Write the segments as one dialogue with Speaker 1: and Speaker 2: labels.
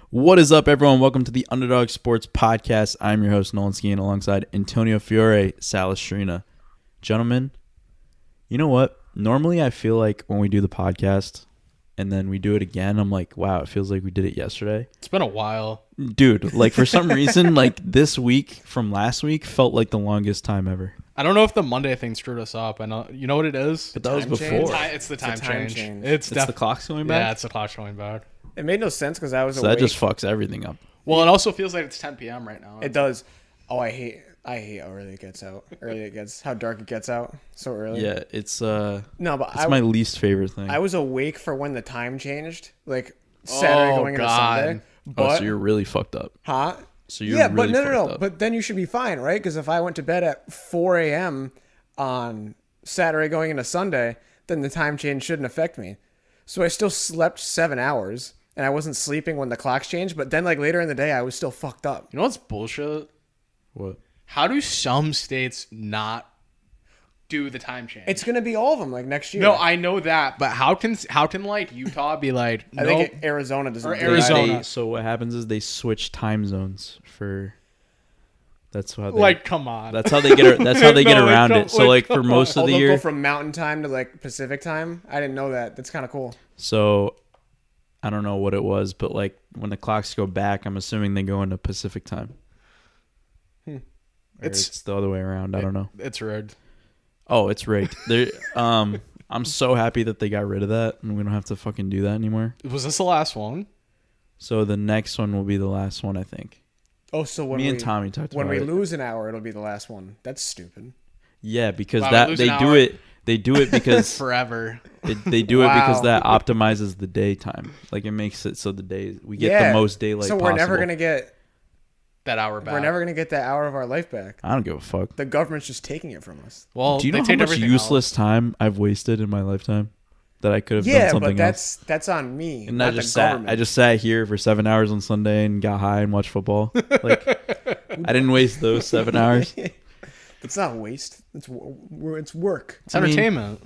Speaker 1: What is up, everyone? Welcome to the Underdog Sports Podcast. I'm your host, Nolan Skeen, alongside Antonio Fiore, Salestrina. Gentlemen, you know what? Normally, I feel like when we do the podcast and then we do it again, I'm like, wow, it feels like we did it yesterday.
Speaker 2: It's been a while.
Speaker 1: Dude, like for some reason, like this week from last week felt like the longest time ever.
Speaker 2: I don't know if the Monday thing screwed us up. I know, you know what it is?
Speaker 1: But that was before.
Speaker 2: It's the time change.
Speaker 1: It's the clock's going back?
Speaker 2: Yeah, it's the clock's going back.
Speaker 3: It made no sense because I was
Speaker 1: So
Speaker 3: awake.
Speaker 1: that just fucks everything up.
Speaker 2: Well, it also feels like it's 10 p.m. right now.
Speaker 3: It does. Oh, I hate how early it gets out. How dark it gets out so early.
Speaker 1: Yeah, it's
Speaker 3: No, but
Speaker 1: it's my least favorite thing.
Speaker 3: I was awake for when the time changed, like Saturday going into Sunday. But,
Speaker 1: so you're really fucked up.
Speaker 3: Huh?
Speaker 1: So you're
Speaker 3: yeah,
Speaker 1: really
Speaker 3: but no.
Speaker 1: up.
Speaker 3: But then you should be fine, right? Because if I went to bed at 4 a.m. on Saturday going into Sunday, then the time change shouldn't affect me. So I still slept 7 hours. And I wasn't sleeping when the clocks changed, but then like later in the day, I was still fucked up.
Speaker 2: You know what's bullshit?
Speaker 1: What?
Speaker 2: How do some states not do the time change?
Speaker 3: It's gonna be all of them like next year.
Speaker 2: No, I know that, but how can like Utah be like?
Speaker 3: I think Arizona doesn't.
Speaker 2: Or
Speaker 3: do
Speaker 2: Arizona.
Speaker 3: that.
Speaker 1: So what happens is they switch time zones for. That's how they
Speaker 2: come on.
Speaker 1: That's how they get. That's how they get around it. So like for most of the
Speaker 3: they'll
Speaker 1: year,
Speaker 3: go from Mountain Time to like Pacific Time. I didn't know that. That's kind of cool.
Speaker 1: So I don't know what it was, but like when the clocks go back, I'm assuming they go into Pacific Time. It's the other way around. I don't know.
Speaker 2: It's rigged.
Speaker 1: Oh, it's rigged. I'm so happy that they got rid of that and we don't have to fucking do that anymore.
Speaker 2: Was this the last one?
Speaker 1: So the next one will be the last one, I think.
Speaker 3: Oh, so when
Speaker 1: Me and Tommy talked about it.
Speaker 3: when we lose an hour, it'll be the last one. That's stupid.
Speaker 1: Yeah, because
Speaker 2: Wow,
Speaker 1: they do it because
Speaker 2: Forever.
Speaker 1: they do it because
Speaker 3: Wow.
Speaker 1: that optimizes the daytime. Like it makes it so the day we get the most daylight
Speaker 3: So
Speaker 1: possible.
Speaker 3: we're never gonna get
Speaker 2: That hour back.
Speaker 3: we're never gonna get that hour of our life back.
Speaker 1: I don't give a fuck.
Speaker 3: The government's just taking it from us.
Speaker 2: Well,
Speaker 1: Do you
Speaker 2: they
Speaker 1: know how
Speaker 2: take
Speaker 1: much
Speaker 2: everything
Speaker 1: useless time I've wasted in my lifetime that I could have done
Speaker 3: Yeah,
Speaker 1: something
Speaker 3: but
Speaker 1: else?
Speaker 3: that's on me.
Speaker 1: And
Speaker 3: not
Speaker 1: I just
Speaker 3: the
Speaker 1: sat.
Speaker 3: government.
Speaker 1: I just sat here for 7 hours on Sunday and got high and watched football. Like I didn't waste those 7 hours.
Speaker 3: It's not waste. It's work.
Speaker 2: It's entertainment.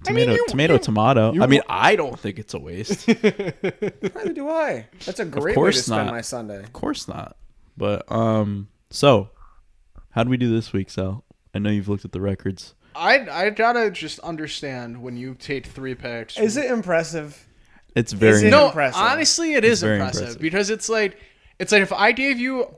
Speaker 1: Tomato. I mean, I don't think it's a waste.
Speaker 3: Neither do I. That's a great way to spend my Sunday.
Speaker 1: Of course not. But so how do we do this week, Sal? I know you've looked at the records.
Speaker 2: I gotta just understand when you take 3 picks.
Speaker 3: Is it impressive?
Speaker 1: It's very
Speaker 3: Is it
Speaker 2: No,
Speaker 3: impressive?
Speaker 2: honestly, it is
Speaker 1: very
Speaker 2: impressive,
Speaker 1: impressive.
Speaker 2: because it's like if I gave you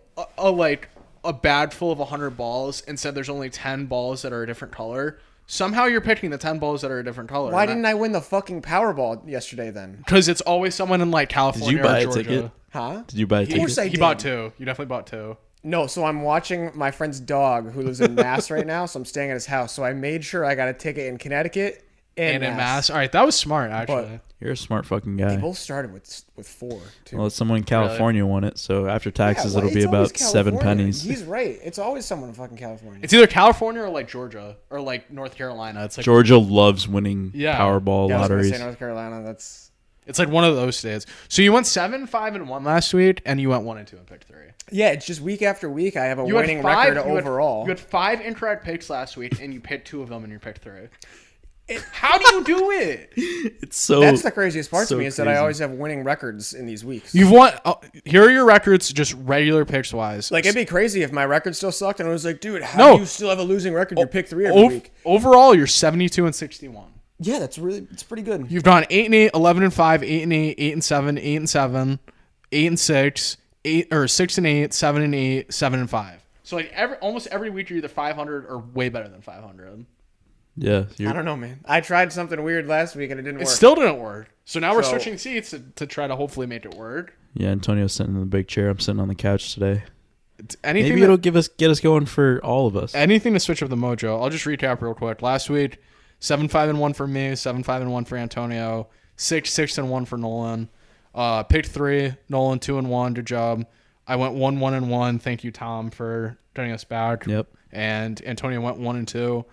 Speaker 2: a bag full of 100 balls and said there's only 10 balls that are a different color. Somehow you're picking the 10 balls that are a different color.
Speaker 3: Why didn't I win the fucking Powerball yesterday then?
Speaker 2: Because it's always someone in like California
Speaker 1: Did you buy
Speaker 2: or
Speaker 1: a
Speaker 2: Georgia.
Speaker 1: ticket?
Speaker 3: Huh?
Speaker 1: Did you buy a
Speaker 3: Of
Speaker 1: ticket?
Speaker 3: course I
Speaker 2: He
Speaker 3: did.
Speaker 2: bought 2. You definitely bought 2.
Speaker 3: No, so I'm watching my friend's dog who lives in Mass right now, so I'm staying at his house. So I made sure I got a ticket in Connecticut and
Speaker 2: in
Speaker 3: Mass.
Speaker 2: Mass. All right, that was smart actually.
Speaker 1: You're a smart fucking
Speaker 3: They
Speaker 1: guy.
Speaker 3: both started with 4 too.
Speaker 1: Well, someone in California won it, so after taxes,
Speaker 3: Yeah, well,
Speaker 1: it'll be
Speaker 3: it's always
Speaker 1: about 7
Speaker 3: California.
Speaker 1: pennies.
Speaker 3: He's right. It's always someone in fucking California.
Speaker 2: It's either California or like Georgia or like North Carolina. It's like
Speaker 1: Georgia loves winning
Speaker 2: Yeah.
Speaker 1: Powerball
Speaker 3: Yeah, I was gonna
Speaker 1: lotteries.
Speaker 3: say North Carolina. That's
Speaker 2: it's like one of those states. So you went 7, 5, and 1 last week, and you went 1 and 2 and picked 3.
Speaker 3: yeah. It's just week after week. I have a
Speaker 2: You had
Speaker 3: winning
Speaker 2: 5
Speaker 3: record overall.
Speaker 2: You had 5 incorrect picks last week, and you picked 2 of them, and you picked 3. How do you do it?
Speaker 1: It's so.
Speaker 3: That's the craziest part
Speaker 1: so
Speaker 3: to me is that I
Speaker 1: crazy.
Speaker 3: always have winning records in these weeks.
Speaker 2: You've won. Here are your records, just regular picks wise.
Speaker 3: Like, it'd be crazy if my record still sucked and I was like, dude, how do you still have a losing record? You pick 3 every week.
Speaker 2: Overall, you're 72 and 61.
Speaker 3: Yeah, it's pretty good.
Speaker 2: You've gone 8 and 8, 11 and 5, 8 and 8, 8 and 7, 8 and 7, 8 and 6, 6 and 8, 7 and 8, 7 and 5. So like almost every week you're either 500 or way better than 500.
Speaker 1: Yeah.
Speaker 3: I don't know, man. I tried something weird last week and it didn't
Speaker 2: It
Speaker 3: work.
Speaker 2: still didn't work. So now we're
Speaker 3: So-
Speaker 2: switching seats to try to hopefully make it work.
Speaker 1: Yeah, Antonio's sitting in the big chair. I'm sitting on the couch today.
Speaker 2: Anything
Speaker 1: Maybe it'll get us going for all of us.
Speaker 2: anything to switch up the mojo. I'll just recap real quick. Last week, 7, 5 and 1 for me, 7, 5 and 1 for Antonio, 6, 6 and 1 for Nolan. Picked 3, Nolan 2 and 1. Good job. I went 1, 1 and 1. Thank you, Tom, for getting us back.
Speaker 1: Yep.
Speaker 2: And Antonio went 1 and 2.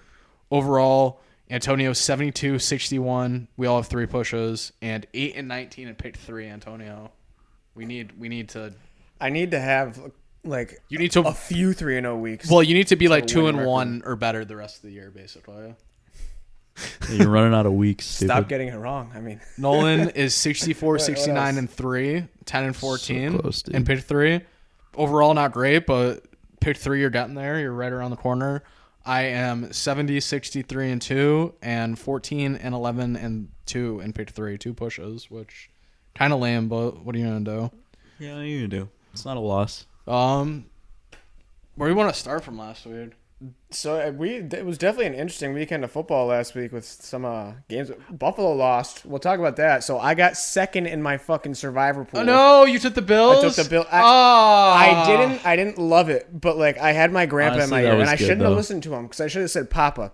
Speaker 2: Overall, Antonio 72, 61. We all have 3 pushes, and 8 and 19 and picked 3. Antonio, we need to.
Speaker 3: I need to have like
Speaker 2: You need to
Speaker 3: a few 3-0 weeks.
Speaker 2: Well, you need to be like
Speaker 3: a winning
Speaker 2: 2-1 or better the rest of the year, basically.
Speaker 1: You're running out of weeks.
Speaker 3: Stop
Speaker 1: Stupid.
Speaker 3: getting it wrong. I mean,
Speaker 2: Nolan is 64,
Speaker 3: What
Speaker 2: 69,
Speaker 3: else?
Speaker 2: and 3, 10 and 14,
Speaker 1: So close, dude.
Speaker 2: and pick 3. Overall, not great, but pick 3, you're getting there. You're right around the corner. I am 70, 63, and 2, and 14 and 11 and 2 in pick 3, 2 pushes, which kind of lame, but what are you gonna do?
Speaker 1: Yeah, you do. It's not a loss.
Speaker 2: Where do you want to start from last week?
Speaker 3: so it was definitely an interesting weekend of football last week with some games. Buffalo lost. We'll talk about that. So I got second in my fucking survivor pool.
Speaker 2: Oh no, you took the Bills.
Speaker 3: I took the Bill.
Speaker 2: Oh,
Speaker 3: I didn't love it, but like I had my grandpa
Speaker 1: Honestly,
Speaker 3: in
Speaker 1: that
Speaker 3: my ear,
Speaker 1: was
Speaker 3: and I
Speaker 1: good,
Speaker 3: shouldn't have
Speaker 1: though.
Speaker 3: listened to him because I should have said, "Papa,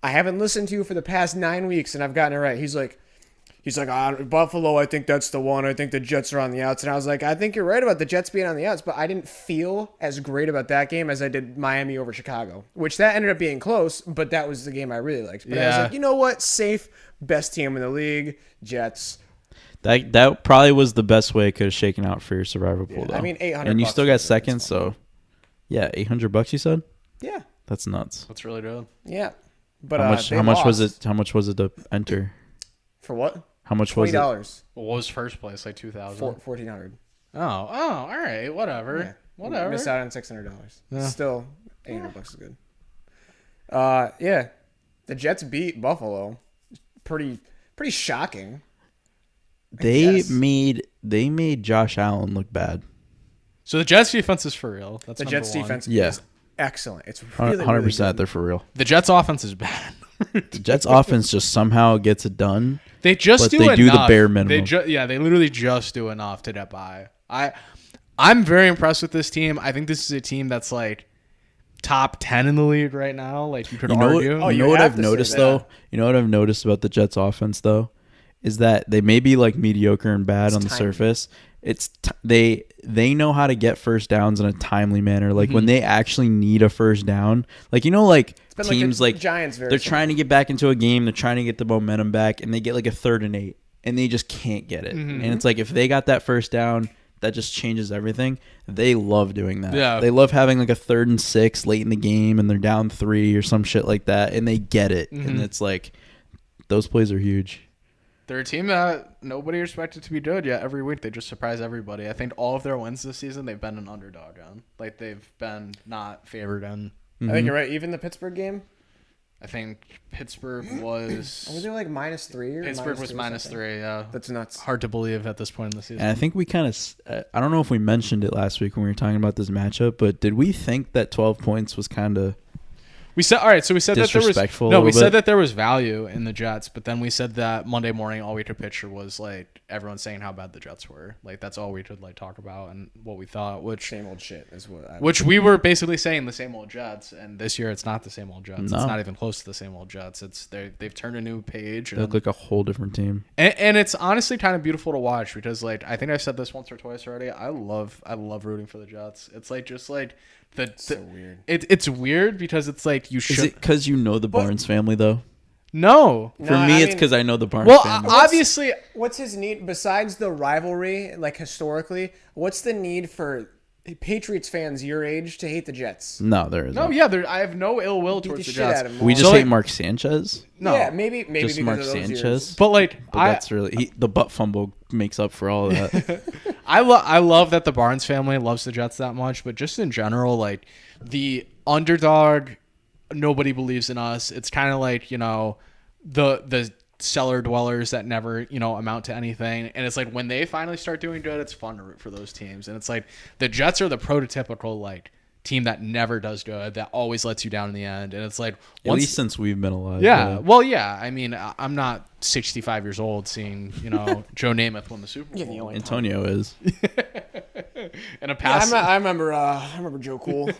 Speaker 3: I haven't listened to you for the past 9 weeks, and I've gotten it right." He's like, Buffalo. I think that's the one. I think the Jets are on the outs, and I was like, I think you're right about the Jets being on the outs, but I didn't feel as great about that game as I did Miami over Chicago, which that ended up being close, but that was the game I really liked. But I was
Speaker 2: Yeah.
Speaker 3: like, you know what? Safe, best team in the league, Jets.
Speaker 1: That probably was the best way it could have shaken out for your survivor pool, though.
Speaker 3: I mean, 800.
Speaker 1: And you
Speaker 3: bucks
Speaker 1: still
Speaker 3: for
Speaker 1: got
Speaker 3: it.
Speaker 1: second,
Speaker 3: It's fine.
Speaker 1: so yeah, $800 you said?
Speaker 3: Yeah,
Speaker 1: That's nuts.
Speaker 2: that's really good.
Speaker 3: yeah. But
Speaker 1: How much was it? How much was it to enter?
Speaker 3: For what?
Speaker 1: How much was it?
Speaker 3: $20.
Speaker 2: What was first place? Like 2,000.
Speaker 3: 1,400.
Speaker 2: Oh, all right, whatever,
Speaker 3: Yeah.
Speaker 2: whatever.
Speaker 3: Missed out on $600.
Speaker 2: Yeah.
Speaker 3: Still, $800 is good. Yeah, the Jets beat Buffalo. Pretty shocking.
Speaker 1: They
Speaker 3: guess.
Speaker 1: made Josh Allen look bad.
Speaker 2: So the Jets defense is for real. That's
Speaker 3: The
Speaker 2: number
Speaker 3: Jets
Speaker 2: one.
Speaker 3: defense
Speaker 1: Yeah.
Speaker 3: is excellent. It's really
Speaker 1: 100%.
Speaker 3: really
Speaker 1: They're for real.
Speaker 2: The Jets offense is bad.
Speaker 1: The Jets offense just somehow gets it done.
Speaker 2: They just
Speaker 1: But
Speaker 2: do
Speaker 1: they
Speaker 2: enough.
Speaker 1: do the bare minimum.
Speaker 2: They literally just do enough to get by. I'm very impressed with this team. I think this is a team that's like top 10 in the league right now. Like you could
Speaker 1: You know,
Speaker 2: argue.
Speaker 3: Oh,
Speaker 1: you
Speaker 3: you
Speaker 1: know what
Speaker 3: have
Speaker 1: I've
Speaker 3: to say
Speaker 1: noticed
Speaker 3: that.
Speaker 1: though? You know what I've noticed about the Jets offense though? Is that they may be like mediocre and bad on the
Speaker 3: timely.
Speaker 1: surface. They know how to get first downs in a timely manner. Like when they actually need a first down, like
Speaker 3: been like
Speaker 1: teams
Speaker 3: the
Speaker 1: like
Speaker 3: Giants very
Speaker 1: they're
Speaker 3: similar.
Speaker 1: trying to get back into a game, they're trying to get the momentum back, and they get like a 3rd and 8, and they just can't get it. And it's like if they got that first down, that just changes everything. They love doing that.
Speaker 2: Yeah.
Speaker 1: They love having like a 3rd and 6 late in the game, and they're down 3 or some shit like that, and they get it. And it's like those plays are huge.
Speaker 2: They're a team that nobody expected to be good yet. Every week they just surprise everybody. I think all of their wins this season they've been an underdog on. Like they've been not favored in.
Speaker 3: I think you're right. Even the Pittsburgh game,
Speaker 2: I think Pittsburgh was.
Speaker 3: was it like -3 or
Speaker 2: Pittsburgh was
Speaker 3: -2 or
Speaker 2: minus
Speaker 3: something?
Speaker 2: 3. Yeah,
Speaker 3: That's nuts.
Speaker 2: hard to believe at this point in the season.
Speaker 1: And I think we kind of, I don't know if we mentioned it last week when we were talking about this matchup, but did we think that 12 points was kind of
Speaker 2: We said all right. So we said that there was
Speaker 1: disrespectful a
Speaker 2: no. We
Speaker 1: little
Speaker 2: said
Speaker 1: bit?
Speaker 2: that there was value in the Jets, but then we said that Monday morning all we could picture was like everyone saying how bad the Jets were. Like that's all we could like talk about and what we thought.
Speaker 3: Same old shit is what.
Speaker 2: Which we were basically saying the same old Jets, and this year it's not the same old Jets.
Speaker 1: No.
Speaker 2: It's not even close to the same old Jets. They've turned a new page,
Speaker 1: they
Speaker 2: and,
Speaker 1: look like a whole different team?
Speaker 2: and it's honestly kind of beautiful to watch because like I think I've said this once or twice already. I love rooting for the Jets. It's like just like
Speaker 3: so weird.
Speaker 2: It's weird because it's like you
Speaker 1: Is
Speaker 2: should
Speaker 1: it because you know the Barnes family, though?
Speaker 2: no.
Speaker 1: For
Speaker 3: No,
Speaker 1: me,
Speaker 3: I
Speaker 1: it's
Speaker 3: mean-
Speaker 1: because I know the Barnes
Speaker 2: Well,
Speaker 1: family.
Speaker 2: obviously,
Speaker 3: What's his need besides the rivalry? Like historically, what's the need for Patriots fans your age to hate the Jets?
Speaker 1: No, there isn't.
Speaker 2: no, yeah. I have no ill will
Speaker 3: Beat
Speaker 2: towards
Speaker 3: the
Speaker 2: the
Speaker 3: shit out
Speaker 2: Jets.
Speaker 3: of him.
Speaker 1: We just
Speaker 2: So,
Speaker 1: hate
Speaker 2: like-
Speaker 1: Mark Sanchez.
Speaker 2: No,
Speaker 3: Yeah, maybe
Speaker 1: Just
Speaker 3: because
Speaker 1: Mark
Speaker 3: of those
Speaker 1: Sanchez.
Speaker 3: years.
Speaker 2: but like
Speaker 1: But that's really the butt fumble makes up for all of that.
Speaker 2: I love that the Barnes family loves the Jets that much, but just in general, like the underdog, nobody believes in us. It's kind of like, you know, the cellar dwellers that never, you know, amount to anything. And it's like when they finally start doing good, it's fun to root for those teams. And it's like the Jets are the prototypical like team that never does good, that always lets you down in the end. And it's like
Speaker 1: At least since we've been alive.
Speaker 2: yeah, well, yeah. I mean, I'm not 65 years old seeing, you know, Joe Namath win the Super Bowl.
Speaker 3: Yeah, the only
Speaker 1: Antonio is.
Speaker 2: And a
Speaker 3: Yeah,
Speaker 2: pass.
Speaker 3: I remember Joe Cool.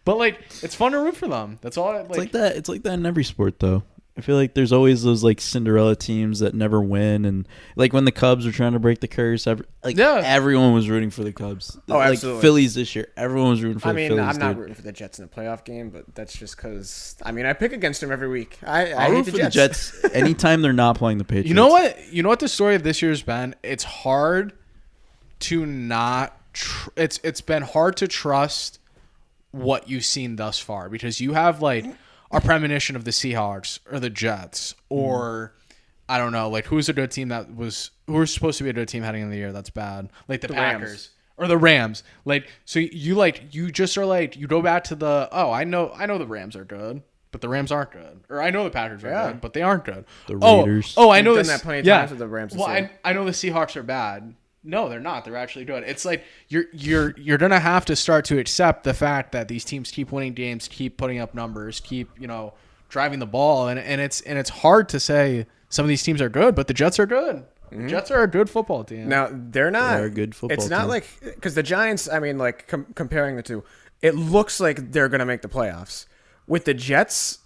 Speaker 2: But like, it's fun to root for them. That's all.
Speaker 1: It's like that. It's like that in every sport, though. I feel like there's always those like Cinderella teams that never win, and like when the Cubs were trying to break the curse, everyone was rooting for the Cubs.
Speaker 3: Oh,
Speaker 1: like
Speaker 3: absolutely.
Speaker 1: Phillies this year, everyone was rooting for
Speaker 3: I
Speaker 1: the
Speaker 3: mean,
Speaker 1: Phillies.
Speaker 3: I'm not
Speaker 1: dude.
Speaker 3: rooting for the Jets in the playoff game, but that's just because I pick against them every week. I
Speaker 1: I'll
Speaker 3: hate
Speaker 1: root
Speaker 3: the
Speaker 1: for
Speaker 3: Jets.
Speaker 1: the Jets anytime they're not playing the Patriots.
Speaker 2: You know what? You know what the story of this year's been? It's hard to not it's been hard to trust what you've seen thus far because you have like a premonition of the Seahawks or the Jets or I don't know, like who's a good team who was supposed to be a good team heading into the year that's bad, like the Packers.
Speaker 3: Rams.
Speaker 2: Or the Rams, like so you just are like you go back to the I know the Rams are good, but the Rams aren't good, or I know the Packers are good, but they aren't good.
Speaker 1: The Raiders.
Speaker 2: I know
Speaker 3: We've done
Speaker 2: this.
Speaker 3: that plenty of
Speaker 2: Yeah.
Speaker 3: times with the Rams.
Speaker 2: Well, I know the Seahawks are bad. No, they're not. They're actually good. It's like you're gonna have to start to accept the fact that these teams keep winning games, keep putting up numbers, keep driving the ball, and it's hard to say some of these teams are good, but the Jets are good. Mm-hmm. Jets are a good football team.
Speaker 3: Now they're not.
Speaker 1: They're a good football
Speaker 3: It's not
Speaker 1: team.
Speaker 3: like because the Giants. I mean, like comparing the two, it looks like they're gonna make the playoffs. With the Jets,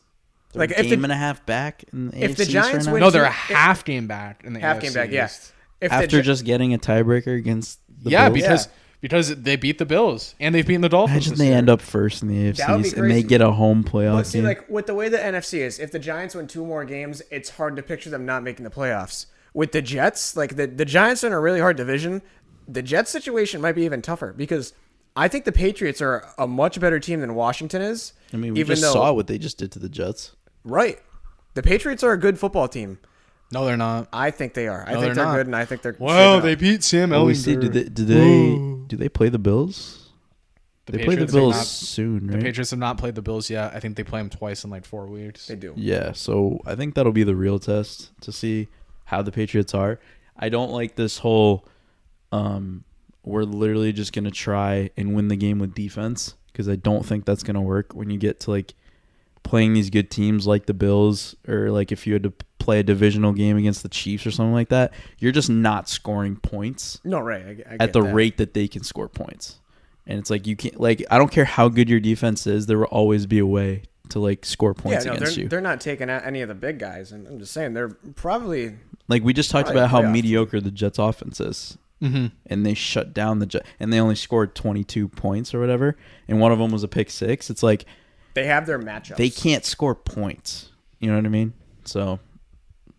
Speaker 1: They're
Speaker 3: like
Speaker 1: a
Speaker 3: if
Speaker 1: game
Speaker 3: the
Speaker 1: and a half back in the
Speaker 3: if the
Speaker 1: AFC
Speaker 3: Giants
Speaker 1: right now.
Speaker 3: win-
Speaker 2: No, they're a
Speaker 3: If-
Speaker 2: half game back in the
Speaker 3: half
Speaker 2: AFC
Speaker 3: game back, yeah.
Speaker 2: East.
Speaker 3: If
Speaker 1: After
Speaker 3: the,
Speaker 1: just getting a tiebreaker against the
Speaker 2: Yeah,
Speaker 1: Bills.
Speaker 2: because they beat the Bills and they've beaten the Dolphins.
Speaker 1: Imagine
Speaker 2: this
Speaker 1: they
Speaker 2: year.
Speaker 1: end up first in the
Speaker 3: That would be
Speaker 1: AFC and they
Speaker 3: crazy.
Speaker 1: get a home playoff
Speaker 3: but see,
Speaker 1: game.
Speaker 3: like with the way the NFC is, if the Giants win 2 more games, it's hard to picture them not making the playoffs. With the Jets, like the Giants are in a really hard division. The Jets situation might be even tougher because I think the Patriots are a much better team than Washington is.
Speaker 1: I mean, we
Speaker 3: even
Speaker 1: just saw what they just did to the Jets.
Speaker 3: Right. The Patriots are a good football team.
Speaker 2: No, they're not.
Speaker 3: I think they are. I
Speaker 2: No,
Speaker 3: think
Speaker 2: they're
Speaker 3: they're
Speaker 2: not.
Speaker 3: good, and I think they're.
Speaker 2: Well,
Speaker 3: shaping
Speaker 2: they
Speaker 3: up.
Speaker 2: beat Sam
Speaker 1: Well, we
Speaker 2: Ellinger.
Speaker 1: see. Do they play the Bills? They play the
Speaker 2: Patriots have
Speaker 1: Bills
Speaker 2: not-
Speaker 1: soon,
Speaker 2: The
Speaker 1: right?
Speaker 2: Patriots have not played the Bills yet. I think they play them twice in like 4 weeks.
Speaker 3: They do.
Speaker 1: Yeah, so I think that'll be the real test to see how the Patriots are. I don't like this whole we're literally just going to try and win the game with defense because I don't think that's going to work when you get to like playing these good teams like the Bills or like if you had to play a divisional game against the Chiefs or something like that. You're just not scoring points
Speaker 3: No, right. I
Speaker 1: at
Speaker 3: get
Speaker 1: the
Speaker 3: that.
Speaker 1: rate that they can score points. And it's like you can't like I don't care how good your defense is, there will always be a way to like score points against you.
Speaker 3: They're not taking out any of the big guys, and I'm just saying they're probably
Speaker 1: Like we just talked
Speaker 3: Probably
Speaker 1: about how
Speaker 3: playoff.
Speaker 1: mediocre the Jets offense is.
Speaker 2: Mm-hmm.
Speaker 1: And they shut down the Jets and they only scored 22 points or whatever. And one of them was a pick six. It's like
Speaker 3: they have their matchups.
Speaker 1: they can't score points. You know what I mean? So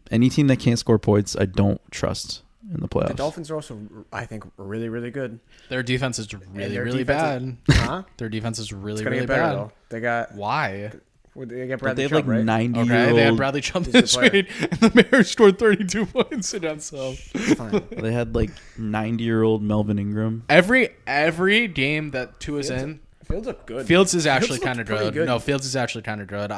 Speaker 1: any team that can't score points, I don't trust in the playoffs.
Speaker 3: The Dolphins are also, I think, really, really good.
Speaker 2: Their defense is really,
Speaker 3: their
Speaker 2: really
Speaker 3: defense
Speaker 2: bad.
Speaker 3: Huh?
Speaker 2: Their defense is really,
Speaker 3: It's gonna
Speaker 2: really
Speaker 3: get better
Speaker 2: bad.
Speaker 3: though. They got
Speaker 2: Why?
Speaker 3: they get
Speaker 1: But they
Speaker 3: Bradley
Speaker 1: have
Speaker 3: Chubb,
Speaker 1: like
Speaker 3: right?
Speaker 1: 90-year-old.
Speaker 2: Okay, they had Bradley Chubb
Speaker 3: He's a good
Speaker 2: this
Speaker 3: player.
Speaker 2: week, and the Bears scored 32 points against them.
Speaker 3: Fine.
Speaker 1: They had like 90-year-old Melvin Ingram.
Speaker 2: Every game that Tua's in,
Speaker 3: Fields look good.
Speaker 2: Fields is actually
Speaker 3: looked
Speaker 2: kind of
Speaker 3: pretty
Speaker 2: good. No, Fields is actually kind of good.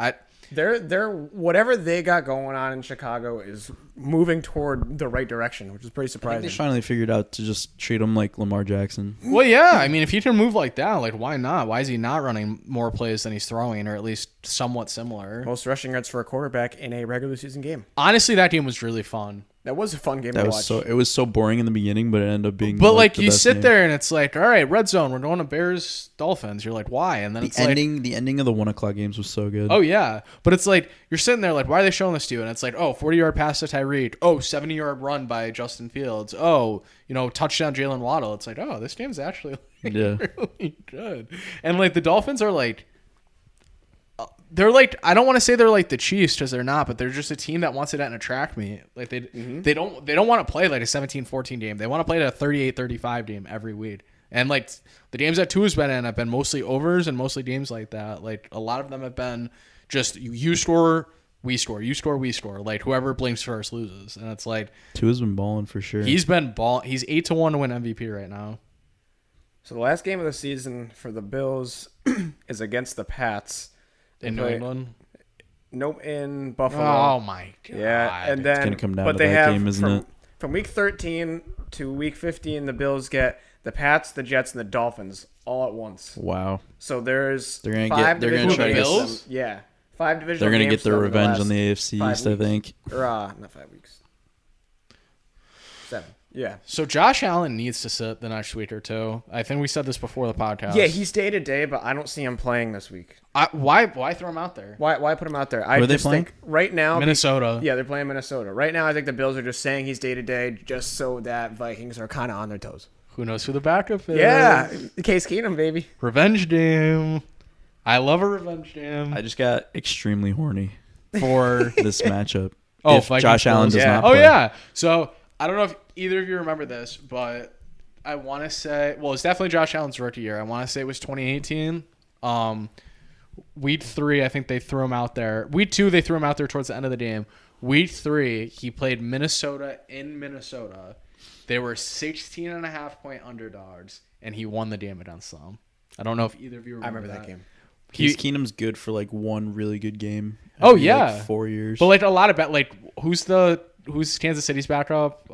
Speaker 3: They're whatever they got going on in Chicago is moving toward the right direction, which is pretty
Speaker 1: I think
Speaker 3: surprising.
Speaker 1: they finally figured out to just treat him like Lamar Jackson.
Speaker 2: Well, yeah. I mean, if he can move like that, like why not? Why is he not running more plays than he's throwing, or at least somewhat similar?
Speaker 3: Most rushing yards for a quarterback in a regular season game.
Speaker 2: Honestly, that game was really fun.
Speaker 3: That was a fun game
Speaker 1: That
Speaker 3: to
Speaker 1: was
Speaker 3: watch.
Speaker 1: it was so boring in the beginning, but it ended up being
Speaker 2: But like
Speaker 1: the
Speaker 2: you
Speaker 1: best
Speaker 2: sit
Speaker 1: game.
Speaker 2: there and it's like, all right, red zone, we're going to Bears Dolphins. You're like, why? And then it's like,
Speaker 1: The ending of the 1:00 games was so good.
Speaker 2: oh yeah. But it's like you're sitting there like, why are they showing this to you? And it's like, oh, 40-yard pass to Tyreek. Oh, 70-yard run by Justin Fields. Oh, touchdown Jalen Waddle. It's like, oh, this game's actually
Speaker 1: Yeah.
Speaker 2: really good. And like the Dolphins are like, they're like, I don't want to say they're like the Chiefs because they're not, but they're just a team that wants it at an attract me. Like they don't want to play like a 17-14 game. They want to play a 38-35 game every week. And like the games that Tua's been in have been mostly overs and mostly games like that. Like a lot of them have been just you score, we score, you score, we score. Like whoever blinks first loses. And it's like
Speaker 1: Tua's been balling for sure.
Speaker 2: he's 8-1 to win MVP right now.
Speaker 3: So the last game of the season for the Bills is against the Pats.
Speaker 2: In New
Speaker 3: play-
Speaker 2: England.
Speaker 3: Nope, in Buffalo.
Speaker 2: Oh my god.
Speaker 3: Yeah, and then
Speaker 1: gonna come down
Speaker 3: but
Speaker 1: to
Speaker 3: they
Speaker 1: that
Speaker 3: have
Speaker 1: game, isn't
Speaker 3: from,
Speaker 1: it?
Speaker 3: From week 13 to week 15, the Bills get the Pats, the Jets, and the Dolphins all at once.
Speaker 1: Wow.
Speaker 3: So there's
Speaker 1: They're gonna
Speaker 3: five
Speaker 1: they're gonna
Speaker 3: divisional
Speaker 1: try to
Speaker 3: games.
Speaker 1: get
Speaker 2: Bills?
Speaker 3: Yeah, 5 divisional.
Speaker 1: they're gonna
Speaker 3: games
Speaker 1: get their
Speaker 3: over the
Speaker 1: revenge
Speaker 3: last
Speaker 1: on the AFC
Speaker 3: 5
Speaker 1: East, I
Speaker 3: weeks.
Speaker 1: think.
Speaker 3: Or not 5 weeks. 7. Yeah.
Speaker 2: So Josh Allen needs to sit the next week or two. I think we said this before the podcast.
Speaker 3: Yeah, he's day to day, but I don't see him playing this week.
Speaker 2: Why throw him out there?
Speaker 3: Why put him out there? I
Speaker 1: Who are they
Speaker 3: just
Speaker 1: playing?
Speaker 3: think right now
Speaker 2: Minnesota.
Speaker 3: Yeah, they're playing Minnesota. Right now I think the Bills are just saying he's day to day just so that Vikings are kind of on their toes.
Speaker 2: Who knows who the backup is?
Speaker 3: Yeah, Case Keenum, baby.
Speaker 2: Revenge game. I love a revenge game.
Speaker 1: I just got extremely horny
Speaker 2: For
Speaker 1: this matchup.
Speaker 2: Oh,
Speaker 1: if
Speaker 2: Vikings
Speaker 1: Josh Allen
Speaker 2: Bills.
Speaker 1: does
Speaker 3: Yeah.
Speaker 1: not
Speaker 2: oh
Speaker 1: play.
Speaker 2: yeah. So I don't know if either of you remember this, but I want to say, well, it's definitely Josh Allen's rookie year. I want to say it was 2018. Week 3, I think they threw him out there. Week 2, they threw him out there towards the end of the game. Week 3, he played Minnesota in Minnesota. They were 16.5-point underdogs, and he won the game against them. I don't know if either of you remember that game.
Speaker 1: Case Keenum's good for like one really good game.
Speaker 2: Oh yeah,
Speaker 1: like 4 years.
Speaker 2: But like a lot of who's Kansas City's backup?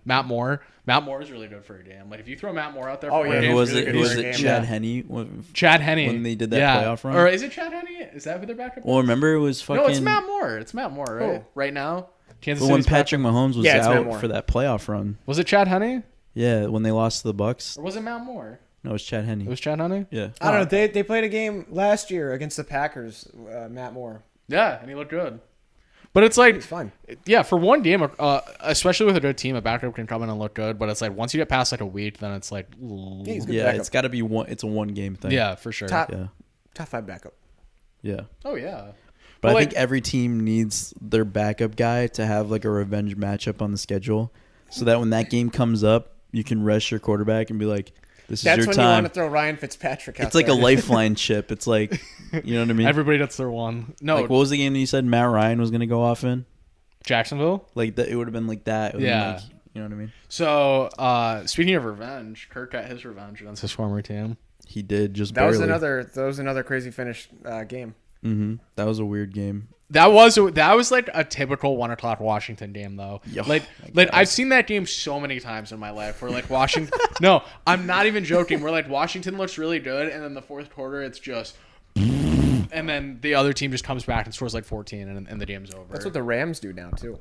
Speaker 2: Matt Moore. Matt Moore is really good for a game. Like if you throw Matt Moore out there,
Speaker 3: Oh, yeah,
Speaker 1: who was
Speaker 3: really
Speaker 1: it?
Speaker 3: good
Speaker 1: Was
Speaker 3: for a
Speaker 1: it
Speaker 3: game.
Speaker 1: Chad
Speaker 2: Yeah.
Speaker 1: Henne?
Speaker 2: Chad Henne
Speaker 1: When they did that playoff run?
Speaker 2: Or is it Chad Henne? Is that who their backup?
Speaker 1: Well,
Speaker 2: is?
Speaker 1: remember it was fucking.
Speaker 2: No, it's Matt Moore. It's Matt Moore, right?
Speaker 3: Oh.
Speaker 2: Right now, Kansas
Speaker 1: But when
Speaker 2: City's
Speaker 1: Patrick
Speaker 2: backup.
Speaker 1: Mahomes was
Speaker 3: Yeah, it's Matt
Speaker 1: out
Speaker 3: Moore.
Speaker 1: for that playoff run.
Speaker 2: Was it Chad Henne
Speaker 1: Yeah, when they lost to the Bucks.
Speaker 2: or was it Matt Moore?
Speaker 1: No, it was Chad Henne.
Speaker 2: It was Chad Henne.
Speaker 1: Yeah.
Speaker 3: I don't know. They played a game last year against the Packers. Matt Moore.
Speaker 2: Yeah, and he looked good. But it's like,
Speaker 3: He's fine.
Speaker 2: yeah, for one game, especially with a good team, a backup can come in and look good. But it's like once you get past like a week, then it's like,
Speaker 3: Yeah, he's good
Speaker 1: Yeah,
Speaker 3: backup.
Speaker 1: it's got to be one. It's a one game thing.
Speaker 2: yeah, for sure.
Speaker 3: Top
Speaker 1: Yeah.
Speaker 3: 5 backup.
Speaker 1: Yeah.
Speaker 2: Oh yeah.
Speaker 1: But I
Speaker 2: like-
Speaker 1: think every team needs their backup guy to have like a revenge matchup on the schedule, so that when that game comes up, you can rest your quarterback and be like, "This is
Speaker 3: That's
Speaker 1: your
Speaker 3: when you
Speaker 1: time."
Speaker 3: want to throw Ryan Fitzpatrick out
Speaker 1: It's like a
Speaker 3: there.
Speaker 1: lifeline chip. It's like, you know what I mean?
Speaker 2: Everybody gets their one. No,
Speaker 1: Like what was the game that you said Matt Ryan was going to go off in?
Speaker 2: Jacksonville.
Speaker 1: Like that, it would have been like that. It would've been
Speaker 2: Yeah.
Speaker 1: like, you know what I mean?
Speaker 2: So speaking of revenge, Kirk got his revenge against his former team.
Speaker 1: He did just
Speaker 3: That
Speaker 1: barely.
Speaker 3: was another crazy finish game.
Speaker 1: That was a weird game.
Speaker 2: That was like a typical 1:00 Washington game though.
Speaker 1: Yo,
Speaker 2: like I've seen that game so many times in my life where like Washington. No, I'm not even joking. Where like Washington looks really good, and then the fourth quarter it's just, and then the other team just comes back and scores like 14, and the game's over.
Speaker 3: That's what the Rams do now too.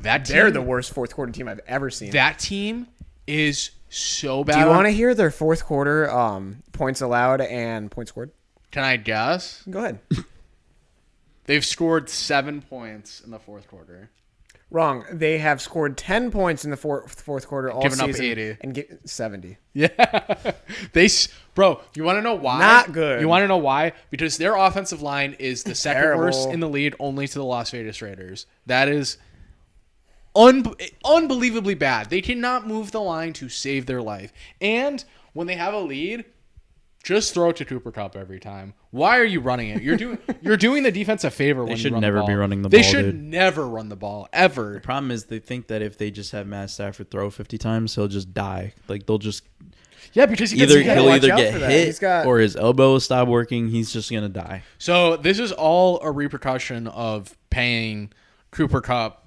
Speaker 2: that team,
Speaker 3: They're the worst fourth quarter team I've ever seen.
Speaker 2: That team is so bad.
Speaker 3: Do you want to hear their fourth quarter points allowed and points scored?
Speaker 2: Can I guess?
Speaker 3: Go ahead.
Speaker 2: They've scored 7 points in the fourth quarter.
Speaker 3: Wrong. They have scored 10 points in the fourth quarter all
Speaker 2: Given up
Speaker 3: season
Speaker 2: 80.
Speaker 3: and get 70.
Speaker 2: Yeah. Bro, you want to know why?
Speaker 3: Not good.
Speaker 2: You want to know why? Because their offensive line is the second
Speaker 3: Terrible.
Speaker 2: worst in the league, only to the Las Vegas Raiders. That is unbelievably bad. They cannot move the line to save their life. And when they have a lead, just throw it to Cooper Kupp every time. Why are you running it? You're doing the defense a favor when you
Speaker 1: should
Speaker 2: run
Speaker 1: never
Speaker 2: the ball.
Speaker 1: be running the
Speaker 2: They
Speaker 1: ball,
Speaker 2: should
Speaker 1: dude.
Speaker 2: never run the ball ever.
Speaker 1: The problem is they think that if they just have Matt Stafford throw 50 times, he'll just die. Like they'll just
Speaker 2: Yeah, because he gets
Speaker 1: either
Speaker 2: hit.
Speaker 1: he'll
Speaker 3: watch
Speaker 1: either
Speaker 3: out
Speaker 1: get
Speaker 3: for that.
Speaker 1: hit
Speaker 3: He's got-
Speaker 1: or his elbow will stop working. He's just gonna die.
Speaker 2: So this is all a repercussion of paying Cooper Kupp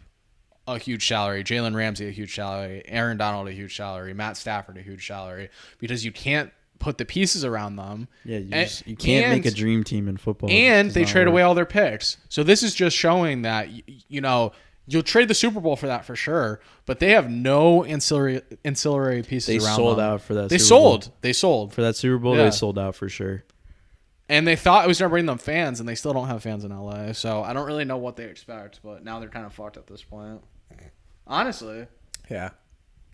Speaker 2: a huge salary, Jalen Ramsey a huge salary, Aaron Donald a huge salary, Matt Stafford a huge salary, because you can't put the pieces around them.
Speaker 1: Yeah,
Speaker 2: And-
Speaker 1: you can't make a
Speaker 2: and-
Speaker 1: dream team in football.
Speaker 2: And
Speaker 1: It's
Speaker 2: they
Speaker 1: not
Speaker 2: trade
Speaker 1: work.
Speaker 2: away all their picks. So this is just showing that you'll trade the Super Bowl for that for sure, but they have no ancillary pieces
Speaker 1: They
Speaker 2: around
Speaker 1: sold
Speaker 2: them.
Speaker 1: out for that.
Speaker 2: They
Speaker 1: Super Bowl.
Speaker 2: sold. They sold.
Speaker 1: For that Super Bowl.
Speaker 2: Yeah.
Speaker 1: They sold out for sure.
Speaker 2: And they thought it was going to bring them fans, and they still don't have fans in LA. So I don't really know what they expect, but now they're kind of fucked at this point. Honestly.
Speaker 3: Yeah.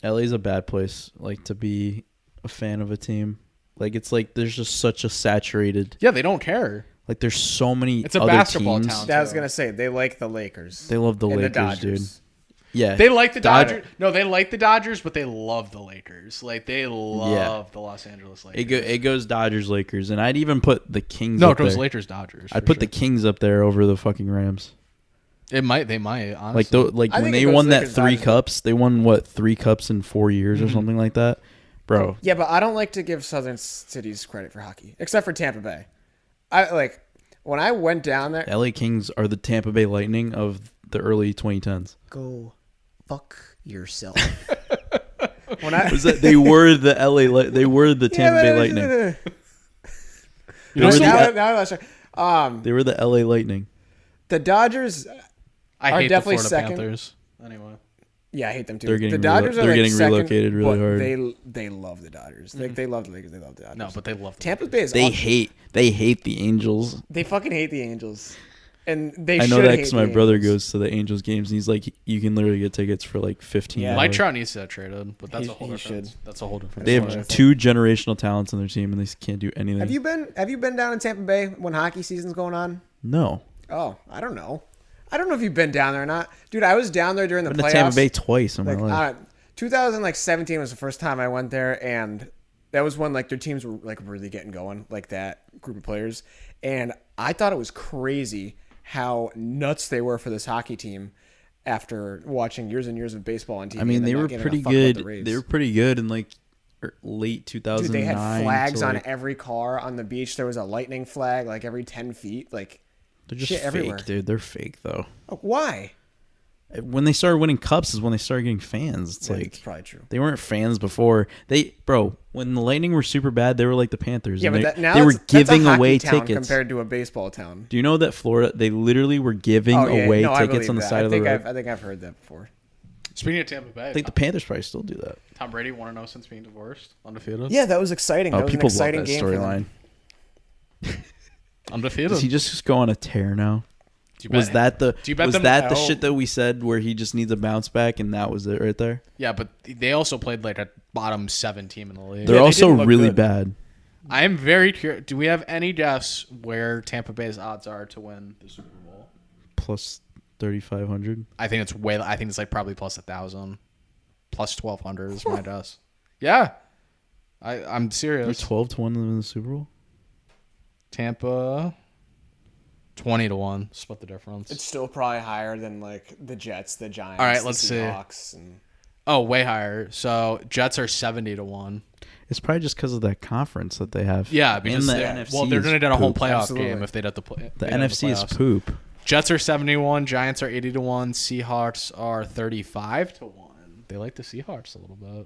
Speaker 1: LA's a bad place, like to be a fan of a team. Like it's like there's just such a saturated.
Speaker 2: Yeah, they don't care.
Speaker 1: Like there's so many.
Speaker 2: It's a
Speaker 1: other
Speaker 2: basketball
Speaker 1: teams.
Speaker 2: town.
Speaker 3: I was going to say, they like the Lakers.
Speaker 1: They love the
Speaker 3: and
Speaker 1: Lakers,
Speaker 3: Dodgers.
Speaker 1: dude. Yeah,
Speaker 2: They like the
Speaker 1: Dod-
Speaker 2: Dodgers. No, they like the Dodgers, but they love the Lakers. Like, they love the Los Angeles Lakers.
Speaker 1: It goes Dodgers, Lakers, and I'd even put the Kings.
Speaker 2: No,
Speaker 1: up
Speaker 2: it goes
Speaker 1: there.
Speaker 2: Lakers, Dodgers.
Speaker 1: I'd
Speaker 2: for
Speaker 1: put the
Speaker 2: sure.
Speaker 1: Kings up there over the fucking Rams.
Speaker 2: They might, honestly.
Speaker 1: Like
Speaker 3: I
Speaker 1: when
Speaker 3: think it
Speaker 1: they
Speaker 3: goes
Speaker 1: won that
Speaker 3: Lakers,
Speaker 1: 3
Speaker 3: Dodgers.
Speaker 1: cups, they won what 3 cups in 4 years
Speaker 2: Mm-hmm.
Speaker 1: or something like that, bro.
Speaker 3: Yeah, but I don't like to give Southern cities credit for hockey, except for Tampa Bay. When I went down there.
Speaker 1: The LA Kings are the Tampa Bay Lightning of the early 2010s.
Speaker 3: Go fuck yourself. When I
Speaker 1: Was that they were the they were the Tampa Bay Lightning.
Speaker 2: You know,
Speaker 1: They were
Speaker 3: They
Speaker 1: were the LA Lightning.
Speaker 3: the Dodgers.
Speaker 2: I
Speaker 3: are
Speaker 2: hate
Speaker 3: definitely
Speaker 2: the Florida
Speaker 3: second.
Speaker 2: Panthers. Anyway.
Speaker 3: Yeah, I hate them too.
Speaker 1: They're getting
Speaker 3: the Dodgers
Speaker 1: they're
Speaker 3: are like
Speaker 1: getting
Speaker 3: second,
Speaker 1: relocated really
Speaker 3: but
Speaker 1: hard.
Speaker 3: They love the Dodgers. They love the Lakers. They love the Dodgers.
Speaker 2: No, but they love
Speaker 3: Tampa Bay is
Speaker 1: They
Speaker 3: awesome.
Speaker 1: hate the Angels.
Speaker 3: They fucking hate the Angels, and they.
Speaker 1: I know
Speaker 3: should
Speaker 1: that
Speaker 3: hate
Speaker 1: because
Speaker 3: the
Speaker 1: my brother
Speaker 3: Angels.
Speaker 1: goes to the Angels games and he's like, you can literally get tickets for like $15.
Speaker 3: Yeah.
Speaker 2: Mike Trout needs to get traded, but that's
Speaker 3: He-
Speaker 2: a whole
Speaker 3: he
Speaker 2: different.
Speaker 3: should.
Speaker 2: That's a whole different.
Speaker 1: They
Speaker 2: story.
Speaker 1: have 2 generational talents on their team and they can't do anything.
Speaker 3: Have you been down in Tampa Bay when hockey season's going on?
Speaker 1: No.
Speaker 3: Oh, I don't know. I don't know if you've been down there or not, dude. I was down there during the
Speaker 1: I've been
Speaker 3: playoffs.
Speaker 1: to Tampa Bay twice in my life.
Speaker 3: 2017 was the first time I went there, and that was when like their teams were like really getting going, like that group of players. And I thought it was crazy how nuts they were for this hockey team after watching years and years of baseball on TV.
Speaker 1: I mean,
Speaker 3: and
Speaker 1: they
Speaker 3: not
Speaker 1: were
Speaker 3: giving a
Speaker 1: pretty
Speaker 3: fuck about the
Speaker 1: good.
Speaker 3: Rays.
Speaker 1: They were pretty good in like late 2009.
Speaker 3: Dude, they had flags
Speaker 1: to,
Speaker 3: on
Speaker 1: like,
Speaker 3: every car on the beach. There was a lightning flag like every 10 feet. Like,
Speaker 1: they're just
Speaker 3: shit
Speaker 1: fake,
Speaker 3: everywhere.
Speaker 1: dude. They're fake though.
Speaker 3: Why?
Speaker 1: When they started winning cups is when they started getting fans. It's
Speaker 3: Yeah,
Speaker 1: like
Speaker 3: it's probably true.
Speaker 1: they weren't fans before. When the Lightning were super bad, they were like the Panthers.
Speaker 3: Yeah,
Speaker 1: and
Speaker 3: but
Speaker 1: they were giving
Speaker 3: that's a
Speaker 1: away
Speaker 3: hockey town
Speaker 1: tickets.
Speaker 3: compared to a baseball town.
Speaker 1: Do you know that Florida? They literally were giving away
Speaker 3: I
Speaker 1: tickets
Speaker 3: believe
Speaker 1: on the
Speaker 3: that.
Speaker 1: side of the road.
Speaker 3: I think I've heard that before.
Speaker 2: Speaking of Tampa Bay,
Speaker 1: I think the Panthers probably still do that.
Speaker 2: Tom Brady 1-0 since being divorced, undefeated.
Speaker 3: Yeah, that was exciting. That was an
Speaker 1: People love
Speaker 3: exciting
Speaker 1: that
Speaker 3: game for them.
Speaker 1: storyline.
Speaker 2: Undefeated.
Speaker 1: Does he just go on a tear now?
Speaker 2: Do you bet-
Speaker 1: Was that the
Speaker 2: do you bet
Speaker 1: was
Speaker 2: them-
Speaker 1: that the
Speaker 2: Oh.
Speaker 1: shit that we said where he just needs a bounce back and that was it right there?
Speaker 2: Yeah, but they also played like a bottom 7 team in the league.
Speaker 1: They're
Speaker 3: they
Speaker 1: also
Speaker 3: didn't look
Speaker 1: really
Speaker 3: good.
Speaker 1: bad.
Speaker 2: I am very curious. Do we have any guess where Tampa Bay's odds are to win the Super Bowl?
Speaker 1: Plus 3,500.
Speaker 2: I think it's I think it's like probably plus 1,000, plus 1,200 is my guess. Yeah, I'm
Speaker 1: They're
Speaker 2: serious.
Speaker 1: 12 to 1 in the Super Bowl.
Speaker 2: Tampa, 20-1. Split the difference.
Speaker 3: It's still probably higher than like the Jets, the Giants,
Speaker 2: All right,
Speaker 3: the
Speaker 2: let's see.
Speaker 3: Seahawks, and
Speaker 2: Oh, way higher. So Jets are 70-1.
Speaker 1: It's probably just because of that conference that they have.
Speaker 2: Yeah, because
Speaker 1: and the
Speaker 2: they're
Speaker 1: NFC
Speaker 2: going to get a home
Speaker 1: poop.
Speaker 2: playoff
Speaker 3: Absolutely.
Speaker 2: game if they'd have to play.
Speaker 1: The
Speaker 2: they'd have
Speaker 1: NFC is
Speaker 2: playoffs.
Speaker 1: poop.
Speaker 2: Jets are 71. Giants are 80-1. Seahawks are 35-1. They like the Seahawks a little bit.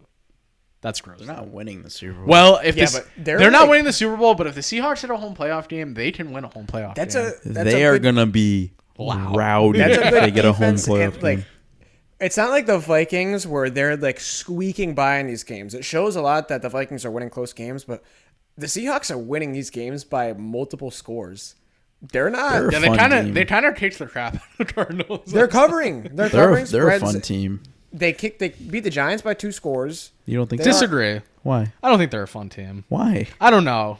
Speaker 2: That's gross.
Speaker 1: They're not winning the Super Bowl.
Speaker 2: Well, if
Speaker 3: Yeah,
Speaker 2: this,
Speaker 3: but
Speaker 2: they're
Speaker 3: they're
Speaker 2: not
Speaker 3: like-
Speaker 2: winning the Super Bowl, but if the Seahawks hit a home playoff game, they can win a home playoff
Speaker 3: that's
Speaker 2: game.
Speaker 1: they are gonna be
Speaker 2: Loud.
Speaker 1: rowdy
Speaker 3: That's
Speaker 1: if
Speaker 3: a good
Speaker 1: they get a home
Speaker 3: defense,
Speaker 1: playoff
Speaker 3: and, like,
Speaker 1: game.
Speaker 3: it's not like the Vikings where they're like squeaking by in these games. It shows a lot that the Vikings are winning close games, but the Seahawks are winning these games by multiple scores. They're not.
Speaker 1: They're
Speaker 2: Yeah,
Speaker 1: fun team.
Speaker 2: they kind of kicked the crap out of the Cardinals.
Speaker 3: They're covering. They're
Speaker 1: They're
Speaker 3: covering
Speaker 1: they're a
Speaker 3: spreads.
Speaker 1: fun team.
Speaker 3: They beat the Giants by 2 scores.
Speaker 1: You don't think?
Speaker 3: They
Speaker 1: so?
Speaker 2: Disagree.
Speaker 1: Why?
Speaker 2: I don't think they're a fun team.
Speaker 1: Why?
Speaker 2: I don't know.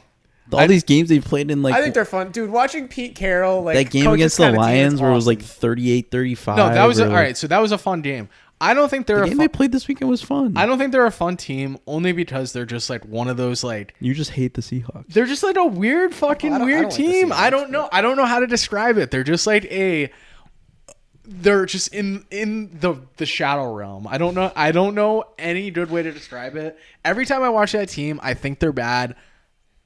Speaker 1: All these games they've played in like
Speaker 3: I think they're fun, dude. Watching Pete Carroll like
Speaker 1: that game
Speaker 3: coach
Speaker 1: against
Speaker 3: this
Speaker 1: the
Speaker 3: kind of team is
Speaker 1: Lions where it was like
Speaker 3: awesome.
Speaker 1: 38-35.
Speaker 2: No, that was
Speaker 1: or
Speaker 2: all
Speaker 1: like-
Speaker 2: right. So that was a fun game. I don't think they're
Speaker 1: The
Speaker 2: a
Speaker 1: game
Speaker 2: fun,
Speaker 1: they played this weekend was fun.
Speaker 2: I don't think they're a fun team only because they're just like one of those like
Speaker 1: You just hate the Seahawks.
Speaker 2: they're just like a weird fucking
Speaker 3: I don't
Speaker 2: weird
Speaker 3: like the
Speaker 2: team. I
Speaker 3: Seahawks,
Speaker 2: don't know. I don't know how to describe it. They're just like they're just in the shadow realm. I don't know any good way to describe it. Every time I watch that team, I think they're bad.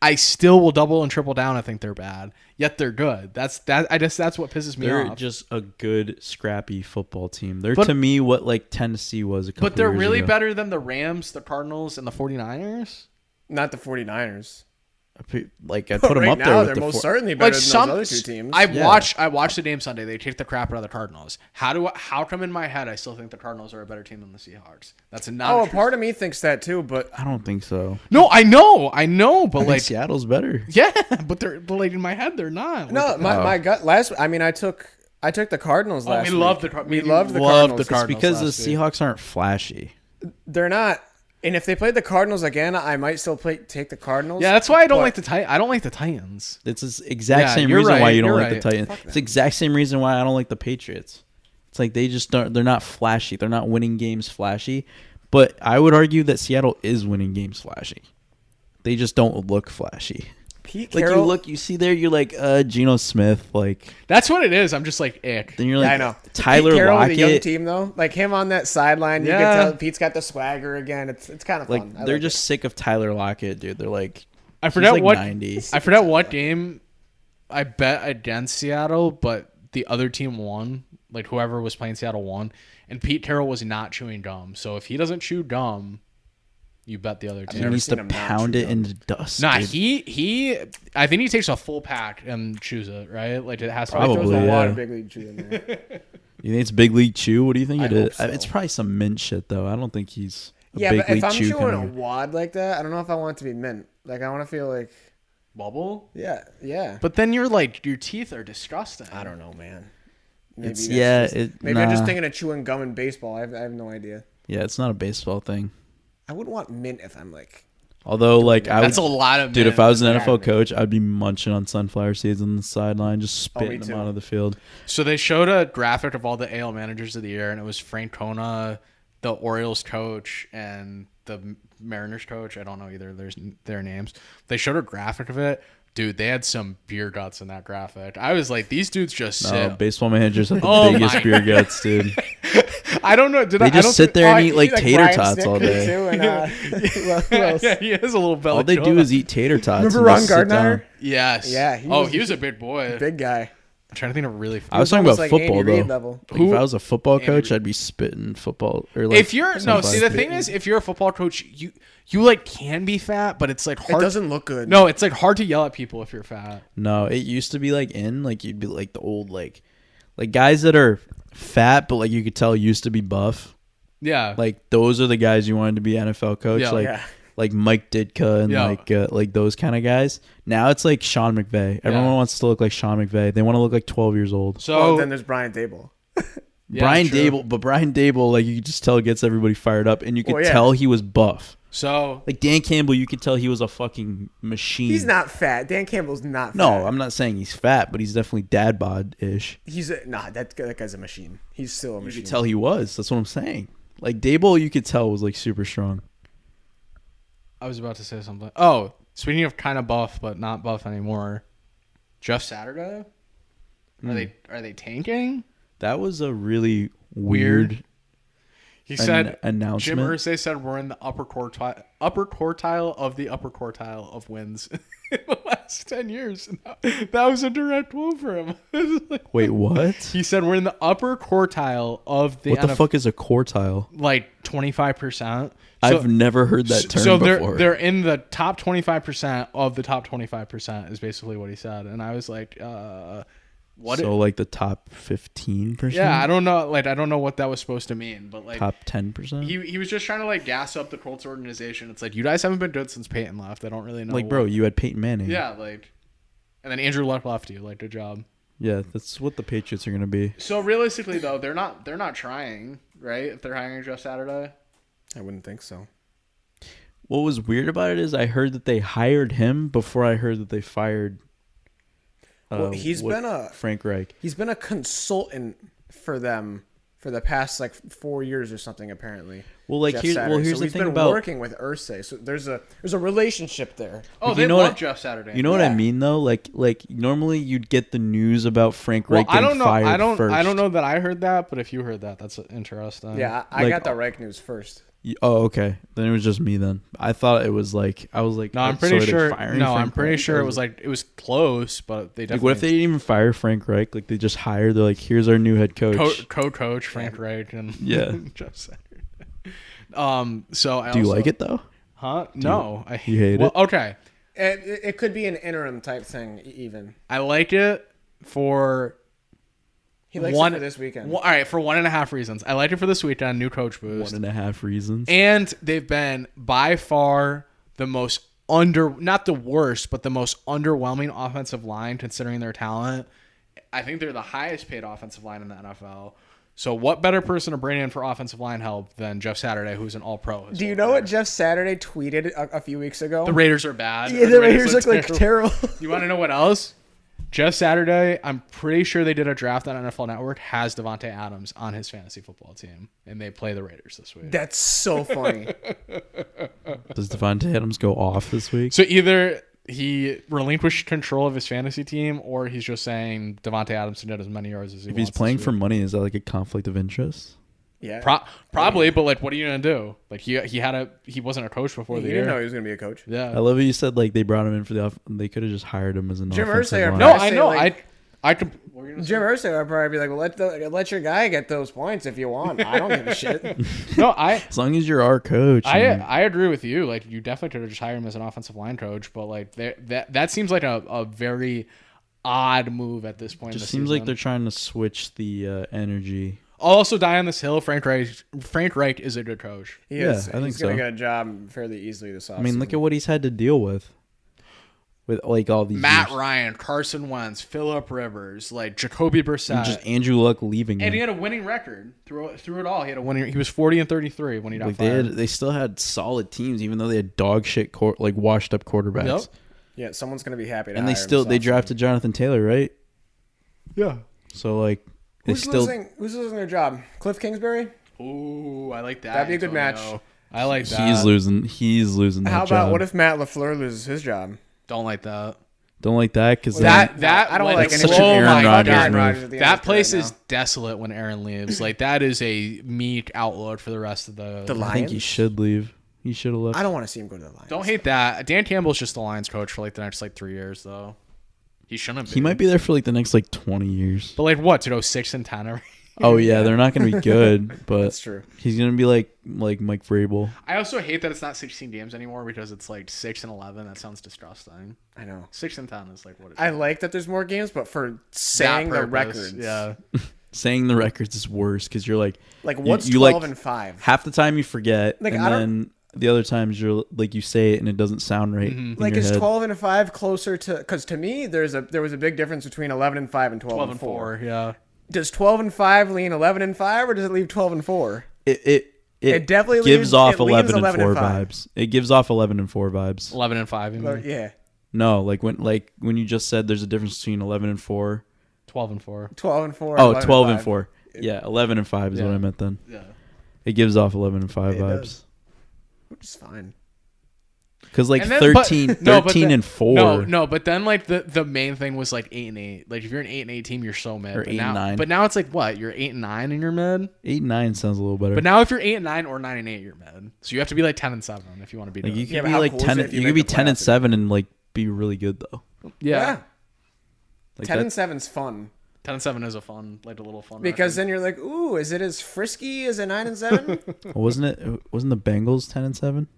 Speaker 2: I still will double and triple down. I think they're bad, yet they're good. That's what pisses me
Speaker 1: They're
Speaker 2: off.
Speaker 1: just a good, scrappy football team. They're
Speaker 2: But-
Speaker 1: to me what like Tennessee was a couple
Speaker 2: But they're
Speaker 1: years
Speaker 2: really
Speaker 1: ago.
Speaker 2: better than the Rams, the Cardinals, and the 49ers.
Speaker 3: Not the 49ers.
Speaker 1: Like I put them
Speaker 3: right
Speaker 1: up
Speaker 3: now,
Speaker 1: there with
Speaker 3: they're
Speaker 1: the
Speaker 3: most
Speaker 1: four-
Speaker 3: certainly better
Speaker 2: Like
Speaker 3: than those other 2 teams.
Speaker 2: I
Speaker 1: Yeah.
Speaker 2: watched the game Sunday. They kicked the crap out of the Cardinals. How come in my head I still think the Cardinals are a better team than the Seahawks? That's a not.
Speaker 3: Oh, a part of me thinks that too, but
Speaker 1: I don't think so.
Speaker 2: No, I know, but
Speaker 1: I think
Speaker 2: like
Speaker 1: Seattle's better.
Speaker 2: yeah, but like in my head they're not.
Speaker 3: no,
Speaker 2: Like,
Speaker 3: my gut last. I mean, I took the Cardinals
Speaker 2: oh,
Speaker 3: last.
Speaker 2: we love
Speaker 3: week.
Speaker 2: the
Speaker 3: we loved the
Speaker 2: loved
Speaker 3: Cardinals.
Speaker 2: the
Speaker 1: It's
Speaker 2: Cardinals
Speaker 1: because the
Speaker 2: last week.
Speaker 1: Seahawks aren't flashy.
Speaker 3: They're not. And if they played the Cardinals again, I might still take the Cardinals.
Speaker 2: Yeah, that's why I don't
Speaker 3: but-
Speaker 2: like the Titans. I don't like the Titans.
Speaker 1: It's the exact
Speaker 2: Yeah,
Speaker 1: same
Speaker 2: you're
Speaker 1: reason why
Speaker 2: right,
Speaker 1: you don't
Speaker 2: you're
Speaker 1: like
Speaker 2: right.
Speaker 1: the Titans. It's the exact same reason why I don't like the Patriots. It's like they just don't. They're not flashy. They're not winning games flashy. But I would argue that Seattle is winning games flashy. They just don't look flashy.
Speaker 3: Pete
Speaker 1: Like
Speaker 3: Carroll.
Speaker 1: you see there, you're like Geno Smith. Like
Speaker 2: That's what it is. I'm just like ick.
Speaker 1: then you're
Speaker 3: Yeah,
Speaker 1: like
Speaker 3: I know.
Speaker 1: Tyler
Speaker 3: Pete Carroll with a young
Speaker 1: Lockett.
Speaker 3: team though, like him on that sideline, you
Speaker 2: Yeah.
Speaker 3: can tell Pete's got the swagger again. It's kind of
Speaker 1: Like
Speaker 3: fun. I
Speaker 1: they're
Speaker 3: like
Speaker 1: just sick of Tyler Lockett, dude. They're like
Speaker 2: I
Speaker 1: he's
Speaker 2: forget
Speaker 1: like
Speaker 2: what
Speaker 1: 90.
Speaker 2: I forget what game I bet against Seattle, but the other team won. Like whoever was playing Seattle won, and Pete Carroll was not chewing gum. So if he doesn't chew gum, you bet the other
Speaker 1: He
Speaker 2: team.
Speaker 3: never
Speaker 1: needs
Speaker 3: seen
Speaker 1: to
Speaker 3: him not
Speaker 1: pound
Speaker 3: chew
Speaker 1: it
Speaker 3: gum.
Speaker 1: into dust.
Speaker 2: Nah,
Speaker 1: dude.
Speaker 2: he I think he takes a full pack and chews it, right? Like it has to
Speaker 3: it. He throws
Speaker 1: Probably,
Speaker 3: a lot
Speaker 1: yeah.
Speaker 3: of big league chew in there.
Speaker 1: You think it's big league chew? What do you think
Speaker 3: I
Speaker 1: it is?
Speaker 3: hope so.
Speaker 1: It's probably some mint shit though. I don't think he's a
Speaker 3: Yeah,
Speaker 1: big
Speaker 3: but if
Speaker 1: league
Speaker 3: I'm
Speaker 1: chew
Speaker 3: chewing
Speaker 1: kind
Speaker 3: a
Speaker 1: of.
Speaker 3: wad like that, I don't know if I want it to be mint. Like I want to feel like,
Speaker 2: bubble.
Speaker 3: yeah.
Speaker 2: But then you're like your teeth are disgusting.
Speaker 3: I don't know, man. Maybe
Speaker 1: It's,
Speaker 3: that's
Speaker 1: yeah,
Speaker 3: just- maybe I'm
Speaker 1: nah.
Speaker 3: just thinking of chewing gum in baseball. I have no idea.
Speaker 1: Yeah, it's not a baseball thing.
Speaker 3: I wouldn't want mint if I'm like.
Speaker 1: Although, like, I would,
Speaker 2: That's a lot of
Speaker 1: dude,
Speaker 2: mint.
Speaker 1: if I was an
Speaker 3: Yeah,
Speaker 1: NFL
Speaker 3: man.
Speaker 1: coach, I'd be munching on sunflower seeds on the sideline, just
Speaker 3: Oh, me
Speaker 1: spitting them
Speaker 3: too.
Speaker 1: out of the field.
Speaker 2: So they showed a graphic of all the AL managers of the year, and it was Francona, the Orioles coach and the Mariners coach, I don't know either of their names. They showed a graphic of it. Dude, they had some beer guts in that graphic. I was like, these dudes just sit.
Speaker 1: Baseball managers have the biggest beer guts, dude.
Speaker 2: I don't know.
Speaker 1: They just sit there and eat like tater tots all day.
Speaker 3: Too, and, who else?
Speaker 2: Yeah, he has a little belly.
Speaker 1: All they do is eat tater tots.
Speaker 3: Remember Ron Gardner?
Speaker 2: Yes.
Speaker 3: Yeah.
Speaker 2: He was a big boy.
Speaker 3: Big guy.
Speaker 2: I'm trying to think of really.
Speaker 1: I was talking about
Speaker 3: like
Speaker 1: football
Speaker 3: Andy Reid
Speaker 1: though.
Speaker 3: level.
Speaker 1: Like, if I was a football coach, I'd be spitting football. Or like
Speaker 2: if you're the thing is, if you're a football coach, you like can be fat, but it's like hard.
Speaker 3: It doesn't look good.
Speaker 2: No, it's like hard to yell at people if you're fat.
Speaker 1: No, it used to be like you'd be like the old like guys that are fat, but like you could tell used to be buff.
Speaker 2: Yeah,
Speaker 1: like those are the guys you wanted to be NFL coach.
Speaker 2: Yeah.
Speaker 1: Like Mike Ditka and like those kind of guys. Now it's like Sean McVay. Everyone wants to look like Sean McVay. They want to look like 12 years old.
Speaker 2: So
Speaker 3: then there's Brian Dable.
Speaker 1: Brian Dable, like you could just tell gets everybody fired up, and you could tell he was buff.
Speaker 2: So
Speaker 1: like Dan Campbell, you could tell he was a fucking machine.
Speaker 3: He's not fat. Dan Campbell's not fat.
Speaker 1: No, I'm not saying he's fat, but he's definitely dad bod-ish.
Speaker 3: That guy's a machine. He's still a machine.
Speaker 1: You could tell he was. That's what I'm saying. Like Dable, you could tell was like super strong.
Speaker 2: I was about to say something. Oh, speaking of kind of buff but not buff anymore, Jeff Saturday. Are they tanking?
Speaker 1: That was a really weird.
Speaker 2: He said
Speaker 1: announcement.
Speaker 2: Jim Irsay said we're in the upper quartile of the upper quartile of wins in the last 10 years. That was a direct quote for him.
Speaker 1: Wait, what?
Speaker 2: He said we're in the upper quartile of the
Speaker 1: What the fuck is a quartile?
Speaker 2: Like 25%.
Speaker 1: I've never heard that term before.
Speaker 2: They're in the top 25% of the top 25% is basically what he said. And I was like, what?
Speaker 1: So like the top 15%?
Speaker 2: Yeah, I don't know. Like I don't know what that was supposed to mean, but like
Speaker 1: top 10%.
Speaker 2: He was just trying to like gas up the Colts organization. It's like you guys haven't been good since Peyton left. I don't really know.
Speaker 1: Like, bro, you had Peyton Manning.
Speaker 2: Yeah, like, and then Andrew Luck left you. Like, good job.
Speaker 1: Yeah, that's what the Patriots are gonna be.
Speaker 2: So realistically, though, they're not trying, right? If they're hiring Jeff Saturday,
Speaker 3: I wouldn't think so.
Speaker 1: What was weird about it is I heard that they hired him before I heard that they fired.
Speaker 3: Well, he's been
Speaker 1: Frank Reich.
Speaker 3: He's been a consultant for them for the past like 4 years or something, apparently.
Speaker 1: Well, like here's the thing
Speaker 3: he's been
Speaker 1: about
Speaker 3: working with Irsay, so there's a relationship there.
Speaker 2: Oh, they love Jeff Saturday.
Speaker 1: You know what I mean, though? Like normally you'd get the news about Frank Reich getting fired first.
Speaker 2: I don't know that I heard that, but if you heard that, that's interesting.
Speaker 3: Yeah, I got the Reich news first.
Speaker 1: Oh, okay. Then it was just me. Then I thought it was like I was like,
Speaker 2: no, I'm pretty sure.
Speaker 1: No,
Speaker 2: I'm pretty sure it was like it was close, but they definitely.
Speaker 1: Like, what if they didn't even fire Frank Reich? Like they just hired. They're like, here's our new head coach,
Speaker 2: co-coach Frank Reich, and Jeff Saturday. So
Speaker 1: do you like it though?
Speaker 2: Huh? No,
Speaker 1: you hate it.
Speaker 2: Okay.
Speaker 3: It could be an interim type thing, even.
Speaker 2: I like it for.
Speaker 3: He likes it for this weekend.
Speaker 2: All right, for 1.5 reasons. I liked it for this weekend, new coach boost.
Speaker 1: 1.5 reasons.
Speaker 2: And they've been by far the most not the worst, but the most underwhelming offensive line considering their talent. I think they're the highest paid offensive line in the NFL. So what better person to bring in for offensive line help than Jeff Saturday, who's an all-pro?
Speaker 3: Do you know what Jeff Saturday tweeted a few weeks ago?
Speaker 2: The Raiders are bad.
Speaker 3: Yeah, the Raiders look like terrible.
Speaker 2: You want to know what else? Jeff Saturday, I'm pretty sure they did a draft on NFL Network, has Devontae Adams on his fantasy football team, and they play the Raiders this week.
Speaker 3: That's so funny.
Speaker 1: Does Devontae Adams go off this week?
Speaker 2: So either he relinquished control of his fantasy team, or he's just saying Devontae Adams can get as many yards as he wants.
Speaker 1: If he's playing for money, is that like a conflict of interest?
Speaker 3: Yeah,
Speaker 2: probably. But like, what are you gonna do? Like he wasn't a coach before the year.
Speaker 3: He didn't know he was gonna be a coach.
Speaker 2: Yeah,
Speaker 1: I love it. You said like they brought him in for the they could have just hired him as an
Speaker 3: Jim
Speaker 1: offensive
Speaker 3: Irsay.
Speaker 1: line.
Speaker 2: No, I know.
Speaker 3: Like,
Speaker 2: I could.
Speaker 3: Jim Irsay would probably be like, "Well, let your guy get those points if you want. I don't give a shit."
Speaker 2: No,
Speaker 1: as long as you're our coach.
Speaker 2: I agree with you. Like you definitely could have just hired him as an offensive line coach, but like that seems like a very odd move at this point.
Speaker 1: It just seems like they're trying to switch the energy.
Speaker 2: I'll also die on this hill. Frank Reich is a good coach.
Speaker 3: He is.
Speaker 1: I think
Speaker 3: he's gonna get a job fairly easily this offseason.
Speaker 1: I mean, look at what he's had to deal with like all these
Speaker 2: Matt
Speaker 1: years.
Speaker 2: Ryan, Carson Wentz, Phillip Rivers, like Jacoby Brissett,
Speaker 1: and just Andrew Luck leaving
Speaker 2: and
Speaker 1: him.
Speaker 2: he had a winning record through it all. He had a winning. He was 40-33 when he got fired.
Speaker 1: They still had solid teams, even though they had dog shit washed up quarterbacks.
Speaker 2: Yep.
Speaker 3: Yeah, someone's gonna be happy.
Speaker 1: And they drafted Jonathan Taylor, right?
Speaker 2: Yeah.
Speaker 1: So like.
Speaker 3: Who's losing their job? Cliff Kingsbury?
Speaker 2: Ooh, I like that.
Speaker 3: That'd be a good
Speaker 2: Antonio.
Speaker 3: match.
Speaker 2: I like that.
Speaker 1: He's losing that
Speaker 3: How about
Speaker 1: job.
Speaker 3: what if Matt LaFleur loses his job?
Speaker 2: Don't like that.
Speaker 1: Don't like that because
Speaker 2: That
Speaker 3: I don't
Speaker 2: when-
Speaker 3: like
Speaker 1: That's
Speaker 3: any
Speaker 1: such an
Speaker 2: oh
Speaker 1: Aaron
Speaker 2: my
Speaker 1: Rodgers
Speaker 2: God.
Speaker 1: move.
Speaker 3: at the end of
Speaker 2: That
Speaker 3: his
Speaker 2: place
Speaker 3: career
Speaker 2: is
Speaker 3: now.
Speaker 2: desolate when Aaron leaves. Like that is a meek outlook for the rest of the.
Speaker 3: The
Speaker 1: I think he
Speaker 3: Lions?
Speaker 1: should leave. He should have left.
Speaker 3: I don't want to see him go to the Lions.
Speaker 2: Don't hate that. Dan Campbell's just the Lions coach for like the next like 3 years though. He shouldn't be.
Speaker 1: He might be there for like the next like 20 years.
Speaker 2: But like what? To go 6-10 every.
Speaker 1: Oh yeah, they're not going to be good, but
Speaker 3: That's true.
Speaker 1: he's going to be like Mike Vrabel.
Speaker 2: I also hate that it's not 16 games anymore because it's like 6-11. That sounds disgusting.
Speaker 3: I know.
Speaker 2: 6-10 is like what it is.
Speaker 3: I like that there's more games, but for saying the
Speaker 2: That
Speaker 3: records,
Speaker 2: purpose, Yeah.
Speaker 1: Saying the records is worse because you're like
Speaker 3: what's
Speaker 1: you
Speaker 3: 12
Speaker 1: like,
Speaker 3: and 5?
Speaker 1: half the time you forget,
Speaker 3: Like,
Speaker 1: and
Speaker 3: I don't-
Speaker 1: then the other times you're like you say it and it doesn't sound right. In
Speaker 3: Like,
Speaker 1: your
Speaker 3: is
Speaker 1: head.
Speaker 3: 12 and 5 closer to? Because to me, there was a big difference between 11 and 5 and 12 and 4.
Speaker 2: Yeah.
Speaker 3: Does 12 and 5 lean 11 and 5, or does it leave 12 and 4?
Speaker 1: It
Speaker 3: definitely
Speaker 1: gives
Speaker 3: leaves-
Speaker 1: off
Speaker 3: it leans
Speaker 1: 11 and
Speaker 3: 11
Speaker 1: 4
Speaker 3: and 5.
Speaker 1: vibes. It gives off 11 and 4 vibes.
Speaker 2: 11 and 5. You mean?
Speaker 3: Yeah,
Speaker 1: No, like when you just said there's a difference between 11 and 4.
Speaker 2: 12 and 4.
Speaker 3: 12 and 4.
Speaker 1: Oh,
Speaker 3: 11
Speaker 1: 12 and
Speaker 3: 5.
Speaker 1: 4. Yeah, 11 and 5 is what
Speaker 2: Yeah.
Speaker 1: I meant then.
Speaker 2: Yeah.
Speaker 1: It gives off 11 and 5
Speaker 3: It
Speaker 1: vibes.
Speaker 3: does. Which is fine.
Speaker 1: Because like
Speaker 2: And then-
Speaker 1: 13,
Speaker 2: but- no, but
Speaker 1: 13
Speaker 2: then-
Speaker 1: and 4.
Speaker 2: No, but then like the main thing was like 8 and 8. Like if you're an 8 and 8 team, you're so mid.
Speaker 1: Or
Speaker 2: But
Speaker 1: 8
Speaker 2: now,
Speaker 1: and 9.
Speaker 2: But now it's like what? You're 8 and 9 and you're mid.
Speaker 1: 8 and 9 sounds a little better.
Speaker 2: But now if you're 8 and 9 or 9 and 8, you're mid. So you have to be like 10 and 7 if you want to be.
Speaker 1: like you
Speaker 2: Like,
Speaker 1: could
Speaker 3: Yeah, but
Speaker 1: be
Speaker 3: how
Speaker 1: like
Speaker 3: cool is
Speaker 1: 10
Speaker 3: it if you
Speaker 1: you
Speaker 3: make
Speaker 1: could be
Speaker 3: the
Speaker 1: 10 and
Speaker 3: playoffs?
Speaker 1: 7 and like be really good though.
Speaker 2: yeah.
Speaker 1: Like
Speaker 3: 10
Speaker 1: that-
Speaker 3: and 7's fun
Speaker 2: 10 and 7 is a fun, like a little fun.
Speaker 3: because
Speaker 2: record.
Speaker 3: then you're like, ooh, is it as frisky as a 9 and 7?
Speaker 1: wasn't the Bengals 10 and 7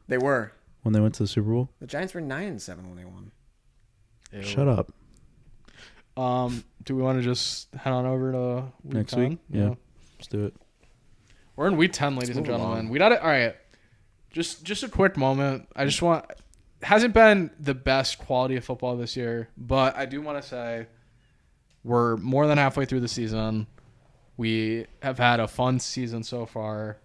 Speaker 3: They were.
Speaker 1: when they went to the Super Bowl?
Speaker 3: The Giants were 9 and 7 when they won.
Speaker 2: Ew.
Speaker 1: Shut up.
Speaker 2: Do we want to just head on over to week
Speaker 1: Next
Speaker 2: 10?
Speaker 1: week? Yeah. Let's do it.
Speaker 2: We're in week 10, ladies and
Speaker 3: move
Speaker 2: gentlemen.
Speaker 3: along.
Speaker 2: We got it. All right. Just a quick moment. I just want. Hasn't been the best quality of football this year, but I do want to say we're more than halfway through the season. We have had a fun season so far.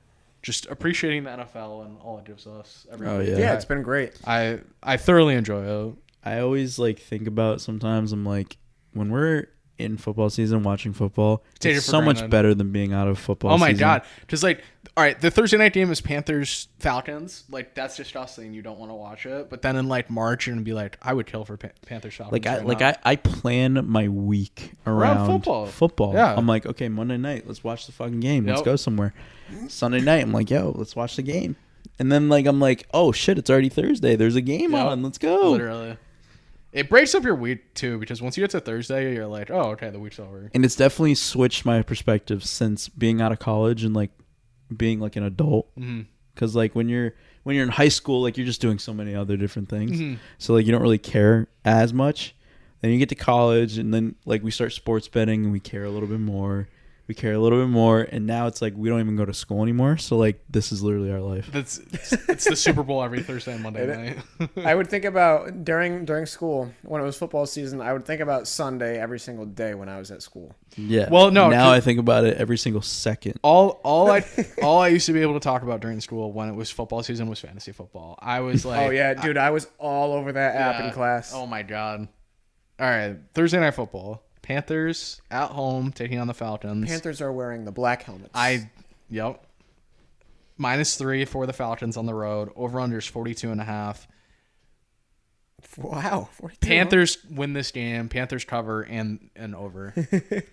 Speaker 2: Just appreciating the NFL and all it gives us. Every
Speaker 1: Oh,
Speaker 2: week.
Speaker 1: yeah.
Speaker 3: Yeah, it's been great.
Speaker 2: I thoroughly enjoy it.
Speaker 1: I always like think about sometimes I'm like when we're in football season watching football,
Speaker 2: Take it
Speaker 1: it's
Speaker 2: for
Speaker 1: so much
Speaker 2: granted.
Speaker 1: better than being out of football
Speaker 2: Oh my
Speaker 1: season.
Speaker 2: god! Just like, all right, the Thursday night game is Panthers Falcons. Like that's disgusting. You don't want to watch it. But then in like March, you're gonna be like, I would kill for Panthers Falcons.
Speaker 1: I plan my week around
Speaker 2: football. Yeah.
Speaker 1: I'm like, okay, Monday night, let's watch the fucking game. Let's
Speaker 2: Yep.
Speaker 1: go somewhere. Sunday night, I'm like, yo, let's watch the game. And then like I'm like, oh shit, it's already Thursday. There's a game
Speaker 2: Yep.
Speaker 1: on. Let's go.
Speaker 2: Literally. It breaks up your week too because once you get to Thursday, you're like, oh, okay, the week's over.
Speaker 1: And it's definitely switched my perspective since being out of college and like being like an adult.
Speaker 2: Mm-hmm.
Speaker 1: Because like when you're in high school, like you're just doing so many other different things.
Speaker 2: Mm-hmm.
Speaker 1: So like you don't really care as much. Then you get to college, and then like we start sports betting, and we care a little bit more. And now it's like we don't even go to school anymore. So like this is literally our life.
Speaker 2: It's the Super Bowl every Thursday and Monday night.
Speaker 3: I would think about during school when it was football season. I would think about Sunday every single day when I was at school.
Speaker 1: Yeah.
Speaker 2: Well, no,
Speaker 1: Now
Speaker 2: 'cause-
Speaker 1: I think about it every single second.
Speaker 2: all I used to be able to talk about during school when it was football season was fantasy football. I was like,
Speaker 3: Oh yeah, dude, I was all over that app
Speaker 2: Yeah.
Speaker 3: in class.
Speaker 2: Oh my god! All right, Thursday night football. Panthers at home taking on the Falcons.
Speaker 3: Panthers are wearing the black helmets.
Speaker 2: Yep. -3 for the Falcons on the road. Over unders 42.5.
Speaker 3: Wow. 42.
Speaker 2: Panthers win this game. Panthers cover and over.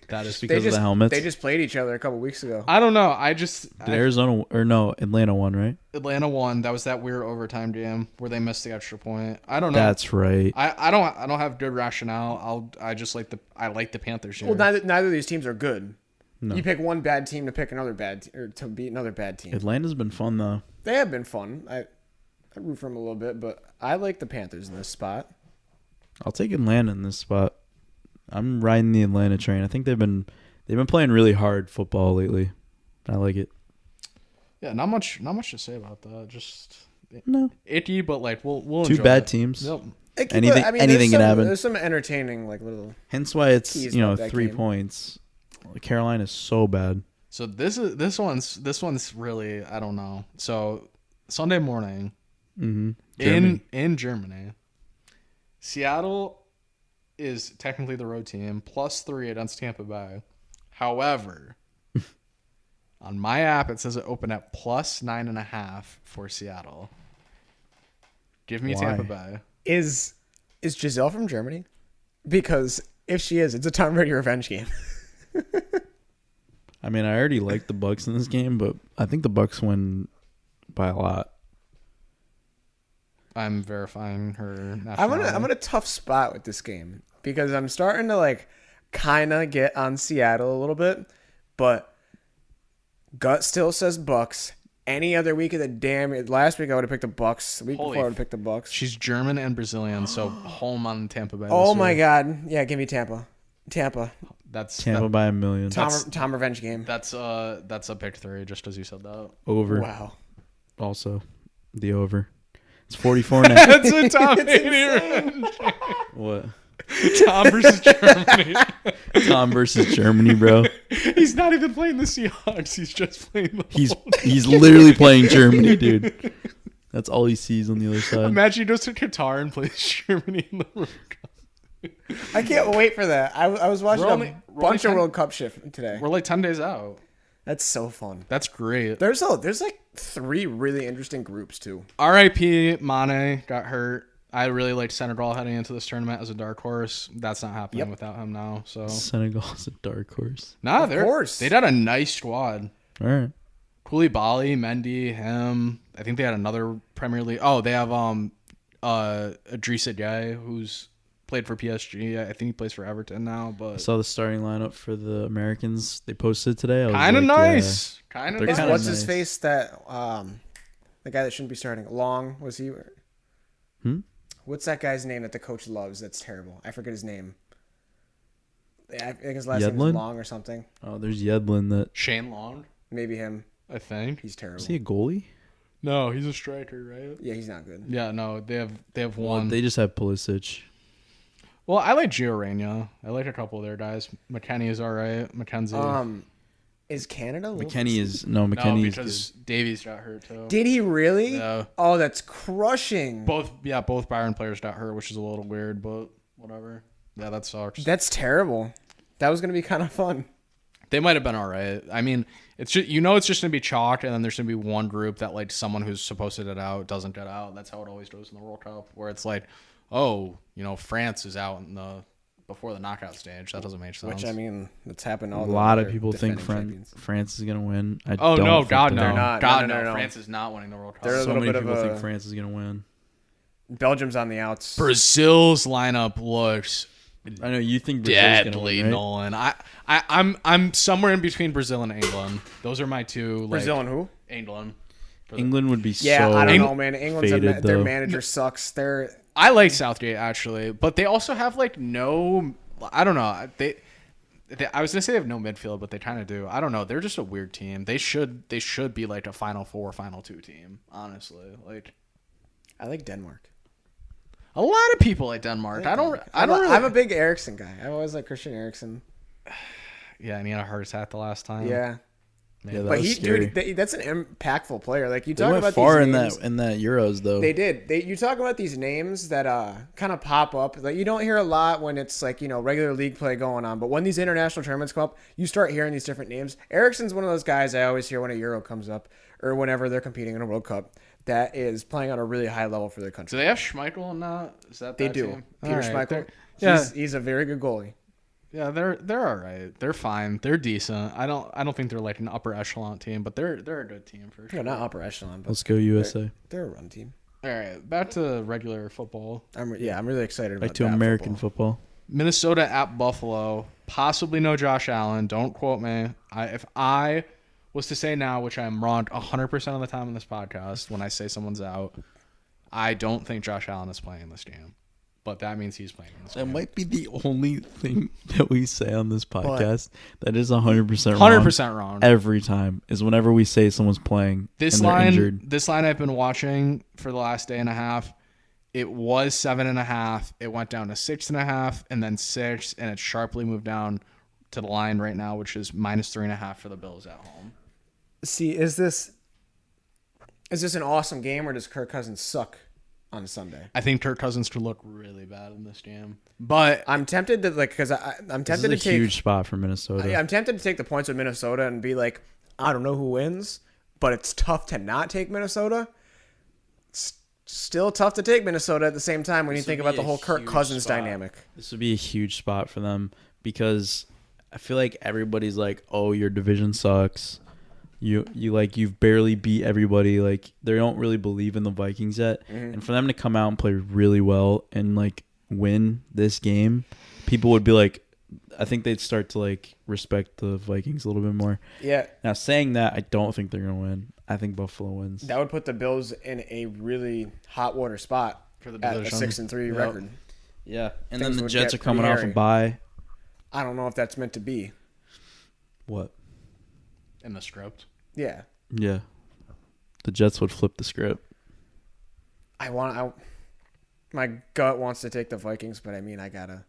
Speaker 2: That is
Speaker 1: Because of the helmets?
Speaker 3: They just played each other a couple weeks ago.
Speaker 2: I don't know.
Speaker 1: Did Arizona or no Atlanta won, right?
Speaker 2: Atlanta won. That was that weird overtime game where they missed the extra point. I don't know.
Speaker 1: That's right.
Speaker 2: I don't have good rationale. I like the Panthers here.
Speaker 3: Well, neither of these teams are good.
Speaker 1: No.
Speaker 3: You pick one bad team to pick another or to beat another bad team.
Speaker 1: Atlanta's been fun though.
Speaker 3: They have been fun. I root for them a little bit, but I like the Panthers in this spot.
Speaker 1: I'll take Atlanta in this spot. I'm riding the Atlanta train. I think they've been playing really hard football lately. I like it.
Speaker 2: Yeah, not much to say about that. Just
Speaker 1: No.
Speaker 2: icky, but like we'll
Speaker 1: Two
Speaker 2: enjoy
Speaker 1: bad
Speaker 2: it.
Speaker 1: teams.
Speaker 2: Yep.
Speaker 1: Anything- anything can happen.
Speaker 3: There's some entertaining like little.
Speaker 1: Hence why it's
Speaker 3: Keys
Speaker 1: 3
Speaker 3: about that game.
Speaker 1: points. Carolina's so bad.
Speaker 2: So this one's really, I don't know. So Sunday morning
Speaker 1: Mm-hmm.
Speaker 2: in Germany, Seattle is technically the road team +3 against Tampa Bay. However, On my app, it says it opened at plus 9.5 for Seattle. Give me
Speaker 1: Why?
Speaker 2: Tampa Bay.
Speaker 3: Is Giselle from Germany? Because if she is, it's a Tom Brady revenge game.
Speaker 1: I mean, I already like the Bucks in this game, but I think the Bucks win by a lot.
Speaker 2: I'm verifying her nationality.
Speaker 3: I'm in a tough spot with this game because I'm starting to like kind of get on Seattle a little bit, but gut still says Bucks. Any other week of the damn last week I would have picked the Bucks. The week before I would have picked the Bucks.
Speaker 2: She's German and Brazilian, so home on Tampa Bay.
Speaker 3: Oh my God! Yeah, give me Tampa.
Speaker 2: That's
Speaker 1: Tampa by a million.
Speaker 3: Tom revenge game.
Speaker 2: That's a pick 3, just as you said that.
Speaker 1: Over.
Speaker 3: Wow.
Speaker 1: Also, the over. It's 44.5.
Speaker 2: That's a Tom Brady revenge.
Speaker 1: What?
Speaker 2: Tom versus Germany.
Speaker 1: Tom versus Germany, bro.
Speaker 2: He's not even playing the Seahawks. He's just playing the
Speaker 1: He's literally playing Germany, dude. That's all he sees on the other side.
Speaker 2: Imagine he goes to Qatar and plays Germany in the World Cup.
Speaker 3: I can't wait for that. I was watching
Speaker 2: We're
Speaker 3: bunch of
Speaker 2: only
Speaker 3: World Cup shit today.
Speaker 2: We're like 10 days out.
Speaker 3: That's so fun.
Speaker 2: That's great.
Speaker 3: There's like 3 really interesting groups too.
Speaker 2: R.I.P. Mane got hurt. I really liked Senegal heading into this tournament as a dark horse. That's not happening without him now. So
Speaker 1: Senegal's a dark horse.
Speaker 2: nah,
Speaker 3: Of course.
Speaker 2: they got a nice squad.
Speaker 1: All right.
Speaker 2: Koulibaly, Mendy, him. I think they had another Premier League. Oh, they have Idrissa Gueye, who's played for PSG. I think he plays for Everton now.
Speaker 1: I
Speaker 2: But
Speaker 1: saw the starting lineup for the Americans. They posted today. I was
Speaker 2: kind of
Speaker 1: like,
Speaker 2: nice. Kind of
Speaker 1: They're
Speaker 2: nice.
Speaker 1: kinda
Speaker 3: What's his
Speaker 1: nice.
Speaker 3: face that the guy that shouldn't be starting? Long was he? What's that guy's name that the coach loves? That's terrible. I forget his name. Yeah, I think his last name
Speaker 1: Yedlin?
Speaker 3: is Long or something.
Speaker 1: Oh, there's Yedlin. That
Speaker 2: Shane Long,
Speaker 3: Maybe him.
Speaker 2: I think.
Speaker 3: He's terrible.
Speaker 1: is he a goalie?
Speaker 2: No, he's a striker, right?
Speaker 3: Yeah, he's not good.
Speaker 2: Yeah, no, they have
Speaker 1: Well,
Speaker 2: one.
Speaker 1: they just have Pulisic.
Speaker 2: Well, I like Gio Reyna. I like a couple of their guys. McKennie is all right. McKenzie.
Speaker 3: Is Canada?
Speaker 1: McKennie is no
Speaker 2: no,
Speaker 1: McKennie.
Speaker 2: because Davies got hurt too.
Speaker 3: Did he really?
Speaker 2: Yeah.
Speaker 3: Oh, that's crushing.
Speaker 2: Both Bayern players got hurt, which is a little weird, but whatever. Yeah, that sucks.
Speaker 3: That's terrible. That was gonna be kind of fun.
Speaker 2: They might have been all right. I mean, it's just it's just gonna be chalk, and then there's gonna be one group that like someone who's supposed to get out doesn't get out. That's how it always goes in the World Cup, where it's like, oh, France is out in before the knockout stage. That doesn't make sense.
Speaker 3: Which I mean, that's happened.
Speaker 1: a
Speaker 3: All the
Speaker 1: lot of
Speaker 3: other
Speaker 1: people think
Speaker 3: defending champions.
Speaker 1: France is gonna win. I
Speaker 2: Oh
Speaker 1: don't
Speaker 2: no,
Speaker 1: think
Speaker 2: God
Speaker 1: they
Speaker 2: no,
Speaker 1: are.
Speaker 3: not.
Speaker 2: God
Speaker 3: No.
Speaker 2: France is not winning the World Cup.
Speaker 3: They're a
Speaker 1: So
Speaker 3: little
Speaker 1: many
Speaker 3: bit of
Speaker 1: people
Speaker 3: a-
Speaker 1: think France is gonna win.
Speaker 3: Belgium's on the outs.
Speaker 2: Brazil's lineup looks
Speaker 1: I know you think Brazil's gonna
Speaker 2: deadly,
Speaker 1: win, right?
Speaker 2: Nolan. I'm somewhere in between Brazil and England. Those are my two. Like,
Speaker 3: Brazil and who?
Speaker 2: England.
Speaker 1: England would be
Speaker 3: Yeah,
Speaker 1: so
Speaker 3: I don't know, man. England's
Speaker 1: faded,
Speaker 3: their
Speaker 1: though.
Speaker 3: manager sucks.
Speaker 2: I like Southgate actually, but they also have like no. I don't know. They I was gonna say they have no midfield, but they kind of do. I don't know. They're just a weird team. They should be like a Final 4, Final 2 team. Honestly, like
Speaker 3: I like Denmark.
Speaker 2: a lot of people like Denmark. I don't. Really,
Speaker 3: I'm a big Eriksen guy. I've always liked Christian Eriksen.
Speaker 2: Yeah, and he had a heart attack the last time.
Speaker 3: Yeah,
Speaker 1: Yeah, that
Speaker 3: but
Speaker 1: was scary.
Speaker 3: that's an impactful player. Like you
Speaker 1: They
Speaker 3: talk
Speaker 1: went
Speaker 3: about
Speaker 1: far
Speaker 3: these
Speaker 1: in
Speaker 3: names,
Speaker 1: that Euros though.
Speaker 3: They did. You talk about these names that kind of pop up. Like you don't hear a lot when it's like regular league play going on, but when these international tournaments come up, you start hearing these different names. Eriksen's one of those guys I always hear when a Euro comes up or whenever they're competing in a World Cup that is playing on a really high level for their
Speaker 2: Do
Speaker 3: country.
Speaker 2: they have Schmeichel in that? Is that
Speaker 3: They
Speaker 2: that
Speaker 3: do.
Speaker 2: team?
Speaker 3: Peter
Speaker 2: All right,
Speaker 3: Schmeichel.
Speaker 2: Yeah.
Speaker 3: He's a very good goalie.
Speaker 2: Yeah, they're all right. They're fine. They're decent. I don't think they're like an upper echelon team, but they're a good team for sure.
Speaker 3: No, not upper echelon, but
Speaker 1: Let's go USA.
Speaker 3: they're a run team.
Speaker 2: All right, back to regular football.
Speaker 3: I'm really excited about
Speaker 1: Back to
Speaker 3: that
Speaker 1: American football.
Speaker 2: Minnesota at Buffalo. Possibly no Josh Allen. Don't quote me. If I was to say now, which I'm wrong 100% of the time in this podcast, when I say someone's out, I don't think Josh Allen is playing this game. But that means he's playing in this
Speaker 1: That
Speaker 2: game.
Speaker 1: might be the only thing that we say on this podcast that is 100% wrong.
Speaker 2: 100% wrong.
Speaker 1: Every time is whenever we say someone's playing
Speaker 2: This
Speaker 1: and they're
Speaker 2: line,
Speaker 1: injured.
Speaker 2: this line I've been watching for the last day and a half. It was 7.5. It went down to 6.5, and then 6, and it sharply moved down to the line right now, which is -3.5 for the Bills at home.
Speaker 3: See, is this an awesome game or does Kirk Cousins suck on Sunday?
Speaker 2: I think Kirk Cousins could look really bad in this game, but
Speaker 3: I'm tempted to because I'm
Speaker 1: This
Speaker 3: tempted
Speaker 1: is
Speaker 3: to
Speaker 1: a
Speaker 3: take
Speaker 1: huge spot for Minnesota.
Speaker 3: I'm tempted to take the points with Minnesota and be like, I don't know who wins, but it's tough to not take Minnesota. It's still tough to take Minnesota at the same time when you think about the whole Kirk Cousins dynamic.
Speaker 1: This would be a huge spot for them because I feel like everybody's like, "Oh, your division sucks. You've barely beat everybody." Like they don't really believe in the Vikings yet, and for them to come out and play really well and like win this game, people would be like, I think they'd start to like respect the Vikings a little bit more.
Speaker 3: Yeah.
Speaker 1: Now saying that, I don't think they're gonna win. I think Buffalo wins.
Speaker 3: That would put the Bills in a really hot water spot
Speaker 2: For the
Speaker 3: at a
Speaker 2: division.
Speaker 3: 6-3 record.
Speaker 1: Yeah, and
Speaker 3: Things
Speaker 1: then the
Speaker 3: would
Speaker 1: Jets
Speaker 3: get
Speaker 1: are coming
Speaker 3: pretty
Speaker 1: off a
Speaker 3: hairy.
Speaker 1: bye.
Speaker 3: I don't know if that's meant to be.
Speaker 1: What?
Speaker 2: In the script.
Speaker 3: Yeah.
Speaker 1: Yeah, the Jets would flip the script.
Speaker 3: My gut wants to take the Vikings, but I mean, I gotta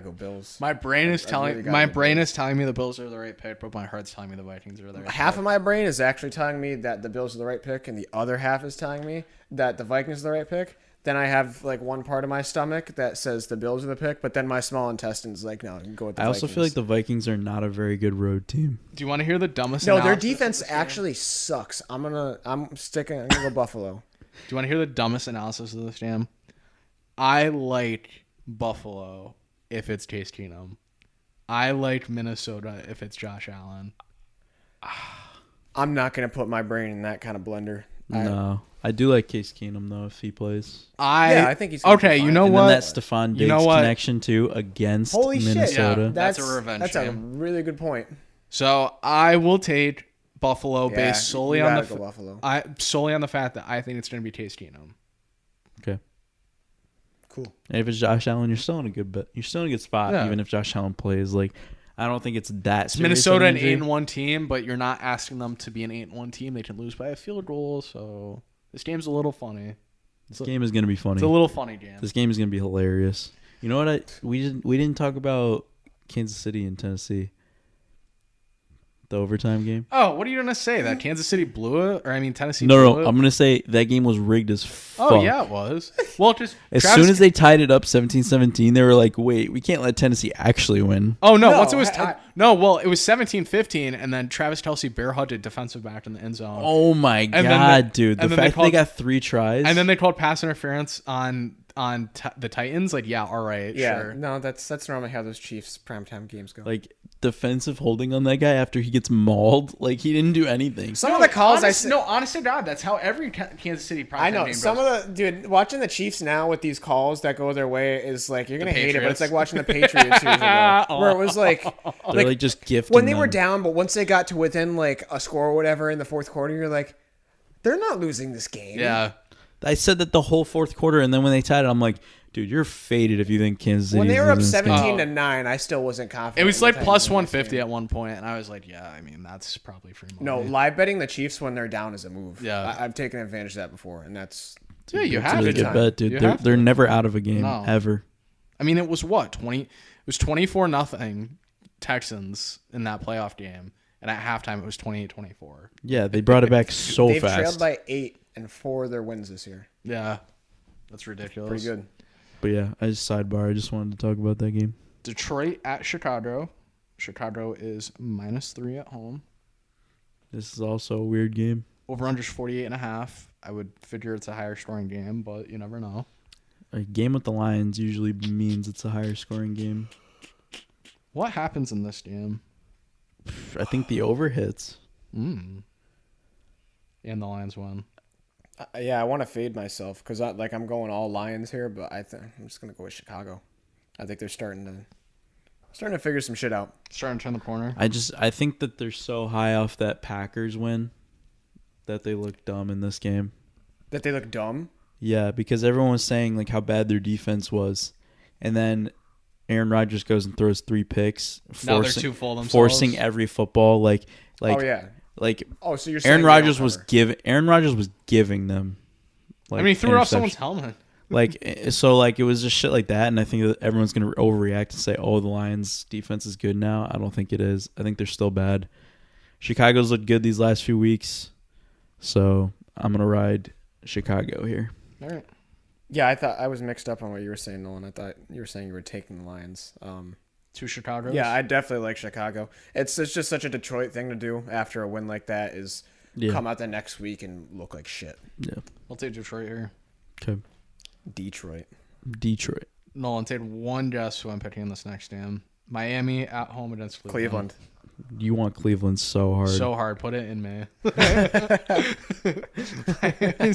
Speaker 3: go Bills.
Speaker 2: My brain is
Speaker 3: really gotta
Speaker 2: my
Speaker 3: go
Speaker 2: brain
Speaker 3: Bills.
Speaker 2: is telling me the Bills are the right pick, but my heart's telling me the Vikings are the right
Speaker 3: Half
Speaker 2: pick.
Speaker 3: of my brain is actually telling me that the Bills are the right pick, and the other half is telling me that the Vikings are the right pick. Then I have like one part of my stomach that says the Bills are the pick, but then my small intestine's like, no, go with the
Speaker 1: I
Speaker 3: Vikings.
Speaker 1: also feel like the Vikings are not a very good road team.
Speaker 2: Do you want to hear the dumbest?
Speaker 3: No, their
Speaker 2: analysis
Speaker 3: defense
Speaker 2: of this game?
Speaker 3: actually sucks. I'm gonna go Buffalo.
Speaker 2: Do you want to hear the dumbest analysis of this game? I like Buffalo if it's Case Keenum. I like Minnesota if it's Josh Allen.
Speaker 3: I'm not gonna put my brain in that kind of blender.
Speaker 1: No, I do like Case Keenum though if he plays.
Speaker 3: I think he's gonna
Speaker 2: okay.
Speaker 3: be
Speaker 2: You
Speaker 3: fine.
Speaker 2: know
Speaker 1: And
Speaker 2: what?
Speaker 1: then that Stephon Diggs
Speaker 2: You know what?
Speaker 1: connection too against
Speaker 3: Holy shit!
Speaker 1: Minnesota.
Speaker 2: Yeah.
Speaker 3: That's
Speaker 2: a revenge
Speaker 3: That's a
Speaker 2: game.
Speaker 3: really good point.
Speaker 2: So I will take Buffalo
Speaker 3: Yeah,
Speaker 2: based solely
Speaker 3: you
Speaker 2: on
Speaker 3: gotta
Speaker 2: the
Speaker 3: go Buffalo.
Speaker 2: solely on the fact that I think it's going to be Case Keenum.
Speaker 1: Okay.
Speaker 3: Cool.
Speaker 1: And if it's Josh Allen, you're still in a good bet. You're still in a good spot,
Speaker 2: Yeah.
Speaker 1: even if Josh Allen plays. Like, I don't think it's that.
Speaker 2: It's
Speaker 1: serious
Speaker 2: Minnesota
Speaker 1: of
Speaker 2: an
Speaker 1: injury.
Speaker 2: 8-1 team, but you're not asking them to be an 8-1 team. They can lose by a field goal, so this game's a little funny.
Speaker 1: This game is gonna be funny.
Speaker 2: It's a little funny game.
Speaker 1: This game is gonna be hilarious. You know what? We didn't talk about Kansas City and Tennessee. The overtime game.
Speaker 2: Oh, what are you gonna say? That Kansas City blew it, or I mean Tennessee?
Speaker 1: No,
Speaker 2: blew it?
Speaker 1: I'm gonna say that game was rigged as fuck.
Speaker 2: Oh yeah, it was. Well, just
Speaker 1: As
Speaker 2: Travis-
Speaker 1: soon as they tied it up 17-17, they were like, "Wait, we can't let Tennessee actually win."
Speaker 2: Oh no!
Speaker 3: No,
Speaker 2: Once it was tied. No, well, it was 17-15, and then Travis Kelce bear hugged defensive back in the end zone.
Speaker 1: Oh my
Speaker 2: then
Speaker 1: god,
Speaker 2: they-
Speaker 1: dude! The
Speaker 2: and then
Speaker 1: fact
Speaker 2: they
Speaker 1: that they
Speaker 2: called-
Speaker 1: got 3 tries,
Speaker 2: And then they called pass interference on the Titans. Like, yeah, all right,
Speaker 3: Yeah,
Speaker 2: sure.
Speaker 3: no, that's normally how those Chiefs primetime games go.
Speaker 1: like defensive holding on that guy after he gets mauled. Like he didn't do anything.
Speaker 3: Some of the calls
Speaker 2: honest to God, that's how every Kansas City primetime
Speaker 3: I know
Speaker 2: game
Speaker 3: some
Speaker 2: goes.
Speaker 3: of the dude watching the Chiefs now with these calls that go their way is like you're gonna hate it, but
Speaker 2: Patriots.
Speaker 3: it's like watching the Patriots years ago, where it was like
Speaker 1: They're like just gifting
Speaker 3: when they were
Speaker 1: them.
Speaker 3: down, but once they got to within like a score or whatever in the fourth quarter, you're like, they're not losing this game.
Speaker 2: Yeah.
Speaker 1: I said that the whole fourth quarter, and then when they tied it, I'm like, dude, you're faded if you think Kansas City.
Speaker 3: When they were up
Speaker 1: is losing this game.
Speaker 3: 17-9, I still wasn't confident.
Speaker 2: It was
Speaker 3: in the
Speaker 2: like
Speaker 3: Titans
Speaker 2: plus
Speaker 3: winning this
Speaker 2: 150
Speaker 3: game.
Speaker 2: at one point, and I was like, yeah, I mean, that's probably free money.
Speaker 3: No, live betting the Chiefs when they're down is a move.
Speaker 2: Yeah.
Speaker 3: I've taken advantage of that before, and that's
Speaker 2: Yeah, you
Speaker 1: It's a
Speaker 2: have
Speaker 1: really
Speaker 2: to.
Speaker 1: good bet, dude.
Speaker 2: You
Speaker 1: They're
Speaker 2: have to.
Speaker 1: they're never out of a game
Speaker 2: No.
Speaker 1: ever.
Speaker 2: I mean, it was what 20. It was 24-0 Texans in that playoff game, and at halftime it was 28-24.
Speaker 1: Yeah, they brought it back so
Speaker 3: they've
Speaker 1: fast.
Speaker 3: trailed by 8 in 4 of their wins this year.
Speaker 2: Yeah, that's ridiculous.
Speaker 3: Pretty good.
Speaker 1: But yeah, I just I just wanted to talk about that game.
Speaker 2: Detroit at Chicago. Chicago is -3 at home.
Speaker 1: This is also a weird game.
Speaker 2: Over unders 48.5. I would figure it's a higher scoring game, but you never know.
Speaker 1: A game with the Lions usually means it's a higher scoring game.
Speaker 2: What happens in this game?
Speaker 1: I think the over hits.
Speaker 2: And the Lions win.
Speaker 3: Yeah, I want to fade myself because I'm going all Lions here, but I'm just gonna go with Chicago. I think they're starting to figure some shit out.
Speaker 2: Starting to turn the corner.
Speaker 1: I think that they're so high off that Packers win that they look dumb in this game.
Speaker 3: That they look dumb.
Speaker 1: Yeah, because everyone was saying like how bad their defense was, and then Aaron Rodgers goes and throws 3 picks,
Speaker 2: Now they're too full themselves.
Speaker 1: forcing every football like
Speaker 3: Oh yeah.
Speaker 1: like
Speaker 3: Oh, so you're saying
Speaker 1: Aaron
Speaker 3: they
Speaker 1: Rodgers
Speaker 3: don't
Speaker 1: was
Speaker 3: cover.
Speaker 1: giving them. Like,
Speaker 2: I mean, he threw it off
Speaker 1: interceptions.
Speaker 2: someone's helmet.
Speaker 1: Like so, like it was just shit like that, and I think that everyone's gonna overreact and say, "Oh, the Lions' defense is good now." I don't think it is. I think they're still bad. Chicago's looked good these last few weeks, so I'm gonna ride Chicago here.
Speaker 2: All right.
Speaker 3: Yeah, I thought I was mixed up on what you were saying, Nolan. I thought you were saying you were taking the Lions.
Speaker 2: Two Chicago's?
Speaker 3: Yeah, I definitely like Chicago. It's just such a Detroit thing to do after a win like that is come out the next week and look like shit.
Speaker 1: Yeah.
Speaker 2: I'll take Detroit here.
Speaker 1: Okay.
Speaker 3: Detroit.
Speaker 2: Nolan, take one guess who I'm picking in this next game. Miami at home against Cleveland.
Speaker 1: You want Cleveland so hard.
Speaker 2: So hard. Put it in me. Miami's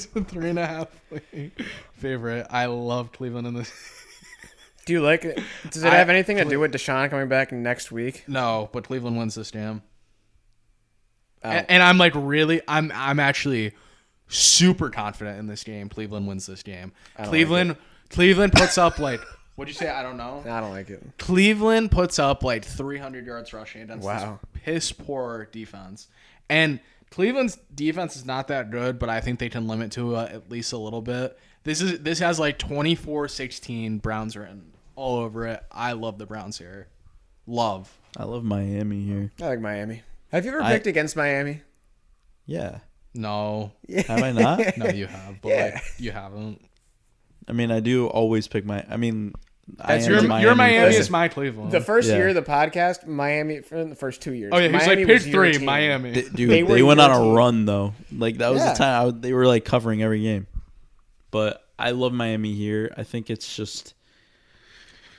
Speaker 2: a 3.5 favorite. I love Cleveland in this.
Speaker 3: Do you like it? Does it have anything to do with Deshaun coming back next week?
Speaker 2: No, but Cleveland wins this game.
Speaker 3: Oh.
Speaker 2: And I'm like I'm actually super confident in this game. Cleveland wins this game. Cleveland puts up like what'd you say? I don't know.
Speaker 3: I don't like it.
Speaker 2: Cleveland puts up like 300 yards rushing against this piss poor defense. And Cleveland's defense is not that good, but I think they can limit to at least a little bit. This has like 24-16 Browns written all over it. I love the Browns here.
Speaker 1: I love Miami here.
Speaker 3: I like Miami. Have you ever picked against Miami?
Speaker 1: Yeah.
Speaker 2: No.
Speaker 1: Have I not?
Speaker 2: No, you have, but like, you haven't.
Speaker 1: I mean, I do always pick my. I mean,
Speaker 2: your Miami is my Cleveland.
Speaker 3: The first year of the podcast, Miami for the first 2 years.
Speaker 2: Oh yeah, he's
Speaker 3: Miami
Speaker 2: like pick 3, Miami.
Speaker 1: Dude, they went on a run though. Like that was the time they were like covering every game. But I love Miami here. I think it's just.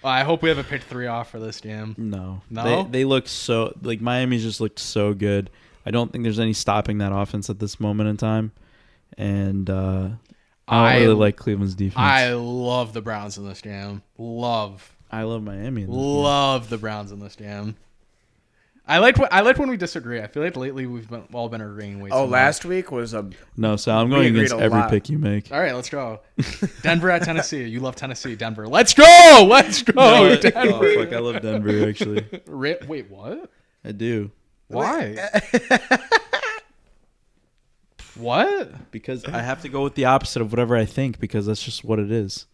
Speaker 2: I hope we have a pick 3 off for this game.
Speaker 1: No. They look so like Miami's just looked so good. I don't think there's any stopping that offense at this moment in time, and I don't really like Cleveland's defense.
Speaker 2: I love the Browns in this game.
Speaker 1: I love Miami.
Speaker 2: Love the Browns in this game. I like when we disagree. I feel like lately we've all been agreeing way too much.
Speaker 3: Last week was a
Speaker 1: no. So I'm going against every pick you make.
Speaker 2: All right, let's go. Denver at Tennessee. You love Tennessee. Denver. Let's go. Denver.
Speaker 1: Oh fuck! I love Denver actually.
Speaker 2: Wait, what?
Speaker 1: I do.
Speaker 2: Why? What?
Speaker 1: Because I have to go with the opposite of whatever I think because that's just what it is.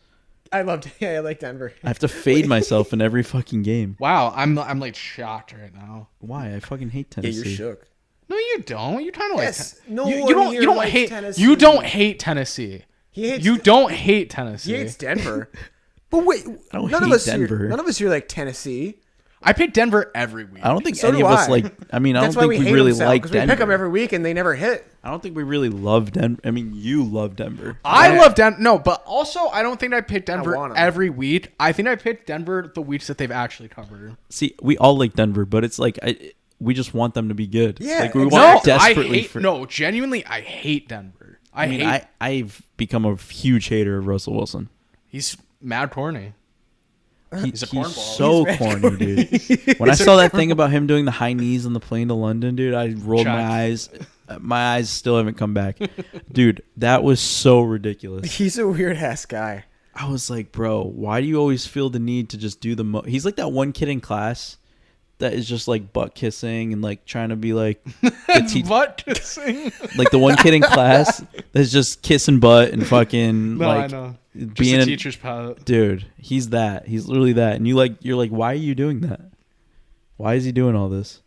Speaker 3: I like Denver.
Speaker 1: I have to fade myself in every fucking game.
Speaker 2: Wow, I'm like shocked right now.
Speaker 1: Why? I fucking hate Tennessee.
Speaker 3: Yeah, you're shook.
Speaker 2: No, you don't. You kind of
Speaker 3: yes,
Speaker 2: like.
Speaker 3: No,
Speaker 2: you don't hate
Speaker 3: Tennessee.
Speaker 2: You don't hate Tennessee.
Speaker 3: You
Speaker 2: don't hate Tennessee.
Speaker 3: He hates Denver. But wait, none of us here like Tennessee.
Speaker 2: I pick Denver every week.
Speaker 1: I don't think any of us like. I mean, I don't think we really like Denver.
Speaker 3: We pick them every week and they never hit.
Speaker 1: I don't think we really love Denver. I mean, you love Denver.
Speaker 2: I love Denver. No, but also I don't think I pick Denver every week. I think I pick Denver the weeks that they've actually covered.
Speaker 1: See, we all like Denver, but it's like we just want them to be good.
Speaker 3: Yeah,
Speaker 1: like we want desperately.
Speaker 2: Genuinely, I hate Denver.
Speaker 1: I've become a huge hater of Russell Wilson.
Speaker 2: He's mad corny.
Speaker 1: He's a cornball. So corny, dude. When I saw that thing about him doing the high knees on the plane to London, dude, I rolled my eyes. My eyes still haven't come back. Dude, that was so ridiculous.
Speaker 3: He's a weird ass guy.
Speaker 1: I was like, bro, why do you always feel the need to just do the He's like that one kid in class that is just like butt kissing and like trying to be like
Speaker 2: butt kissing.
Speaker 1: Like the one kid in class that's just kissing butt and fucking
Speaker 2: I know.
Speaker 1: Being
Speaker 2: a teacher's pet.
Speaker 1: Dude, he's that. He's literally that. And you're like, why are you doing that? Why is he doing all this?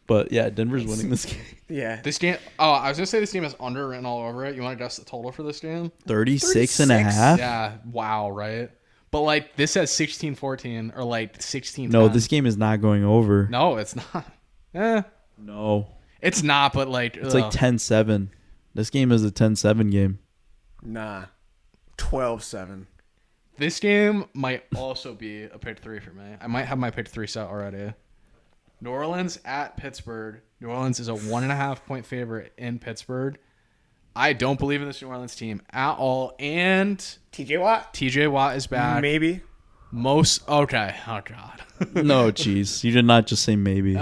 Speaker 1: But yeah, Denver's winning this game.
Speaker 3: Yeah.
Speaker 2: This game. Oh, I was gonna say this game is underwritten all over it. You want to guess the total for this game?
Speaker 1: 36.5.
Speaker 2: Yeah. Wow. Right. But like this has 16-14 or like 16-10.
Speaker 1: No, this game is not going over.
Speaker 2: No, it's not.
Speaker 1: No.
Speaker 2: It's not, but like
Speaker 1: it's like 10-7. This game is a 10-7 game.
Speaker 3: Nah. 12-7.
Speaker 2: This game might also be a pick 3 for me. I might have my pick 3 set already. New Orleans at Pittsburgh. New Orleans is a 1.5 point favorite in Pittsburgh. I don't believe in this New Orleans team at all. And
Speaker 3: TJ Watt
Speaker 2: is back.
Speaker 3: Maybe.
Speaker 2: Okay. Oh God.
Speaker 1: No, jeez. You did not just say maybe.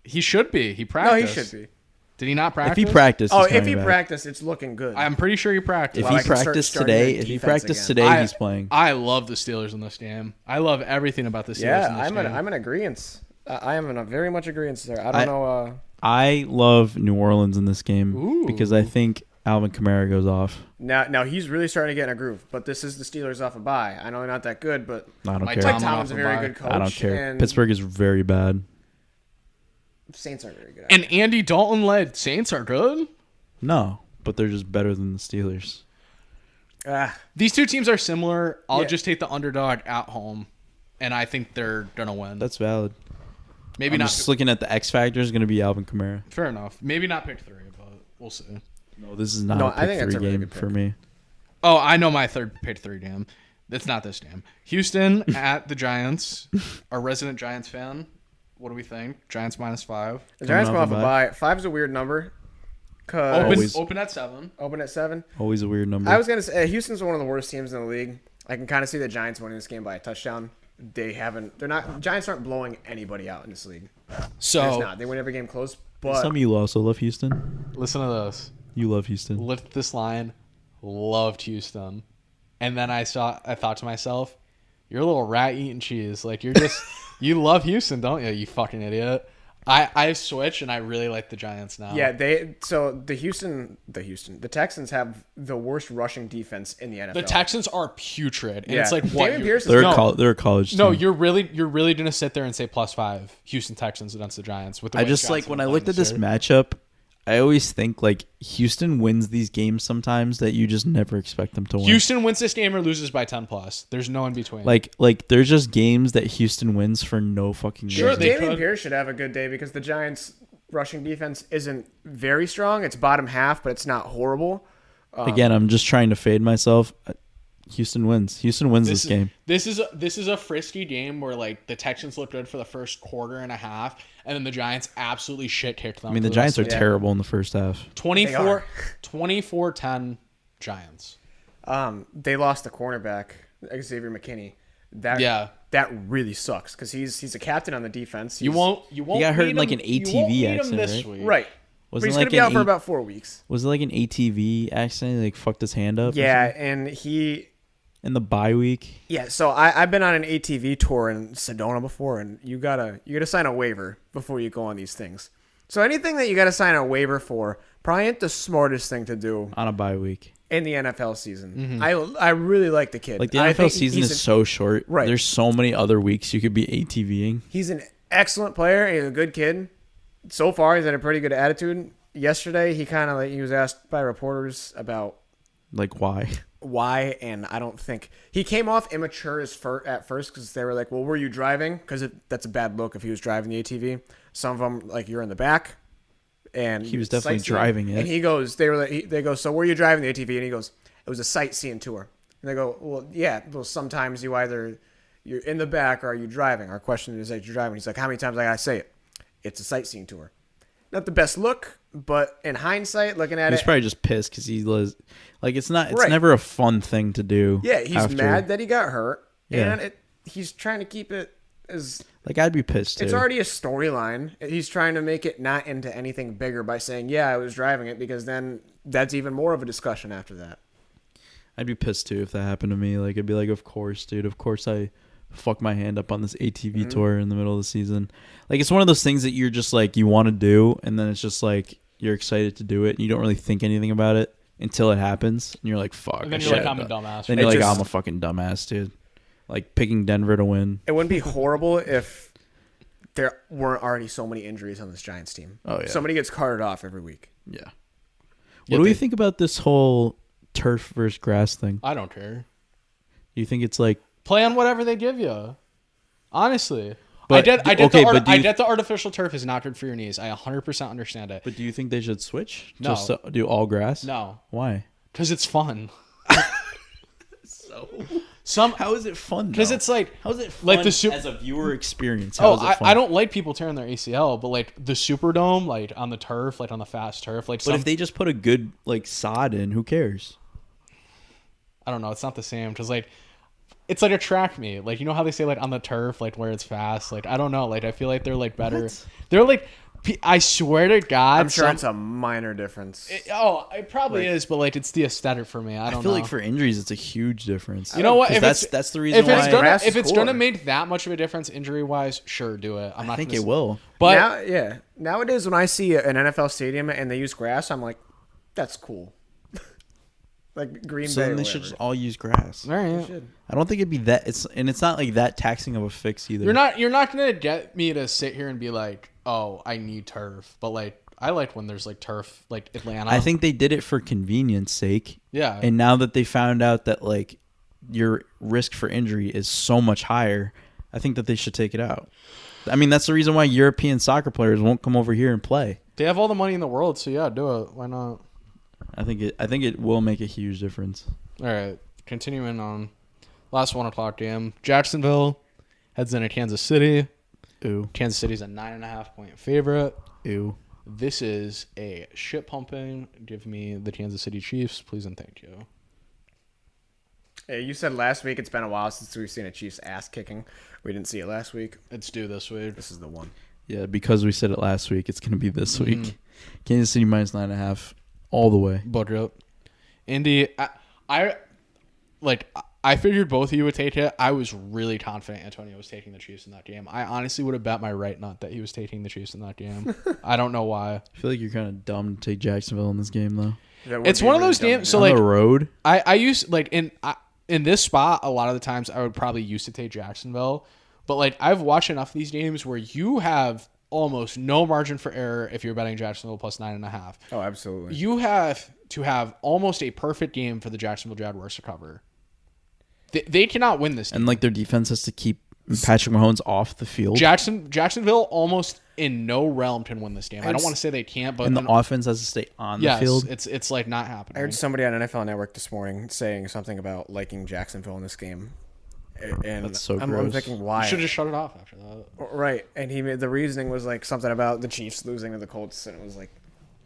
Speaker 2: He should be. He practiced.
Speaker 3: No, he should be.
Speaker 2: Did he not practice?
Speaker 1: If he practiced,
Speaker 3: practiced, it's looking good.
Speaker 2: I'm pretty sure he practiced.
Speaker 1: If he practiced today, he's playing.
Speaker 2: I love the Steelers in this game. I love everything about the Steelers in this game.
Speaker 3: I'm in agreement. I am in a very much agreement there. I don't know.
Speaker 1: I love New Orleans in this game because I think Alvin Kamara goes off.
Speaker 3: Now he's really starting to get in a groove, but this is the Steelers off a bye. I know they're not that good, but
Speaker 1: I don't care.
Speaker 3: Mike Tomlin's a very good coach.
Speaker 1: I don't care. Pittsburgh is very bad.
Speaker 3: Saints are very good.
Speaker 2: And Andy Dalton led Saints are good?
Speaker 1: No, but they're just better than the Steelers.
Speaker 2: These two teams are similar. I'll just take the underdog at home. and I think they're gonna win.
Speaker 1: That's valid.
Speaker 2: Maybe
Speaker 1: I'm
Speaker 2: not.
Speaker 1: just looking at the X factor is going to be Alvin Kamara.
Speaker 2: Fair enough. Maybe not pick 3, but we'll see.
Speaker 1: No, this is not
Speaker 3: No,
Speaker 1: a
Speaker 3: I think
Speaker 1: pick
Speaker 3: that's
Speaker 1: 3
Speaker 3: a really
Speaker 1: game
Speaker 3: good pick.
Speaker 1: for me.
Speaker 2: Oh, I know my third pick 3 game. It's not this game. Houston at the Giants. Our resident Giants fan. What do we think? Giants -5.
Speaker 3: The Giants
Speaker 1: Coming
Speaker 3: go
Speaker 1: off
Speaker 3: off
Speaker 1: a
Speaker 3: a bye. 5's a weird number.
Speaker 2: Open at 7.
Speaker 3: Open at 7.
Speaker 1: Always a weird number.
Speaker 3: I was gonna say Houston's one of the worst teams in the league. I can kind of see the Giants winning this game by a touchdown. Giants aren't blowing anybody out in this league.
Speaker 2: So
Speaker 3: There's not. They win every game close. But
Speaker 1: Some of you also love Houston.
Speaker 2: listen to this.
Speaker 1: You love Houston.
Speaker 2: Lift this line. Loved Houston. And then I thought to myself, you're a little rat eating cheese. Like you're just you love Houston, don't you? You fucking idiot. I switched and I really like the Giants now.
Speaker 3: yeah, the Texans have the worst rushing defense in the NFL.
Speaker 2: The Texans are putrid. And
Speaker 3: Yeah.
Speaker 2: it's like what
Speaker 3: Dameon
Speaker 2: you-
Speaker 3: Pierce is
Speaker 1: They're
Speaker 3: no.
Speaker 1: they're a college team.
Speaker 2: No, you're really gonna sit there and say +5 Houston Texans against the Giants with the
Speaker 1: I
Speaker 2: way
Speaker 1: just
Speaker 2: Scott's
Speaker 1: like
Speaker 2: been
Speaker 1: when I
Speaker 2: playing
Speaker 1: looked at this
Speaker 2: year.
Speaker 1: matchup, I always think like Houston wins these games sometimes that you just never expect them to win.
Speaker 2: Houston wins this game or loses by 10+. There's no in between.
Speaker 1: Like there's just games that Houston wins for no fucking
Speaker 2: Sure,
Speaker 1: reason.
Speaker 2: they
Speaker 3: Dameon
Speaker 2: could.
Speaker 3: Pierce should have a good day because the Giants' rushing defense isn't very strong. It's bottom half, but it's not horrible.
Speaker 1: Again, I'm just trying to fade myself. Houston wins. Houston wins this game.
Speaker 2: This is a frisky game where like the Texans looked good for the first quarter and a half, and then the Giants absolutely shit kicked them.
Speaker 1: I mean, the Giants are terrible in the first half.
Speaker 2: 24-10 Giants.
Speaker 3: They lost the cornerback, Xavier McKinney. That really sucks because he's a captain on the defense.
Speaker 2: You won't.
Speaker 1: He got hurt in like an
Speaker 2: you won't
Speaker 1: ATV
Speaker 2: need him
Speaker 1: accident,
Speaker 2: this
Speaker 1: right?
Speaker 2: week.
Speaker 3: right.
Speaker 1: Was
Speaker 3: But
Speaker 1: it
Speaker 3: he's
Speaker 1: like
Speaker 3: gonna be
Speaker 1: an
Speaker 3: out for
Speaker 1: eight-
Speaker 3: about 4 weeks.
Speaker 1: Was it like an ATV accident? He, like fucked his hand up. or
Speaker 3: Yeah,
Speaker 1: something?
Speaker 3: and he.
Speaker 1: In the bye week.
Speaker 3: Yeah, so I've been on an ATV tour in Sedona before, and you gotta sign a waiver before you go on these things. So anything that you gotta sign a waiver for probably ain't the smartest thing to do
Speaker 1: On a bye week.
Speaker 3: in the NFL season. I really like the kid.
Speaker 1: Like the
Speaker 3: I
Speaker 1: NFL
Speaker 3: think
Speaker 1: season
Speaker 3: he's
Speaker 1: is so short.
Speaker 3: Right.
Speaker 1: There's so many other weeks you could be ATVing.
Speaker 3: He's an excellent player. He's a good kid. So far, he's had a pretty good attitude. Yesterday, he was asked by reporters about
Speaker 1: Like why?
Speaker 3: why, and I don't think he came off immature at first because they were like, "Well, were you driving?" Because that's a bad look if he was driving the ATV. Some of them like you're in the back, and
Speaker 1: He was definitely
Speaker 3: sightseeing.
Speaker 1: driving it.
Speaker 3: And he goes, they go, "So were you driving the ATV?" And he goes, "It was a sightseeing tour." And they go, "Well, yeah. Well, sometimes you're in the back or are you driving?" Our question is that you're driving. He's like, "How many times I gotta say it? It's a sightseeing tour." Not the best look, but in hindsight, looking at
Speaker 1: He's
Speaker 3: it,
Speaker 1: probably just pissed because he was like, it's
Speaker 3: Right.
Speaker 1: never a fun thing to do.
Speaker 3: yeah, he's
Speaker 1: after.
Speaker 3: mad that he got hurt,
Speaker 1: Yeah.
Speaker 3: and he's trying to keep it as
Speaker 1: Like I'd be pissed too.
Speaker 3: it's already a storyline. He's trying to make it not into anything bigger by saying, "Yeah, I was driving it," because then that's even more of a discussion after that.
Speaker 1: I'd be pissed too if that happened to me. Like I'd be like, of course, dude. Of course I fuck my hand up on this ATV tour in the middle of the season. Like it's one of those things that you're just like you want to do, and then it's just like you're excited to do it, and you don't really think anything about it until it happens, and you're like, fuck.
Speaker 2: And then
Speaker 1: I
Speaker 2: you're like,
Speaker 1: should've
Speaker 2: I'm a
Speaker 1: done-
Speaker 2: dumbass.
Speaker 1: Then
Speaker 3: It
Speaker 1: you're like,
Speaker 3: just-
Speaker 1: I'm a fucking dumbass, dude. Like picking Denver to win.
Speaker 3: It wouldn't be horrible if there weren't already so many injuries on this Giants team.
Speaker 1: Oh, yeah.
Speaker 3: Somebody gets carted off every week.
Speaker 1: Yeah. What
Speaker 2: Yeah,
Speaker 1: do we
Speaker 2: they-
Speaker 1: think about this whole turf versus grass thing?
Speaker 2: I don't care.
Speaker 1: You think it's like
Speaker 2: Play on whatever they give you. Honestly.
Speaker 1: But-
Speaker 2: I get
Speaker 1: okay,
Speaker 2: the artificial turf is not good for your knees. I 100% understand it.
Speaker 1: But do you think they should switch?
Speaker 2: No.
Speaker 1: Just to do all grass?
Speaker 2: No.
Speaker 1: Why?
Speaker 2: Because it's fun.
Speaker 1: So how is it fun?
Speaker 2: Because it's like
Speaker 1: how is it fun
Speaker 2: like the
Speaker 1: as a viewer experience? How
Speaker 2: Oh,
Speaker 1: is it fun?
Speaker 2: I don't like people tearing their ACL, but like the Superdome, like on the turf, like on the fast turf, like
Speaker 1: But if they just put a good like sod in, who cares?
Speaker 2: I don't know, it's not the same because like it's like a track meet. Like you know how they say like on the turf, like where it's fast. Like I don't know, like I feel like they're like better.
Speaker 1: What?
Speaker 2: They're like I swear to God,
Speaker 3: I'm sure it's a minor difference.
Speaker 2: it probably is, but like it's the aesthetic for me. I don't
Speaker 1: I feel
Speaker 2: know.
Speaker 1: like for injuries, it's a huge difference.
Speaker 2: You know what?
Speaker 1: 'Cause
Speaker 2: If
Speaker 1: that's the reason
Speaker 2: if it's
Speaker 1: why
Speaker 2: gonna
Speaker 3: Grass
Speaker 2: if
Speaker 3: is
Speaker 2: it's gonna
Speaker 3: cooler.
Speaker 2: make that much of a difference injury wise, sure, do it. I'm not.
Speaker 1: I think
Speaker 2: gonna
Speaker 1: it will.
Speaker 2: But
Speaker 3: Nowadays when I see an NFL stadium and they use grass, I'm like, that's cool. Like Green
Speaker 1: So
Speaker 3: Bay.
Speaker 1: then
Speaker 3: or
Speaker 1: they should
Speaker 3: whatever.
Speaker 1: just all use grass.
Speaker 2: all right.
Speaker 3: Should.
Speaker 1: I don't think it'd be that. It's not like that taxing of a fix either.
Speaker 2: You're not gonna get me to sit here and be like, oh, I need turf. But like, I like when there's like turf, like Atlanta.
Speaker 1: I think they did it for convenience sake.
Speaker 2: Yeah.
Speaker 1: And now that they found out that like your risk for injury is so much higher, I think that they should take it out. I mean, that's the reason why European soccer players won't come over here and play.
Speaker 2: They have all the money in the world, so yeah, do it. Why not?
Speaker 1: I think it will make a huge difference.
Speaker 2: All right, continuing on. Last 1 o'clock game. Jacksonville heads into Kansas City.
Speaker 1: Ew.
Speaker 2: Kansas City's a 9.5-point favorite.
Speaker 1: Ew.
Speaker 2: This is a shit pumping. Give me the Kansas City Chiefs, please and thank you.
Speaker 3: Hey, you said last week it's been a while since we've seen a Chiefs ass kicking. We didn't see it last week.
Speaker 2: It's due this week.
Speaker 3: This is the one.
Speaker 1: Yeah, because we said it last week, it's going to be this week. Kansas City minus 9.5 all the way.
Speaker 2: Budget. Indy, I figured both of you would take it. I was really confident Antonio was taking the Chiefs in that game. I honestly would have bet my right nut that he was taking the Chiefs in that game. I don't know why.
Speaker 1: I feel like you're kind of dumb to take Jacksonville in this game, though.
Speaker 2: It's one of those games. So
Speaker 1: On the road?
Speaker 2: I used in this spot a lot of the times I would probably used to take Jacksonville, but I've watched enough of these games where you have almost no margin for error if you're betting Jacksonville plus 9.5.
Speaker 3: Oh, absolutely.
Speaker 2: You have to have almost a perfect game for the Jacksonville Jaguars to cover. They cannot win this game.
Speaker 1: And their defense has to keep Patrick Mahomes off the field.
Speaker 2: Jacksonville almost in no realm can win this game. I don't want to say they can't, but
Speaker 1: and the offense has to stay on the field.
Speaker 2: It's not happening.
Speaker 3: I heard somebody on NFL Network this morning saying something about liking Jacksonville in this game. And
Speaker 1: That's so
Speaker 3: I'm
Speaker 1: gross.
Speaker 3: thinking, why?
Speaker 2: You should just shut it off after that.
Speaker 3: Right. And the reasoning was something about the Chiefs losing to the Colts, and it was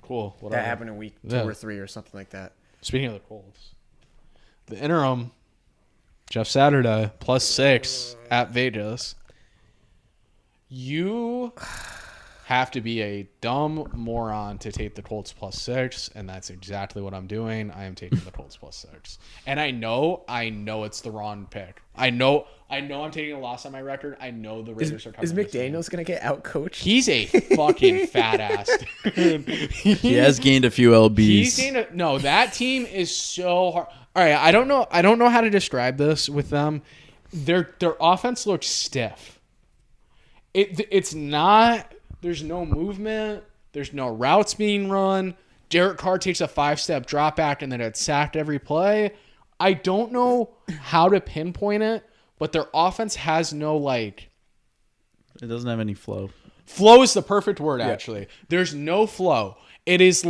Speaker 2: cool. Whatever.
Speaker 3: that happened in week 2 or 3 or something like that.
Speaker 2: Speaking of the Colts, the interim, Jeff Saturday, +6 at Vegas. You have to be a dumb moron to take the Colts +6, and that's exactly what I'm doing. I am taking the Colts +6. And I know it's the wrong pick. I know I'm taking a loss on my record. I know the Raiders are coming.
Speaker 3: Is McDaniels going to get outcoached?
Speaker 2: He's a fucking fat ass.
Speaker 1: He has gained a few LBs.
Speaker 2: No, that team is so hard. All right, I don't know how to describe this with them. Their offense looks stiff. It's not. There's no movement. There's no routes being run. Derek Carr takes a 5-step drop back and then it's sacked every play. I don't know how to pinpoint it, but their offense has no
Speaker 1: It doesn't have any flow.
Speaker 2: Flow is the perfect word, actually. There's no flow. It is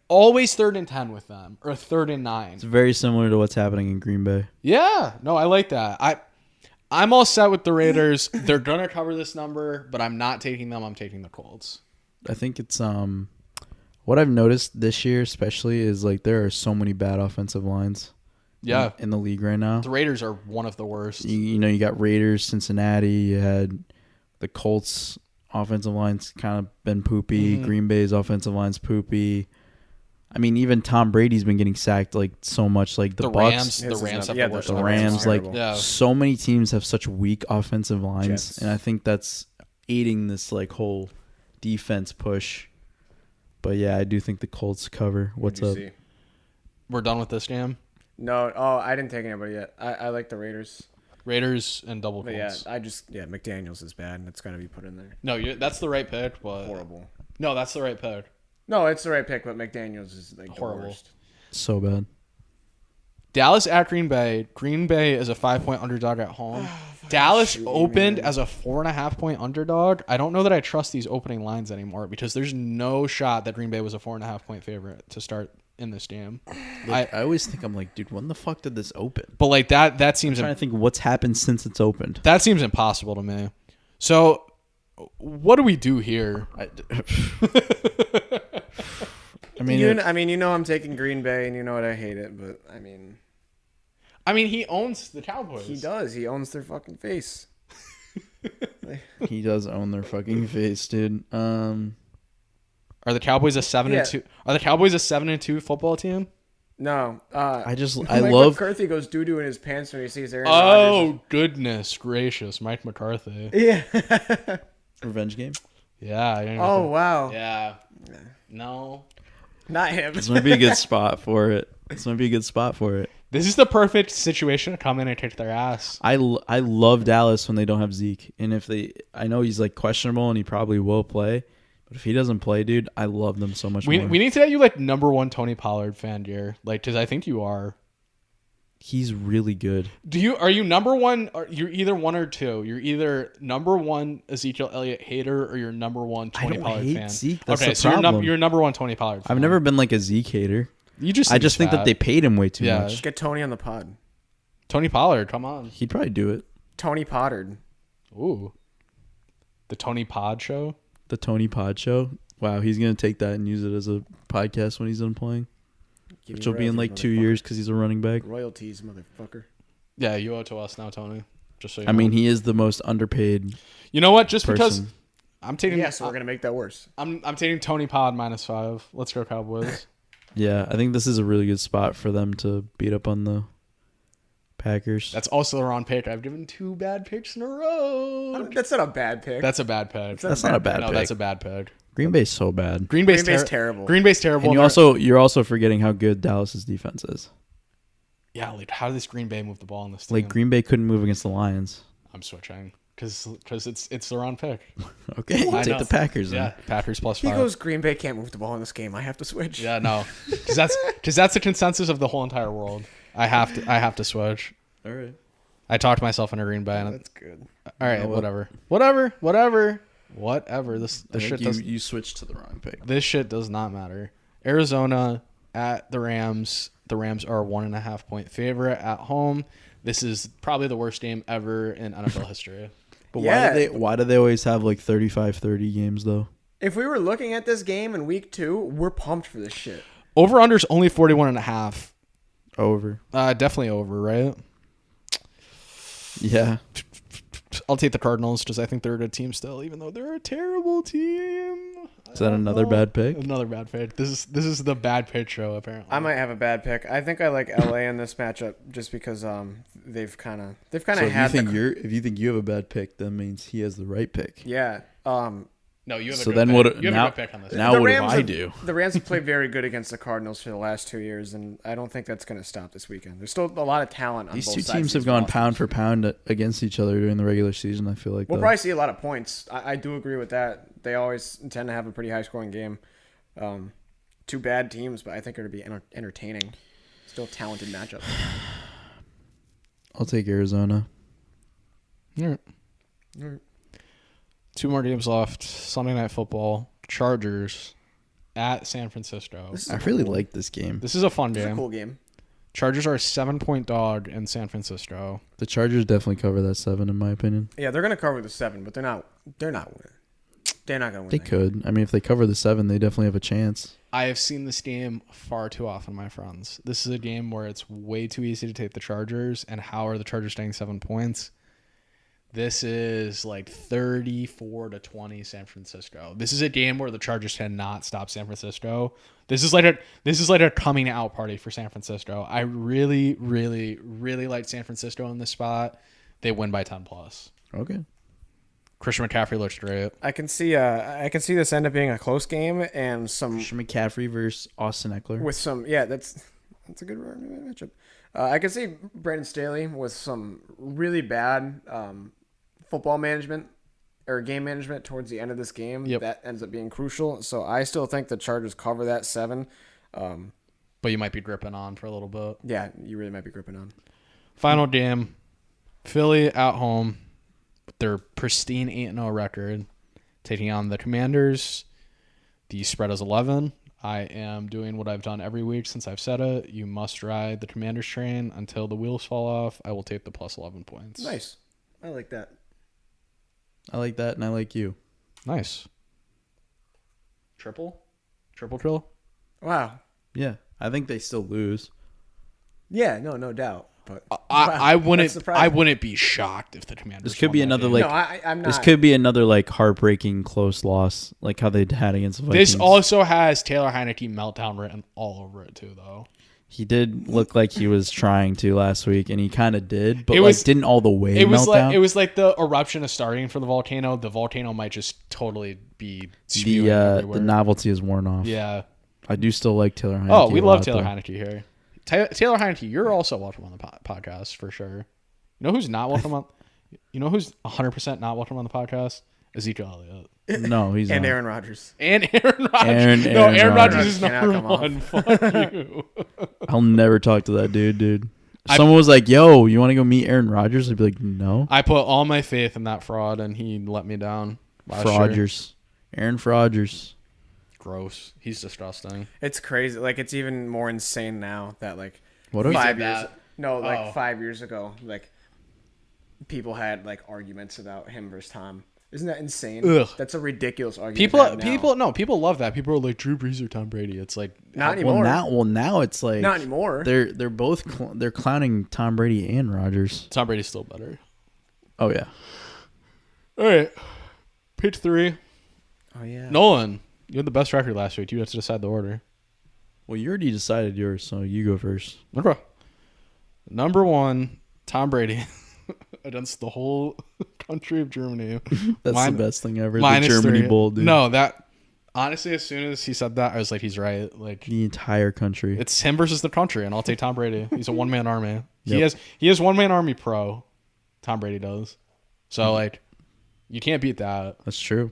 Speaker 2: always 3rd and 10 with them, or 3rd and 9.
Speaker 1: It's very similar to what's happening in Green Bay.
Speaker 2: Yeah. No, I like that. I'm all set with the Raiders. They're going to cover this number, but I'm not taking them. I'm taking the Colts.
Speaker 1: I think it's what I've noticed this year especially is there are so many bad offensive lines.
Speaker 2: Yeah.
Speaker 1: In the league right now.
Speaker 2: The Raiders are one of the worst.
Speaker 1: You got Raiders, Cincinnati, you had the Colts offensive line's kind of been poopy. Green Bay's offensive line's poopy. I mean, even Tom Brady's been getting sacked so much. The Bucks,
Speaker 2: the Rams have the worst.
Speaker 1: The Rams, so many teams have such weak offensive lines,
Speaker 3: Jets.
Speaker 1: and I think that's aiding this whole defense push. But yeah, I do think the Colts cover. What's up?
Speaker 2: We're done with this game.
Speaker 3: No, I didn't take anybody yet. I like the Raiders.
Speaker 2: Raiders and double
Speaker 3: But
Speaker 2: Colts.
Speaker 3: McDaniels is bad, and it's got to be put in there.
Speaker 2: No, that's the right pick. But
Speaker 3: Horrible.
Speaker 2: No, that's the right pick.
Speaker 3: No, it's the right pick, but McDaniels is
Speaker 2: Horrible.
Speaker 3: the worst.
Speaker 1: So bad.
Speaker 2: Dallas at Green Bay. Green Bay is a 5-point underdog at home. Dallas opened as a 4.5-point underdog. I don't know that I trust these opening lines anymore because there's no shot that Green Bay was a 4.5-point favorite to start in this game.
Speaker 1: I always think dude, when the fuck did this open?
Speaker 2: But that seems.
Speaker 1: I'm trying to think what's happened since it's opened.
Speaker 2: That seems impossible to me. So, what do we do here?
Speaker 1: I mean,
Speaker 3: I'm taking Green Bay, and you know what, I hate it, but
Speaker 2: he owns the Cowboys.
Speaker 3: he does. He owns their fucking face.
Speaker 1: he does own their fucking face, dude.
Speaker 2: Are the Cowboys a 7-2? Are the Cowboys a 7-2 football team?
Speaker 3: No.
Speaker 1: I
Speaker 3: Mike
Speaker 1: love
Speaker 3: McCarthy goes doo-doo in his pants when he sees Aaron
Speaker 2: Oh,
Speaker 3: Rodgers.
Speaker 2: goodness gracious. Mike McCarthy.
Speaker 3: Yeah.
Speaker 1: revenge game.
Speaker 2: Yeah.
Speaker 3: Oh, wow.
Speaker 2: Yeah. No.
Speaker 3: Not him.
Speaker 1: This might be a good spot for it.
Speaker 2: This is the perfect situation to come in and kick their ass.
Speaker 1: I love Dallas when they don't have Zeke, and I know he's questionable and he probably will play, but if he doesn't play, dude, I love them so much more.
Speaker 2: We need to get you number one Tony Pollard fan, dear. Because I think you are.
Speaker 1: He's really good.
Speaker 2: Are you number one? You're either one or two. You're either number one Ezekiel Elliott hater or you're number one Tony Pollard
Speaker 1: hate
Speaker 2: fan.
Speaker 1: Zeke. That's
Speaker 2: okay,
Speaker 1: the
Speaker 2: so
Speaker 1: problem.
Speaker 2: you're number one Tony Pollard fan.
Speaker 1: I've never been like a Zeke hater. I just think that they paid him way too much.
Speaker 3: Get Tony on the pod.
Speaker 2: Tony Pollard, come on.
Speaker 1: He'd probably do it.
Speaker 3: Tony Pollard.
Speaker 2: Ooh. The Tony Pod show?
Speaker 1: The Tony Pod show. Wow, he's going to take that and use it as a podcast when he's done playing. Which will be in like 2 years because he's a running back.
Speaker 3: Royalties, motherfucker.
Speaker 2: Yeah, you owe it to us now, Tony. Just so you
Speaker 1: I
Speaker 2: know.
Speaker 1: mean, he is the most underpaid.
Speaker 2: You know what? Just because
Speaker 1: person.
Speaker 2: I'm taking
Speaker 3: Yeah, so we're gonna make that worse.
Speaker 2: I'm taking Tony Pod -5. Let's go Cowboys.
Speaker 1: Yeah, I think this is a really good spot for them to beat up on the Packers.
Speaker 2: That's also the wrong pick. I've given 2 bad picks in a row.
Speaker 3: That's not a bad pick.
Speaker 2: That's a bad pick.
Speaker 1: That's not a bad
Speaker 2: No,
Speaker 1: pick.
Speaker 2: that's a bad pick.
Speaker 1: Green Bay's so bad.
Speaker 2: Green Bay's
Speaker 3: terrible.
Speaker 2: Green Bay's terrible.
Speaker 1: And you're also forgetting how good Dallas's defense is.
Speaker 2: Yeah, like how does Green Bay move the ball in this team?
Speaker 1: Like Green Bay couldn't move against the Lions.
Speaker 2: I'm switching because it's the wrong pick.
Speaker 1: Okay,
Speaker 2: I
Speaker 1: take
Speaker 2: know.
Speaker 1: the Packers then.
Speaker 2: Yeah, Packers +5.
Speaker 3: He goes, Green Bay can't move the ball in this game. I have to switch.
Speaker 2: Yeah, no, because that's the consensus of the whole entire world. I have to switch.
Speaker 1: All right.
Speaker 2: I talked myself into Green Bay. And
Speaker 3: That's good.
Speaker 2: all right,
Speaker 1: You know
Speaker 2: whatever. This shit
Speaker 1: you switched to the wrong pick.
Speaker 2: This shit does not matter. Arizona at the Rams. The Rams are a 1.5 point favorite at home. This is probably the worst game ever in NFL history.
Speaker 1: But
Speaker 3: Yeah.
Speaker 1: why do they always have like 35-30 games though?
Speaker 3: If we were looking at this game in week 2, we're pumped for this shit.
Speaker 2: Over under's only 41.5.
Speaker 1: Over.
Speaker 2: Definitely over, right?
Speaker 1: Yeah.
Speaker 2: I'll take the Cardinals because I think they're a good team still, even though they're a terrible team.
Speaker 1: Is that another bad pick?
Speaker 2: Another bad pick. This is the bad pick show apparently.
Speaker 3: I might have a bad pick. I think I like LA in this matchup just because they've kind of
Speaker 1: So
Speaker 3: had
Speaker 1: if you think you have a bad pick, that means he has the right pick.
Speaker 3: yeah.
Speaker 2: No, you have
Speaker 1: So
Speaker 2: a
Speaker 1: then
Speaker 2: good
Speaker 1: what?
Speaker 2: pick. You have
Speaker 1: Now,
Speaker 2: a good pick on this.
Speaker 1: now
Speaker 3: The
Speaker 1: what do
Speaker 3: Rams
Speaker 1: I
Speaker 3: have-
Speaker 1: do?
Speaker 3: The Rams have played very good against the Cardinals for the last 2 years, and I don't think that's going to stop this weekend. There's still a lot of talent on
Speaker 1: These
Speaker 3: both
Speaker 1: two
Speaker 3: sides
Speaker 1: teams
Speaker 3: of
Speaker 1: have
Speaker 3: these
Speaker 1: gone
Speaker 3: rosters.
Speaker 1: pound for pound against each other during the regular season. I feel like
Speaker 3: We'll
Speaker 1: though.
Speaker 3: probably see a lot of points. I do agree with that. They always tend to have a pretty high-scoring game. Two bad teams, but I think it'll be entertaining. Still talented matchup.
Speaker 1: I'll take Arizona.
Speaker 2: All right. 2 more games left. Sunday Night Football. Chargers at San Francisco.
Speaker 1: I really like this game.
Speaker 2: This is a fun
Speaker 3: It's a
Speaker 2: game.
Speaker 3: cool game.
Speaker 2: Chargers are a 7-point dog in San Francisco.
Speaker 1: The Chargers definitely cover that 7 in my opinion.
Speaker 3: Yeah, they're going to cover the 7, but they're not winning. They're not going to win.
Speaker 1: They
Speaker 3: that
Speaker 1: could. I mean, if they cover the 7, they definitely have a chance.
Speaker 2: I have seen this game far too often, my friends. This is a game where it's way too easy to take the Chargers. And how are the Chargers staying 7 points? This is like 34-20 San Francisco. This is a game where the Chargers cannot stop San Francisco. This is like a coming out party for San Francisco. I really, really, really like San Francisco in this spot. They win by 10+.
Speaker 1: Okay.
Speaker 2: Christian McCaffrey looks great.
Speaker 3: I can see this end up being a close game and some
Speaker 1: Christian McCaffrey versus Austin Eckler.
Speaker 3: with some that's a good matchup. I can see Brandon Staley with some really bad football management or game management towards the end of this game.
Speaker 2: Yep.
Speaker 3: That ends up being crucial. So I still think the Chargers cover that 7.
Speaker 2: But you might be gripping on for a little bit.
Speaker 3: Yeah, you really might be gripping on.
Speaker 2: Final game. Philly at home. With their pristine 8-0 record. Taking on the Commanders. The spread is 11. I am doing what I've done every week since I've said it. You must ride the Commanders train until the wheels fall off. I will take the plus 11 points.
Speaker 3: Nice. I like that.
Speaker 1: I like that, and I like you.
Speaker 2: Nice. Triple trill?
Speaker 3: Wow.
Speaker 1: Yeah, I think they still lose.
Speaker 3: Yeah, no doubt. But
Speaker 2: I
Speaker 3: that's
Speaker 2: wouldn't
Speaker 3: surprising.
Speaker 2: be shocked if the Commanders
Speaker 1: This could
Speaker 2: won
Speaker 1: be
Speaker 2: that
Speaker 1: another
Speaker 2: game.
Speaker 1: like
Speaker 3: no, I'm not.
Speaker 1: this could be another like heartbreaking close loss, like how they had against the Vikings.
Speaker 2: This also has Taylor Heineke meltdown written all over it too, though.
Speaker 1: He did look like he was trying to last week, and he kind of did, but
Speaker 2: It was-
Speaker 1: didn't all the way
Speaker 2: It was
Speaker 1: melt down.
Speaker 2: like the eruption is starting for the volcano. The volcano might just totally be spewing
Speaker 1: the
Speaker 2: everywhere.
Speaker 1: novelty is worn off.
Speaker 2: Yeah.
Speaker 1: I do still like Taylor Heineke.
Speaker 2: Oh, we
Speaker 1: a
Speaker 2: love
Speaker 1: lot,
Speaker 2: Taylor
Speaker 1: though.
Speaker 2: Heineke here. Taylor Heineke, you're also welcome on the podcast for sure. You know who's not welcome on? You know who's 100% not welcome on the podcast? Ezekiel Elliott.
Speaker 1: No, he's
Speaker 3: and
Speaker 1: not.
Speaker 3: Aaron Rodgers.
Speaker 2: And Aaron Rodgers.
Speaker 1: Aaron
Speaker 2: Aaron Rodgers
Speaker 1: Rodgers
Speaker 2: is
Speaker 3: cannot
Speaker 2: number
Speaker 3: come off.
Speaker 2: one. Fuck you.
Speaker 1: I'll never talk to that dude. someone was like, "Yo, you want to go meet Aaron Rodgers?" I'd be like, "No."
Speaker 2: I put all my faith in that fraud, and he let me down.
Speaker 1: Rodgers, Aaron Rodgers.
Speaker 2: Gross. He's disgusting.
Speaker 3: It's crazy. Like, it's even more insane now that, like,
Speaker 1: What?
Speaker 3: 5 years.
Speaker 2: that?
Speaker 3: No, like,
Speaker 2: Oh.
Speaker 3: 5 years ago, like, people had, like, arguments about him versus Tom. Isn't that insane?
Speaker 2: Ugh.
Speaker 3: That's a ridiculous argument. to have now.
Speaker 2: People love that. People are like Drew Brees or Tom Brady. It's like
Speaker 3: Not anymore.
Speaker 1: Now it's like
Speaker 3: Not anymore.
Speaker 1: They're both they're clowning Tom Brady and Rodgers.
Speaker 2: Tom Brady's still better.
Speaker 1: Oh yeah.
Speaker 2: All right, pick 3.
Speaker 3: Oh yeah.
Speaker 2: Nolan, you had the best record last week. You have to decide the order.
Speaker 1: Well, you already decided yours, so you go first.
Speaker 2: Okay. Number 1, Tom Brady against the whole country of Germany.
Speaker 1: That's the best thing ever. The
Speaker 2: minus
Speaker 1: Germany
Speaker 2: 3.
Speaker 1: Bowl, dude.
Speaker 2: No, that honestly, as soon as he said that, I was like, he's right. Like,
Speaker 1: The entire country.
Speaker 2: it's him versus the country, and I'll take Tom Brady. He's a one-man army.
Speaker 1: Yep.
Speaker 2: He has one-man army pro. Tom Brady does. So like, you can't beat that.
Speaker 1: That's true.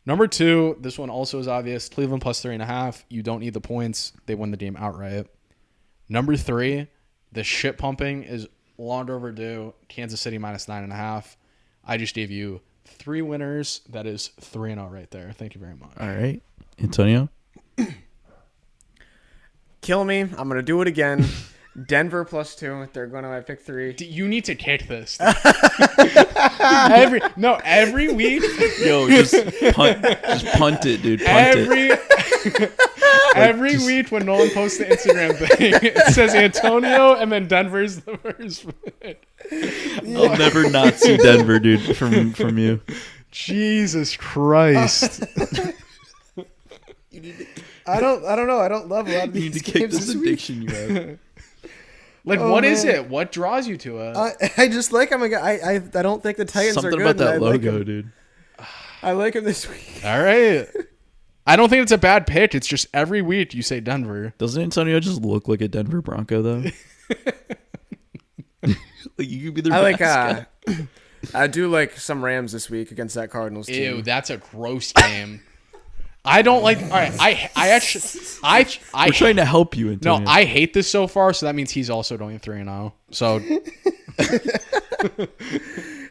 Speaker 2: Number 2, this one also is obvious. Cleveland plus 3.5. You don't need the points. They win the game outright. Number 3, the shit pumping is long overdue. Kansas City minus 9.5. I just gave you 3 winners. That is 3-0 right there. Thank you very much.
Speaker 1: All right, Antonio.
Speaker 3: Kill me. I'm gonna do it again. Denver plus 2. They're going to my pick 3.
Speaker 2: You need to kick this. every week.
Speaker 1: Yo, just punt it, dude. Punt it.
Speaker 2: Every week when Nolan posts the Instagram thing, it says Antonio and then Denver's the first.
Speaker 1: I'll never not see Denver, dude, from you.
Speaker 2: Jesus Christ.
Speaker 3: I don't know. I don't love a lot of
Speaker 1: You
Speaker 3: these
Speaker 1: need to kick
Speaker 3: games
Speaker 1: this
Speaker 3: this week.
Speaker 1: addiction you have.
Speaker 2: Like,
Speaker 3: Oh,
Speaker 2: what is
Speaker 3: man.
Speaker 2: it? What draws you to it?
Speaker 3: I just like him. I don't think the Titans
Speaker 1: Something
Speaker 3: are good.
Speaker 1: about that
Speaker 3: and I like
Speaker 1: logo,
Speaker 3: him.
Speaker 1: dude.
Speaker 3: I like him this week.
Speaker 2: All right. I don't think it's a bad pick. It's just every week you say Denver.
Speaker 1: Doesn't Antonio just look like a Denver Bronco though? Like you could be the
Speaker 3: I like.
Speaker 1: mascot.
Speaker 3: I do like some Rams this week against that Cardinals team.
Speaker 2: Ew, that's a gross game. I don't like. All right, I actually,
Speaker 1: We're trying to help you,
Speaker 2: no,
Speaker 1: Antonio.
Speaker 2: I hate this so far. So that means he's also going 3-0. So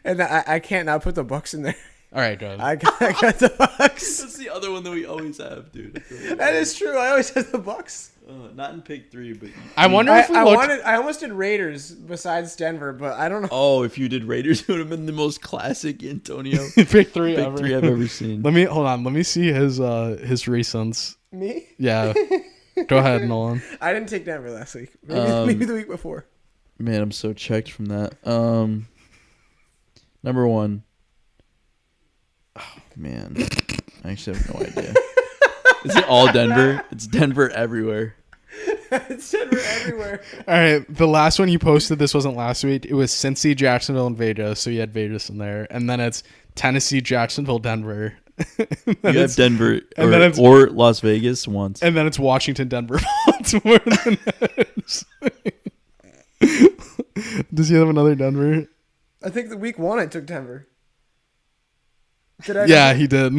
Speaker 3: And I can't now put the Bucks in there.
Speaker 2: all right, good.
Speaker 3: I got the Bucks.
Speaker 1: That's the other one that we always have, dude.
Speaker 3: That is true. I always have the Bucks.
Speaker 1: Not in pick 3, but
Speaker 2: I wonder if we looked.
Speaker 3: I almost did Raiders besides Denver, but I don't know.
Speaker 1: oh, if you did Raiders, it would have been the most classic Antonio
Speaker 2: Pick 3
Speaker 1: pick
Speaker 2: ever.
Speaker 1: 3 I've ever seen.
Speaker 2: Let me hold on. Let me see his recents.
Speaker 3: Me?
Speaker 2: Yeah. Go ahead, Nolan.
Speaker 3: I didn't take Denver last week. Maybe, maybe the week before.
Speaker 1: Man, I'm so checked from that. Number 1. Oh man, I actually have no idea. Is it all Denver? It's Denver everywhere.
Speaker 3: It's Denver everywhere.
Speaker 2: All right, the last one you posted, this wasn't last week. It was Cincy, Jacksonville, and Vegas. So you had Vegas in there, and then it's Tennessee, Jacksonville, Denver.
Speaker 1: You have Denver
Speaker 2: and then it's-
Speaker 1: or Las Vegas once.
Speaker 2: And then it's Washington, Denver, Baltimore. And does he have another Denver?
Speaker 3: I think the week 1 I took Denver. Did I?
Speaker 2: Yeah, he did.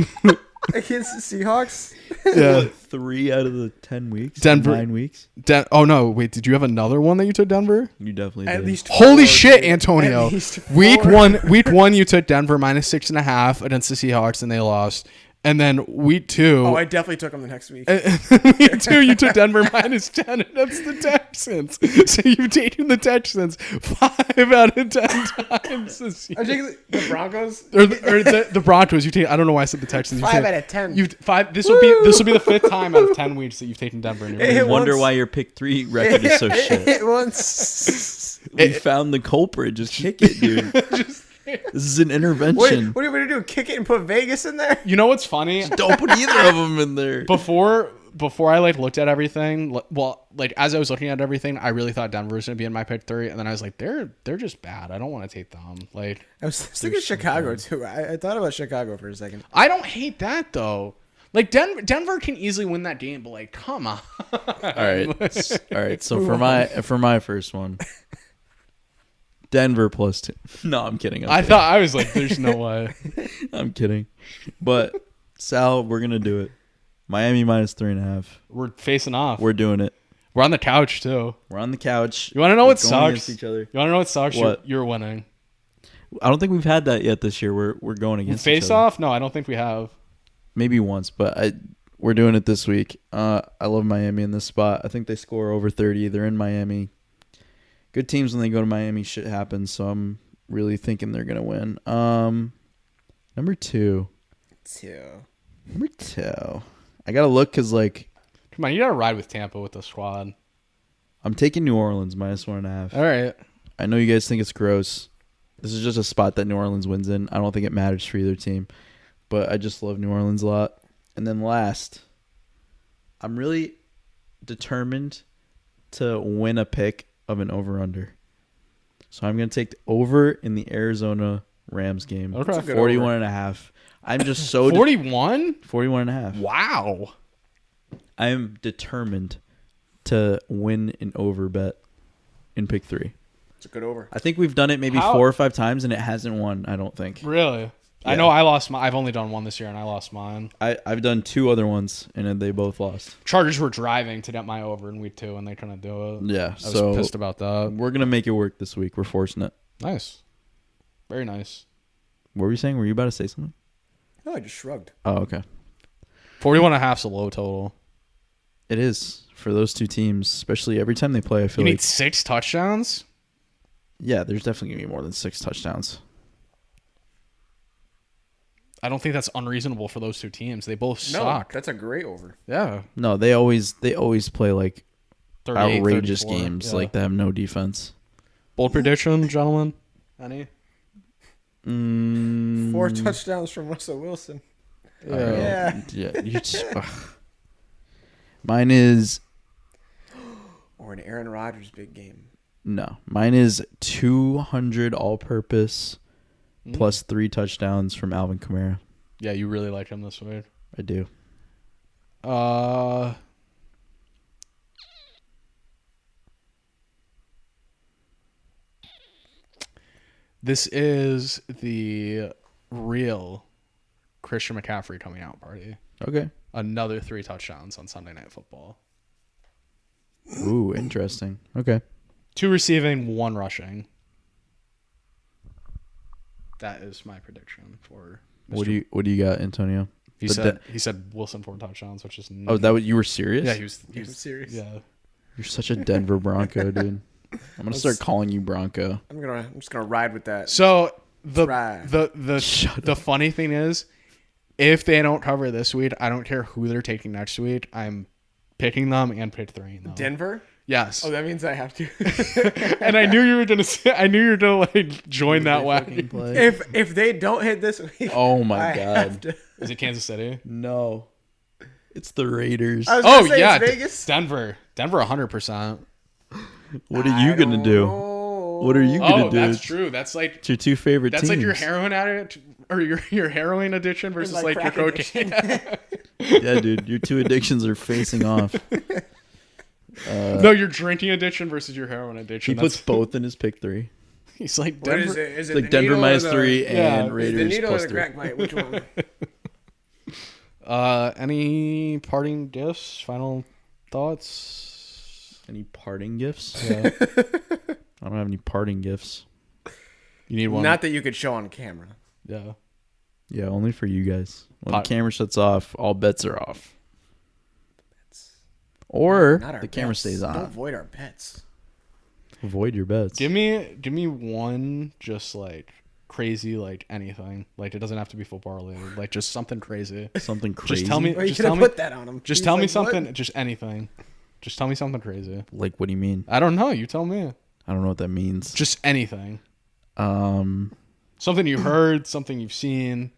Speaker 3: Against the Seahawks?
Speaker 2: Yeah,
Speaker 1: What, 3 out of the 10 weeks?
Speaker 2: Denver-
Speaker 1: 9 weeks?
Speaker 2: Oh no, wait, did you have another one that you took Denver?
Speaker 1: You definitely
Speaker 3: At
Speaker 1: did.
Speaker 3: least
Speaker 2: Holy
Speaker 3: 4,
Speaker 2: shit,
Speaker 3: dude.
Speaker 2: Antonio!
Speaker 3: At least 4.
Speaker 2: Week one, you took Denver minus 6.5 against the Seahawks, and they lost. And then week 2,
Speaker 3: Oh, I definitely took them the next week.
Speaker 2: week 2, you took Denver minus 10 against the Texans. So you've taken the Texans 5 out of 10 times this year.
Speaker 3: I'm taking the Broncos.
Speaker 2: Or the Broncos. You take. I don't know why I said the Texans.
Speaker 3: 5 out of 10.
Speaker 2: You've 5. This will be the 5th time out of 10 weeks that you've taken Denver. In your
Speaker 3: It
Speaker 2: league.
Speaker 1: I
Speaker 3: hit
Speaker 1: wonder
Speaker 3: once.
Speaker 1: why your pick 3 record is so shit.
Speaker 3: It once.
Speaker 1: We found the culprit. Just kick it, dude. This is an
Speaker 3: What
Speaker 1: intervention.
Speaker 3: are you going to do? Kick it and put Vegas in there?
Speaker 2: You know what's funny?
Speaker 1: Don't put either of them in there.
Speaker 2: Before I like looked at everything, well, like as I was looking at everything, I really thought Denver was gonna be in my pick 3, and then I was like, they're just bad. I don't want to take them. Like,
Speaker 3: I was thinking Chicago, too. I thought about Chicago for a second.
Speaker 2: I don't hate that though. Like Denver can easily win that game, but like, come on.
Speaker 1: All right. So for my first one, Denver plus 2. No, I'm kidding.
Speaker 2: I was like, there's no way.
Speaker 1: I'm kidding. But Sal, we're gonna do it. Miami minus 3.5.
Speaker 2: We're facing off.
Speaker 1: We're doing it.
Speaker 2: We're on the couch too.
Speaker 1: We're on the couch.
Speaker 2: You want to know
Speaker 1: We're
Speaker 2: what
Speaker 1: going
Speaker 2: sucks?
Speaker 1: against each other.
Speaker 2: You want to know what sucks?
Speaker 1: What?
Speaker 2: You're winning.
Speaker 1: I don't think we've had that yet this year. We're going against each
Speaker 2: Face
Speaker 1: other.
Speaker 2: off? No, I don't think we have.
Speaker 1: Maybe once, but we're doing it this week. I love Miami in this spot. I think they score over 30. They're in Miami. Good teams when they go to Miami, shit happens. So I'm really thinking they're gonna win. Number two. Number two. I gotta look because
Speaker 2: Come on, you gotta ride with Tampa with the squad.
Speaker 1: I'm taking New Orleans -1.5.
Speaker 2: All right.
Speaker 1: I know you guys think it's gross. This is just a spot that New Orleans wins in. I don't think it matters for either team, but I just love New Orleans a lot. And then last, I'm really determined to win a pick of an over-under. So I'm going to take the over in the Arizona Rams game.
Speaker 2: Okay. That's a
Speaker 3: good
Speaker 1: 41.5. I'm just so
Speaker 2: 41?
Speaker 1: 41.5.
Speaker 2: Wow.
Speaker 1: I am determined to win an over bet in pick 3.
Speaker 3: It's a good over.
Speaker 1: I think we've done it maybe 4 or 5 times and it hasn't won, I don't think.
Speaker 2: Really? I know I lost I've only done one this year and I lost mine.
Speaker 1: I've done 2 other ones and then they both lost.
Speaker 2: Chargers were driving to get my over in week 2 and they couldn't do it.
Speaker 1: Yeah,
Speaker 2: I was pissed about that.
Speaker 1: We're going to make it work this week. We're forcing it.
Speaker 2: Nice. Very nice.
Speaker 1: What were you saying? Were you about to say something?
Speaker 3: No, I just shrugged.
Speaker 1: Oh, okay.
Speaker 2: 41.5 is a low total.
Speaker 1: It is for those 2 teams, especially every time they play. I feel
Speaker 2: You
Speaker 1: like
Speaker 2: need 6 touchdowns?
Speaker 1: yeah, there's definitely going to be more than 6 touchdowns.
Speaker 2: I don't think that's unreasonable for those 2 teams. They both
Speaker 3: No,
Speaker 2: suck.
Speaker 3: that's a great over.
Speaker 2: Yeah.
Speaker 1: No, they always play like
Speaker 2: 38,
Speaker 1: outrageous
Speaker 2: 34.
Speaker 1: games
Speaker 2: Yeah.
Speaker 1: like they have no defense.
Speaker 2: Bold prediction, gentlemen? Any?
Speaker 3: 4 touchdowns from Russell Wilson.
Speaker 2: Yeah.
Speaker 3: Yeah.
Speaker 1: Mine is
Speaker 3: Or an Aaron Rodgers big game.
Speaker 1: no. Mine is 200 all-purpose plus 3 touchdowns from Alvin Kamara.
Speaker 2: Yeah, you really like him this week.
Speaker 1: I do.
Speaker 2: This is the real Christian McCaffrey coming out party.
Speaker 1: Okay.
Speaker 2: Another 3 touchdowns on Sunday Night Football.
Speaker 1: Ooh, interesting. Okay.
Speaker 2: 2 receiving, 1 rushing. That is my prediction for.
Speaker 1: What do you got, Antonio?
Speaker 2: He said Wilson 4 touchdowns, which is
Speaker 1: Oh, that was, you were serious?
Speaker 2: yeah. He was
Speaker 3: serious.
Speaker 2: Yeah.
Speaker 1: You're such a Denver Bronco, dude. I'm gonna start calling you Bronco.
Speaker 3: I'm just gonna ride with that.
Speaker 2: So
Speaker 3: Right.
Speaker 2: the funny thing is, if they don't cover this week, I don't care who they're taking next week. I'm picking them and pick 3. Though.
Speaker 3: Denver?
Speaker 2: Yes.
Speaker 3: Oh, that means I have to.
Speaker 2: And I knew you were gonna say, I knew you were gonna like join that wagon.
Speaker 3: If they don't hit this week,
Speaker 1: Oh my
Speaker 3: I
Speaker 1: God.
Speaker 3: have to.
Speaker 2: Is it Kansas City?
Speaker 1: No, it's the Raiders.
Speaker 3: I was
Speaker 2: Oh
Speaker 3: gonna say
Speaker 2: yeah,
Speaker 3: it's Vegas.
Speaker 2: Denver 100%.
Speaker 1: What are you gonna do? What are you gonna
Speaker 2: Oh,
Speaker 1: do?
Speaker 2: that's true. That's like
Speaker 1: It's your 2 favorite teams.
Speaker 2: like your heroin addict or your heroin addiction versus
Speaker 3: My
Speaker 2: like your
Speaker 3: crack
Speaker 2: cocaine.
Speaker 1: Yeah, dude, your 2 addictions are facing off.
Speaker 2: No, your drinking addiction versus your heroin addiction.
Speaker 1: He puts both in his pick 3.
Speaker 2: He's like
Speaker 3: What
Speaker 2: Denver.
Speaker 3: is it? Is it
Speaker 1: It's like
Speaker 3: the
Speaker 1: Denver
Speaker 3: needle or
Speaker 1: minus
Speaker 3: the-
Speaker 1: 3
Speaker 2: Yeah.
Speaker 1: and
Speaker 3: Is
Speaker 1: Raiders
Speaker 3: the needle or
Speaker 1: plus
Speaker 3: the
Speaker 1: 3.
Speaker 3: crack pipe? Which one?
Speaker 2: Any parting gifts? Final thoughts?
Speaker 1: Any parting gifts?
Speaker 2: Yeah.
Speaker 1: I don't have any parting gifts.
Speaker 2: You need one.
Speaker 3: Not that you could show on camera.
Speaker 2: Yeah.
Speaker 1: Yeah, only for you guys. When
Speaker 2: Pot-
Speaker 1: the camera shuts off, all bets are off. Or
Speaker 3: Not our
Speaker 1: the camera
Speaker 3: bets.
Speaker 1: stays on.
Speaker 3: Don't void our pets.
Speaker 1: Avoid your bets.
Speaker 2: Give me one just like crazy like anything. Like it doesn't have to be football related. Like just something crazy.
Speaker 1: Something crazy.
Speaker 2: Just tell me.
Speaker 3: Well, you
Speaker 2: Just
Speaker 3: could
Speaker 2: tell
Speaker 3: have
Speaker 2: me.
Speaker 3: put that on him.
Speaker 2: Just
Speaker 3: He's
Speaker 2: tell me
Speaker 3: like,
Speaker 2: something.
Speaker 3: "What?"
Speaker 2: Just anything. Just tell me something crazy.
Speaker 1: Like, what do you mean?
Speaker 2: I don't know. You tell me.
Speaker 1: I don't know what that means.
Speaker 2: Just anything. Something you heard. Something you've seen.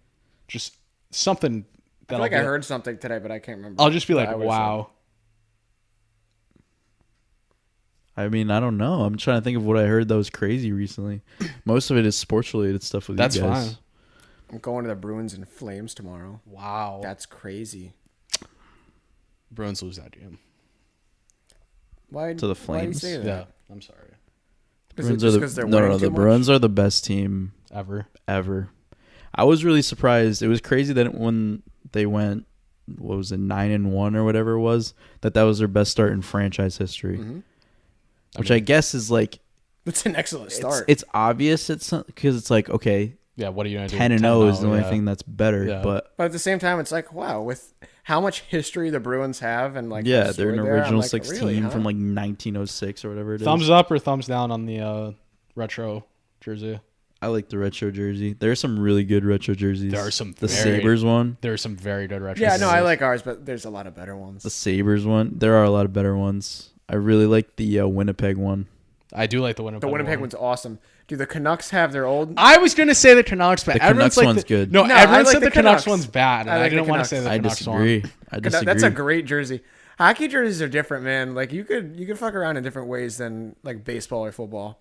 Speaker 2: Just something.
Speaker 3: I feel like I heard something today, but I can't remember.
Speaker 2: I'll just be
Speaker 3: what
Speaker 2: like,
Speaker 3: I would've
Speaker 2: wow.
Speaker 1: I mean, I don't know. I'm trying to think of what I heard that was crazy recently. Most of it is sports related stuff with
Speaker 2: That's
Speaker 1: you guys.
Speaker 2: fine.
Speaker 3: said. I'm going to the Bruins and Flames tomorrow.
Speaker 2: Wow.
Speaker 3: That's crazy.
Speaker 2: Bruins lose that game.
Speaker 3: Why
Speaker 1: To the
Speaker 3: Why do you
Speaker 1: Flames?
Speaker 3: say that?
Speaker 2: Yeah. I'm sorry.
Speaker 3: Is it
Speaker 1: Bruins
Speaker 3: just
Speaker 1: are
Speaker 3: 'cause
Speaker 1: the
Speaker 3: they're
Speaker 1: no,
Speaker 3: winning
Speaker 1: no. The
Speaker 3: too much?
Speaker 1: Bruins are the best team
Speaker 2: Ever.
Speaker 1: ever. I was really surprised. It was crazy that when they went what was it, 9-1 or whatever it was, that was their best start in franchise history. Which I guess is like,
Speaker 3: It's an excellent start.
Speaker 1: it's obvious because it's like, okay,
Speaker 2: Yeah, what are you going to do?
Speaker 1: 10-0 is the only thing that's better.
Speaker 2: Yeah.
Speaker 1: But
Speaker 3: at the same time, it's like, wow, with how much history the Bruins have, and like
Speaker 1: yeah,
Speaker 3: the
Speaker 1: they're an
Speaker 3: story there, I'm
Speaker 1: original
Speaker 3: like,
Speaker 1: 16
Speaker 3: really, huh?
Speaker 1: from like 1906 or whatever it is.
Speaker 2: Thumbs up or thumbs down on the retro jersey?
Speaker 1: I like the retro jersey. There's some really good retro jerseys.
Speaker 2: There are some
Speaker 1: the
Speaker 2: very-
Speaker 1: Sabres one.
Speaker 2: There are some very good retro
Speaker 3: Yeah,
Speaker 2: jerseys.
Speaker 3: no, I like ours, but there's a lot of better ones.
Speaker 1: The Sabres one. There are a lot of better ones. I really like the Winnipeg one.
Speaker 2: I do like the Winnipeg.
Speaker 3: The Winnipeg one's awesome. Do the Canucks have their old?
Speaker 2: I was going to say the Canucks, but
Speaker 1: The
Speaker 2: everyone's
Speaker 1: Canucks
Speaker 2: like
Speaker 1: one's good.
Speaker 2: No,
Speaker 3: No,
Speaker 2: everyone
Speaker 3: I like
Speaker 2: said
Speaker 3: the
Speaker 2: the Canucks
Speaker 3: Canucks.
Speaker 2: one's bad, and
Speaker 3: I
Speaker 2: I,
Speaker 3: like
Speaker 2: didn't
Speaker 3: the
Speaker 2: want to
Speaker 3: Canucks.
Speaker 2: say the
Speaker 1: I
Speaker 2: Canucks
Speaker 1: disagree.
Speaker 2: one.
Speaker 1: I disagree.
Speaker 3: That's a great jersey. Hockey jerseys are different, man. Like you could fuck around in different ways than like baseball or football.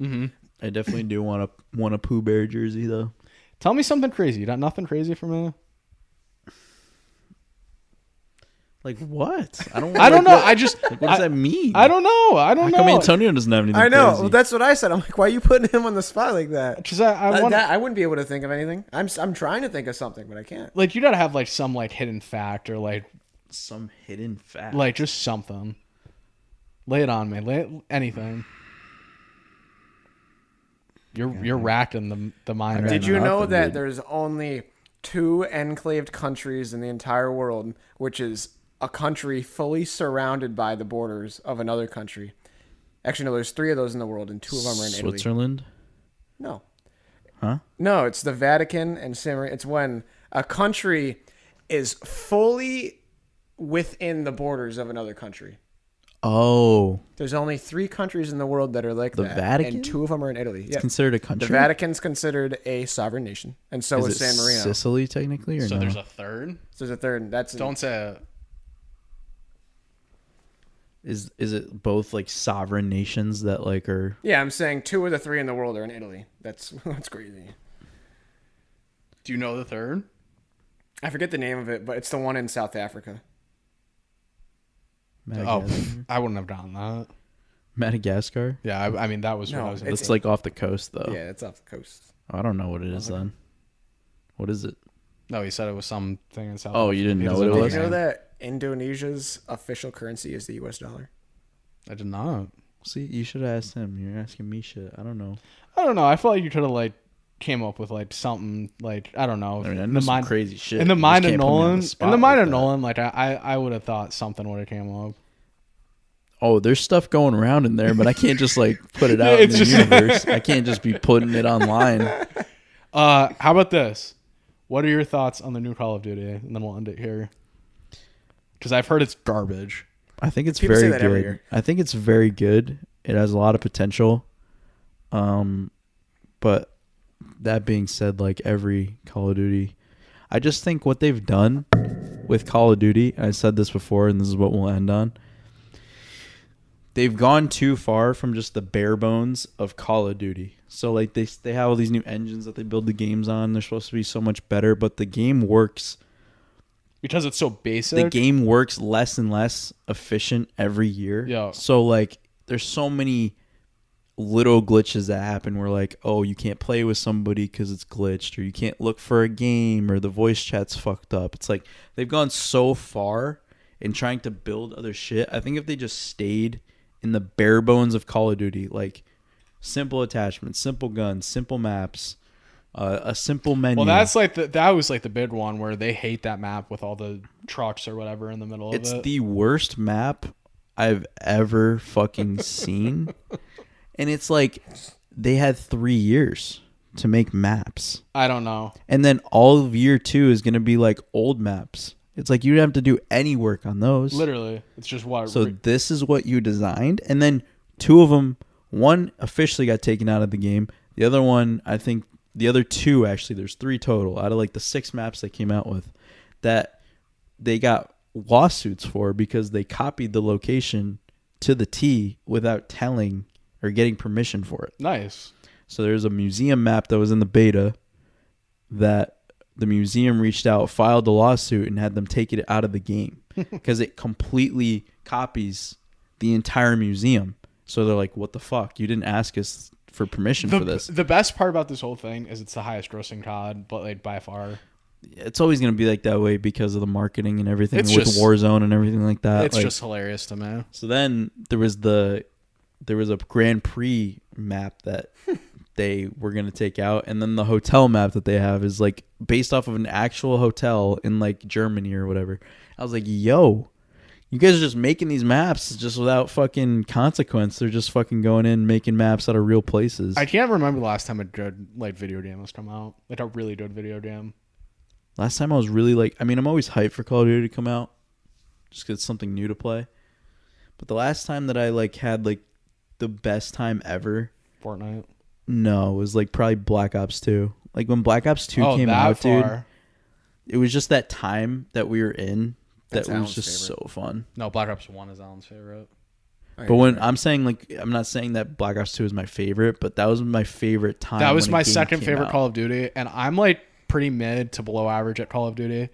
Speaker 1: I definitely do want a Pooh Bear jersey though.
Speaker 2: Tell me something crazy. You got nothing crazy for me?
Speaker 1: Like what? I don't
Speaker 2: know. I just
Speaker 1: Like, what does that mean?
Speaker 2: I don't know. I don't
Speaker 1: How come
Speaker 2: know.
Speaker 1: Antonio doesn't have anything
Speaker 3: I know.
Speaker 1: crazy?
Speaker 3: Well, that's what I said. I'm like, why are you putting him on the spot like that?
Speaker 2: Because I want
Speaker 3: I wouldn't be able to think of anything. I'm trying to think of something, but I can't.
Speaker 2: like you got to have like some like hidden fact or like
Speaker 1: Some hidden fact.
Speaker 2: just something. Lay it on me. Anything. You're racking the mind.
Speaker 1: got
Speaker 3: Did
Speaker 2: right
Speaker 3: you
Speaker 2: now.
Speaker 3: know
Speaker 1: nothing,
Speaker 3: that
Speaker 1: dude.
Speaker 3: there's only 2 enclaved countries in the entire world, which is a country fully surrounded by the borders of another country? Actually, no, there's 3 of those in the world, and 2 of them are in Italy.
Speaker 1: Switzerland?
Speaker 3: No.
Speaker 1: Huh?
Speaker 3: No, it's the Vatican and San Marino. It's when a country is fully within the borders of another country.
Speaker 1: Oh,
Speaker 3: There's only 3 countries in the world that are like
Speaker 1: The
Speaker 3: that.
Speaker 1: Vatican?
Speaker 3: And 2 of them are in Italy.
Speaker 1: it's
Speaker 3: Yeah.
Speaker 1: considered a country.
Speaker 3: The Vatican's considered a sovereign nation, and so is
Speaker 1: Is it
Speaker 3: San Marino.
Speaker 1: Sicily technically, or
Speaker 2: So
Speaker 1: no?
Speaker 2: there's a third.
Speaker 3: So there's a third. That's
Speaker 2: Don't say it.
Speaker 1: Is it both like sovereign nations that like are?
Speaker 3: Yeah, I'm saying 2 of the 3 in the world are in Italy. That's crazy.
Speaker 2: Do you know the third?
Speaker 3: I forget the name of it, but it's the one in South Africa.
Speaker 1: Madagascar?
Speaker 2: I wouldn't have gotten that.
Speaker 1: Madagascar?
Speaker 2: Yeah, I mean that was what
Speaker 3: No,
Speaker 2: I was.
Speaker 1: It's like off the coast though.
Speaker 3: Yeah, it's off the coast.
Speaker 1: I don't know what it is then. What is it?
Speaker 2: No, he said it was something in South.
Speaker 1: Oh, you didn't
Speaker 2: He
Speaker 1: know
Speaker 2: doesn't
Speaker 1: what it
Speaker 3: Did
Speaker 1: was?
Speaker 3: you know that Indonesia's official currency is the U.S. dollar?
Speaker 2: I did not.
Speaker 1: See, you should have asked him. You're asking me shit. I don't know.
Speaker 2: I don't know. I felt like you could have like came up with like something like I don't know.
Speaker 1: I mean, I
Speaker 2: in
Speaker 1: know
Speaker 2: the
Speaker 1: some
Speaker 2: mind,
Speaker 1: crazy shit.
Speaker 2: in the
Speaker 1: You
Speaker 2: mind
Speaker 1: just
Speaker 2: of
Speaker 1: can't put me on
Speaker 2: Nolan.
Speaker 1: the spot
Speaker 2: In the mind
Speaker 1: like
Speaker 2: of
Speaker 1: that.
Speaker 2: Nolan, like I would have thought something would have came up.
Speaker 1: Oh, there's stuff going around in there, but I can't just like put it out in
Speaker 2: It's
Speaker 1: the
Speaker 2: just-
Speaker 1: universe. I can't just be putting it online.
Speaker 2: How about this? What are your thoughts on the new Call of Duty? And then we'll end it here. Because I've heard it's garbage.
Speaker 1: I think it's
Speaker 3: People say
Speaker 1: very
Speaker 3: that every
Speaker 1: good.
Speaker 3: year.
Speaker 1: I think it's very good. It has a lot of potential. But that being said, like every Call of Duty, I just think what they've done with Call of Duty, and I said this before, and this is what we'll end on. They've gone too far from just the bare bones of Call of Duty. So like they have all these new engines that they build the games on. They're supposed to be so much better, but the game works.
Speaker 2: Because it's so basic.
Speaker 1: The game works less and less efficient every year.
Speaker 2: Yeah.
Speaker 1: So like there's so many little glitches that happen where like, oh, you can't play with somebody because it's glitched, or you can't look for a game, or the voice chat's fucked up. It's like they've gone so far in trying to build other shit. I think if they just stayed in the bare bones of Call of Duty, like simple attachments, simple guns, simple maps, a simple menu.
Speaker 2: Well, that's like that was like the big one where they hate that map with all the trucks or whatever in the middle
Speaker 1: It's
Speaker 2: of it.
Speaker 1: the worst map I've ever fucking seen. And it's like they had 3 years to make maps.
Speaker 2: I don't know.
Speaker 1: And then all of year 2 is going to be like old maps. It's like you don't have to do any work on those.
Speaker 2: Literally, it's just what.
Speaker 1: So this is what you designed. And then 2 of them, one officially got taken out of the game. The other one, I think the other 2, actually, there's 3 total out of like the 6 maps they came out with that they got lawsuits for because they copied the location to the T without telling or getting permission for it.
Speaker 2: Nice.
Speaker 1: So there's a museum map that was in the beta that the museum reached out, filed a lawsuit, and had them take it out of the game because it completely copies the entire museum. So they're like, what the fuck? You didn't ask us for permission for this.
Speaker 2: The best part about this whole thing is it's the highest grossing COD, but like by far.
Speaker 1: it's always going to be like that way because of the marketing and everything
Speaker 2: It's
Speaker 1: with
Speaker 2: just-
Speaker 1: Warzone and everything like that.
Speaker 2: It's
Speaker 1: Like,
Speaker 2: just hilarious to me.
Speaker 1: so then there was a Grand Prix map that they were going to take out, and then the hotel map that they have is like based off of an actual hotel in like Germany or whatever. I was like, yo, you guys are just making these maps just without fucking consequence. They're just fucking going in making maps out of real places.
Speaker 2: I can't remember the last time a good like video game has come out. Like a really good video game.
Speaker 1: Last time I was really like, I mean, I'm always hyped for Call of Duty to come out just because it's something new to play. But the last time that I like had like the best time ever,
Speaker 2: Fortnite.
Speaker 1: no, it was like probably Black Ops 2. Like when Black Ops 2 came
Speaker 2: that
Speaker 1: out, dude,
Speaker 2: far.
Speaker 1: it was just that time that we were in that
Speaker 3: That's
Speaker 1: was
Speaker 3: Alan's
Speaker 1: just
Speaker 3: favorite.
Speaker 1: so fun.
Speaker 2: No, Black Ops 1 is Alan's favorite.
Speaker 1: But when I'm saying like, I'm not saying that Black Ops 2 is my favorite, but that was my favorite time.
Speaker 2: That was
Speaker 1: when a
Speaker 2: my
Speaker 1: game
Speaker 2: second
Speaker 1: came
Speaker 2: favorite
Speaker 1: out.
Speaker 2: Call of Duty, and I'm like pretty mid to below average at Call of Duty.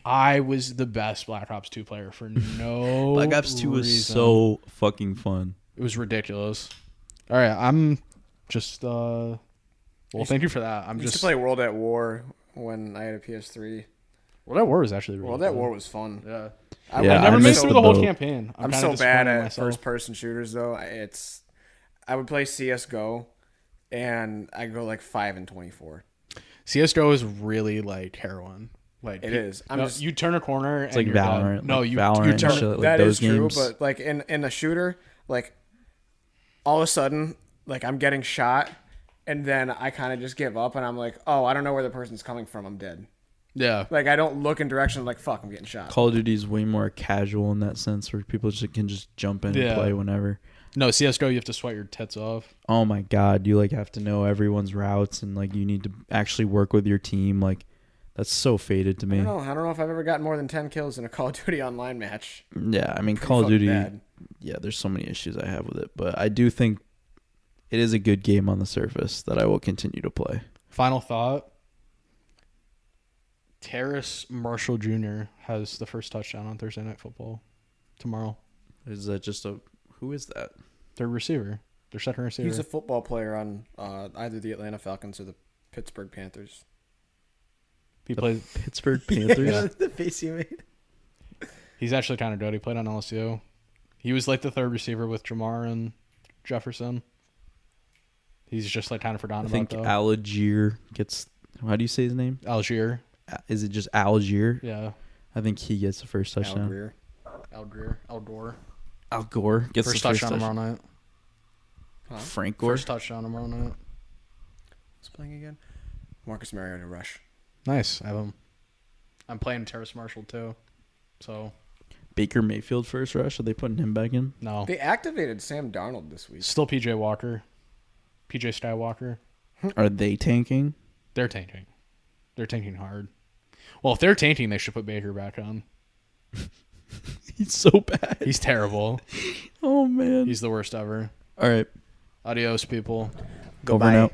Speaker 2: I was the best Black Ops 2 player for no
Speaker 1: Black Ops 2 was
Speaker 2: reason.
Speaker 1: so fucking fun.
Speaker 2: It was ridiculous. All right, I'm just well, thank you for that. I'm
Speaker 3: I used
Speaker 2: just
Speaker 3: to play World at War when I had a PS3.
Speaker 2: Well, that war was actually really
Speaker 3: World at
Speaker 2: fun.
Speaker 3: War was fun.
Speaker 2: Yeah.
Speaker 3: I
Speaker 1: Yeah,
Speaker 2: I never
Speaker 1: I
Speaker 2: made it
Speaker 1: missed
Speaker 2: through
Speaker 1: the
Speaker 2: the whole
Speaker 1: boat.
Speaker 2: campaign.
Speaker 3: I'm
Speaker 2: kinda
Speaker 3: so bad
Speaker 2: disappointed in
Speaker 3: at
Speaker 2: myself.
Speaker 3: first-person shooters, though. I would play CS:GO, and I go like 5-24.
Speaker 2: CS:GO is really like heroin. Like
Speaker 3: It is. I'm just
Speaker 2: you turn a corner.
Speaker 1: It's
Speaker 2: and
Speaker 1: like
Speaker 2: you're
Speaker 1: Valorant.
Speaker 2: dead. No,
Speaker 1: like
Speaker 2: you
Speaker 1: Valorant
Speaker 2: you
Speaker 1: and
Speaker 2: turn.
Speaker 1: shit, like
Speaker 3: that
Speaker 1: those
Speaker 3: is true,
Speaker 1: games.
Speaker 3: but like in a shooter, like all of a sudden, like I'm getting shot, and then I kind of just give up, and I'm like, oh, I don't know where the person's coming from. I'm dead.
Speaker 2: Yeah.
Speaker 3: Like I don't look in direction like fuck, I'm getting shot.
Speaker 1: Call of Duty is way more casual in that sense, where people just can just jump in
Speaker 2: Yeah.
Speaker 1: and play whenever.
Speaker 2: No, CS:GO you have to sweat your tits off.
Speaker 1: Oh my god, you like have to know everyone's routes and like you need to actually work with your team. Like that's so faded to
Speaker 3: I
Speaker 1: me.
Speaker 3: don't know if I've ever gotten more than 10 kills in a Call of Duty online match.
Speaker 1: Yeah, I mean
Speaker 3: Pretty
Speaker 1: Call of
Speaker 3: fucking
Speaker 1: Duty.
Speaker 3: bad.
Speaker 1: Yeah, there's so many issues I have with it, but I do think it is a good game on the surface that I will continue to play.
Speaker 2: Final thought. Terrace Marshall Jr. has the first touchdown on Thursday Night Football tomorrow.
Speaker 1: Is that just a who is that?
Speaker 2: Their receiver. Their second receiver.
Speaker 3: He's a football player on either the Atlanta Falcons or the Pittsburgh Panthers.
Speaker 2: he plays.
Speaker 1: Pittsburgh Panthers.
Speaker 3: The face you made.
Speaker 2: He's actually kind of good. He played on LSU. He was like the third receiver with Jamar and Jefferson. He's just like kind of
Speaker 1: I
Speaker 2: forgotten
Speaker 1: think
Speaker 2: about though.
Speaker 1: Algier gets. How do you say his name?
Speaker 2: Algier.
Speaker 1: Is it just Algier?
Speaker 2: Yeah.
Speaker 1: I think he gets the first
Speaker 3: Al
Speaker 1: touchdown.
Speaker 3: Greer.
Speaker 2: Al Gore.
Speaker 1: Al Gore gets
Speaker 2: First
Speaker 1: the first
Speaker 2: touchdown
Speaker 1: touchdown.
Speaker 2: tomorrow night.
Speaker 3: Huh?
Speaker 1: Frank Gore.
Speaker 2: First touchdown tomorrow night.
Speaker 3: Who's playing again? Marcus Mariota rush.
Speaker 2: Nice. I have him. I'm playing Terrace Marshall too. So
Speaker 1: Baker Mayfield first rush. Are they putting him back in?
Speaker 2: no.
Speaker 3: They activated Sam Darnold this week.
Speaker 2: Still PJ Walker. PJ Skywalker.
Speaker 1: Are they tanking?
Speaker 2: They're tanking. They're tanking hard. Well, if they're tanking, they should put Baker back on.
Speaker 1: He's so bad.
Speaker 2: He's terrible.
Speaker 1: Oh man.
Speaker 2: He's the worst ever.
Speaker 1: All right.
Speaker 2: Adios, people.
Speaker 1: Over and out.